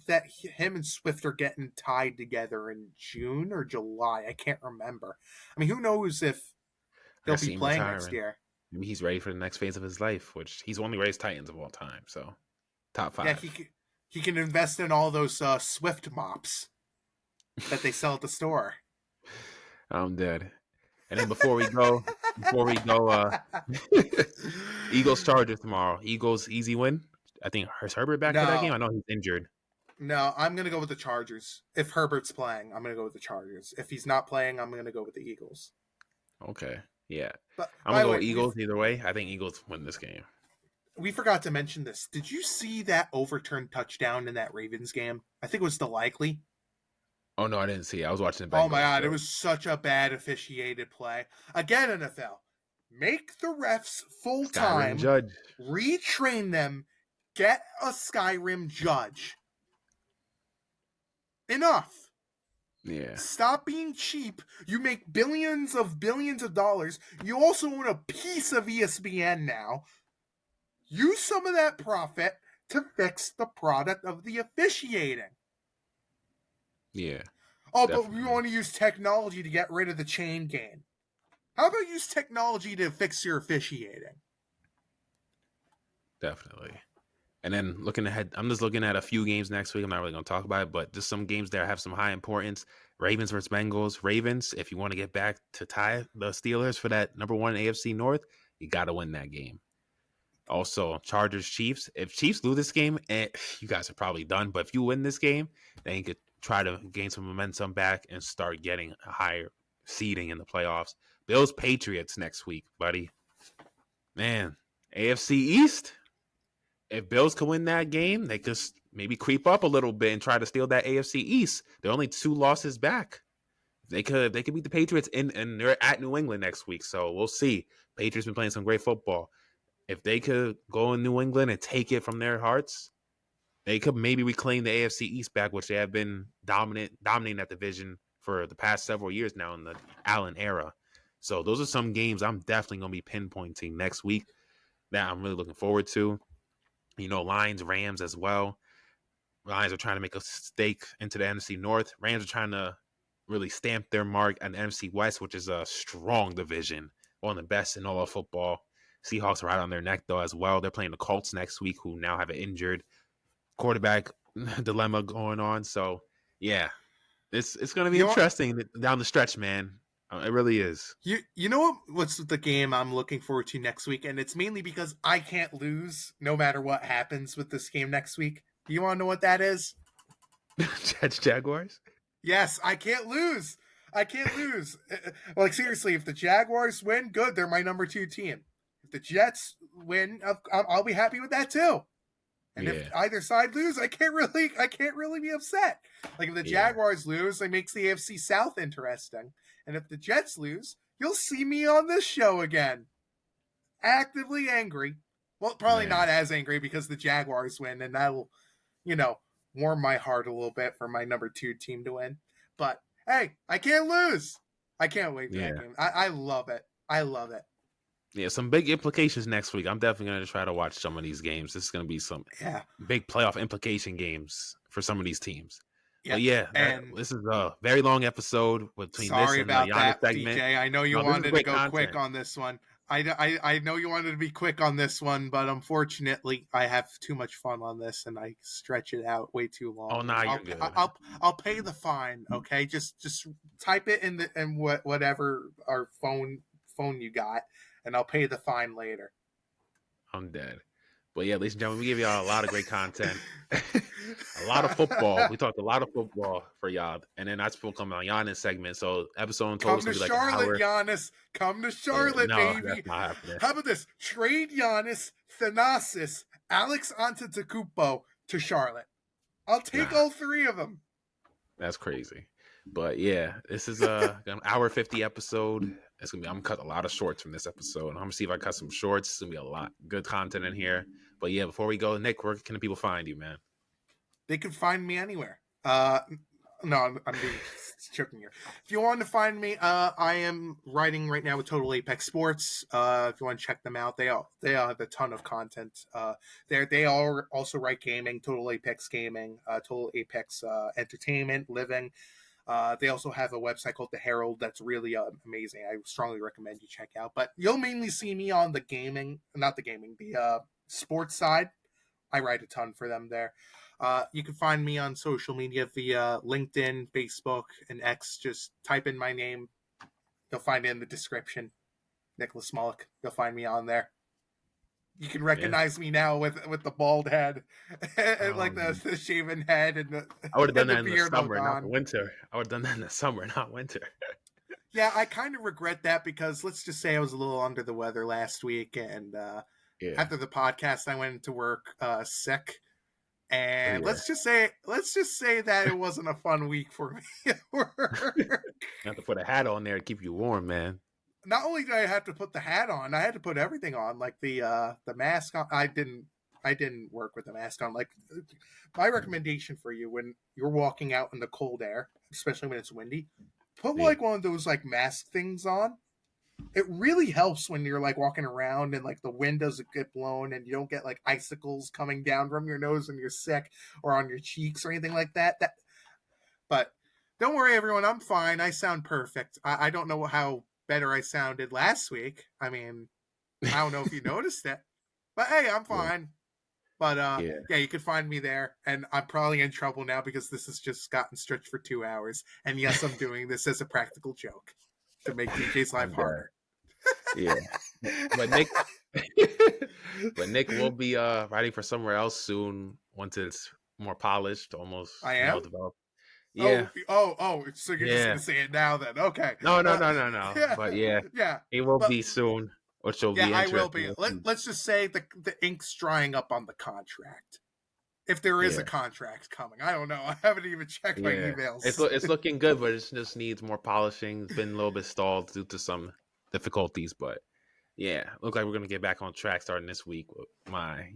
that him and Swift are getting tied together in June or July. I can't remember. I mean, who knows if I he'll can be see him playing next retiring. year? Maybe he's ready for the next phase of his life, which he's one of the greatest Titans of all time. So top Yeah, 5. he can invest in all those Swift mops that they sell at the store. I'm dead. And then before we go, Eagles Chargers tomorrow. Eagles easy win. I think is Herbert back for that game. No, I know he's injured. no, I'm gonna go with the Chargers. If Herbert's playing, I'm gonna go with the Chargers. If he's not playing, I'm gonna go with the Eagles. Okay, yeah, But I'm by gonna the go way, Eagles either way. I think Eagles win this game. we forgot to mention this. Did you see that overturned touchdown in that Ravens game? I think it was the likely. Oh no, I didn't see it. I was watching the Oh my Bengals. god, it So was such a bad officiated play. Again, NFL, make the refs full Skyrim time, Judge. retrain them, get a Skyrim judge. Enough. Yeah, Stop being cheap. You make billions of dollars. You also own a piece of ESPN now. Use some of that profit to fix the product of the officiating. yeah, Oh, but we definitely, want to use technology to get rid of the chain game. How about use technology to fix your officiating? definitely. And then looking ahead, I'm just looking at a few games next week. I'm not really going to talk about it, but just some games there have some high importance. Ravens versus Bengals. Ravens, if you want to get back to tie the Steelers for that number 1 AFC North, you got to win that game. Also, Chargers Chiefs. If Chiefs lose this game, you guys are probably done. But if you win this game, then you could try to gain some momentum back and start getting a higher seeding in the playoffs. Bills Patriots next week, buddy. Man, AFC East. If Bills can win that game, they could maybe creep up a little bit and try to steal that AFC East. They're only 2 losses back. They could beat the Patriots and they're at New England next week. So we'll see. Patriots been playing some great football. If they could go in New England and take it from their hearts, they could maybe reclaim the AFC East back, which they have been dominating that division for the past several years now in the Allen era. So those are some games I'm definitely going to be pinpointing next week that I'm really looking forward to. Lions, Rams as well. Lions are trying to make a stake into the NFC North. Rams are trying to really stamp their mark at the NFC West, which is a strong division, one of the best in all of football. Seahawks are right on their neck, though, as well. They're playing the Colts next week, who now have an injured quarterback dilemma going on. So, yeah, it's going to be You know, interesting down the stretch, man. It really is. you know what's the game I'm looking forward to next week, and it's mainly because I can't lose no matter what happens with this game next week. Do you want to know what that is? Jets, Jaguars? Yes, I can't lose. I can't lose. Like, seriously, if the Jaguars win, good. They're my number 2 team. If the Jets win, I'll be happy with that too. And if either side lose, I can't really be upset. Like, if the Jaguars lose, it makes the AFC South interesting. And if the Jets lose, you'll see me on this show again, actively angry. Well, probably not as angry because the Jaguars win, and that'll, warm my heart a little bit for my number 2 team to win. But hey, I can't lose. I can't wait for that game. I love it. I love it. Yeah, some big implications next week. I'm definitely going to try to watch some of these games. This is going to be some big playoff implication games for some of these teams. Yeah. But this is a very long episode between this and the Giannis segment. DJ. I know you wanted to go quick on this one. I know you wanted to be quick on this one, but unfortunately, I have too much fun on this, and I stretch it out way too long. Oh, no, you're good. I'll pay the fine. Okay, just type it in whatever our phone you got, and I'll pay the fine later. I'm dead. But yeah, ladies and gentlemen, we give y'all a lot of great content. A lot of football. We talked a lot of football for y'all. And then that's will come on Giannis segment. So episode in total come to be like Charlotte, Giannis. Come to Charlotte, baby. That's not happening. How about this? Trade Giannis, Thanasis, Alex Antetokounmpo to Charlotte. I'll take all 3 of them. That's crazy. But yeah, this is an hour 50 episode. It's gonna be. I'm gonna cut a lot of shorts from this episode. I'm gonna see if I cut some shorts. It's gonna be a lot good content in here. But yeah, before we go, Nick, where can people find you, man? They can find me anywhere. No, I'm being joking here. If you want to find me, I am writing right now with Total Apex Sports. If you want to check them out, they all have a ton of content. They all also write gaming, Total Apex Gaming, Total Apex Entertainment, Living. They also have a website called The Herald that's really amazing. I strongly recommend you check out. But you'll mainly see me on the sports side. I write a ton for them there. You can find me on social media via LinkedIn, Facebook, and X. Just type in my name. You'll find it in the description. Nicholas Smolik. You'll find me on there. You can recognize me now with the bald head, and like the shaven head, and the. I would have done that in the summer, not the winter. I would have done that in the summer, not winter. Yeah, I kind of regret that because let's just say I was a little under the weather last week, and after the podcast, I went into work sick. And let's just say that it wasn't a fun week for me at work. You have to put a hat on there to keep you warm, man. Not only did I have to put the hat on, I had to put everything on, like the mask on. I didn't work with the mask on. Like, my recommendation for you when you're walking out in the cold air, especially when it's windy, put like one of those like mask things on. It really helps when you're like walking around and like the wind doesn't get blown and you don't get like icicles coming down from your nose when you're sick or on your cheeks or anything like that. But don't worry, everyone. I'm fine. I sound perfect. I don't know how better I sounded last week. I mean, I don't know if you noticed it, but hey, I'm fine. But yeah, you can find me there, and I'm probably in trouble now because this has just gotten stretched for 2 hours. And yes, I'm doing this as a practical joke to make DJ's life harder. Yeah, but Nick will be writing for somewhere else soon once it's more polished, almost. I am. Developed. Yeah. Oh! So you're just gonna say it now, then? Okay. No. But yeah, it will be soon, which will be interesting. I will be. Let's just say the ink's drying up on the contract. If there is a contract coming, I don't know. I haven't even checked my emails. It's looking good, but it just needs more polishing. It's been a little bit stalled due to some difficulties, but yeah, look like we're gonna get back on track starting this week with my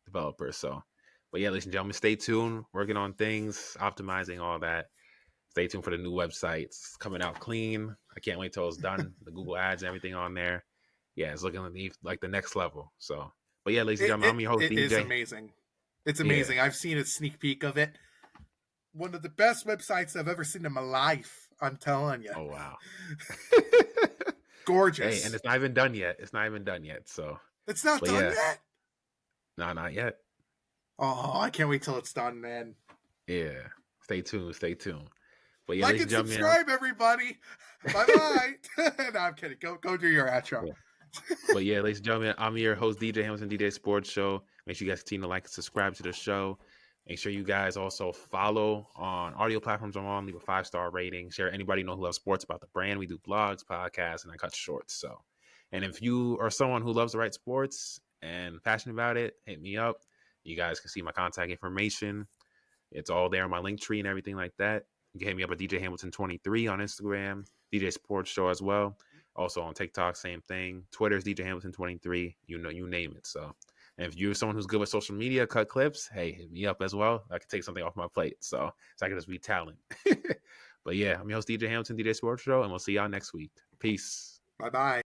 developer. So, but yeah, ladies and gentlemen, stay tuned. Working on things, optimizing all that. Stay tuned for the new website. It's coming out clean. I can't wait till it's done. The Google ads and everything on there. Yeah, it's looking like the next level. So, but yeah, ladies and gentlemen, I'm your host, It is DJ. amazing. It's Yeah. amazing. I've seen a sneak peek of it. One of the best websites I've ever seen in my life. I'm telling you. Oh, wow. Gorgeous. Hey, and it's not even done yet. It's not even done yet. So, it's not done yet? No, not yet. Oh, I can't wait till it's done, man. Yeah. Stay tuned. Stay tuned. But yeah, like and subscribe, everybody. Bye-bye. No, I'm kidding. Go do your outro. Yeah. But yeah, ladies and gentlemen, I'm your host, DJ Hamilton, DJ Sports Show. Make sure you guys continue to like and subscribe to the show. Make sure you guys also follow on audio platforms I'm on. Leave a 5-star rating. Share anybody you know who loves sports about the brand. We do blogs, podcasts, and I cut shorts. So, and if you are someone who loves to write sports and passionate about it, hit me up. You guys can see my contact information. It's all there on my link tree and everything like that. You can hit me up at DJ Hamilton 23 on Instagram, DJ Sports Show as well. Also on TikTok, same thing. Twitter's DJ Hamilton 23. You name it. So, and if you're someone who's good with social media, cut clips, hey, hit me up as well. I can take something off my plate. So I can just be talent. But yeah, I'm your host, DJ Hamilton, DJ Sports Show, and we'll see y'all next week. Peace. Bye-bye.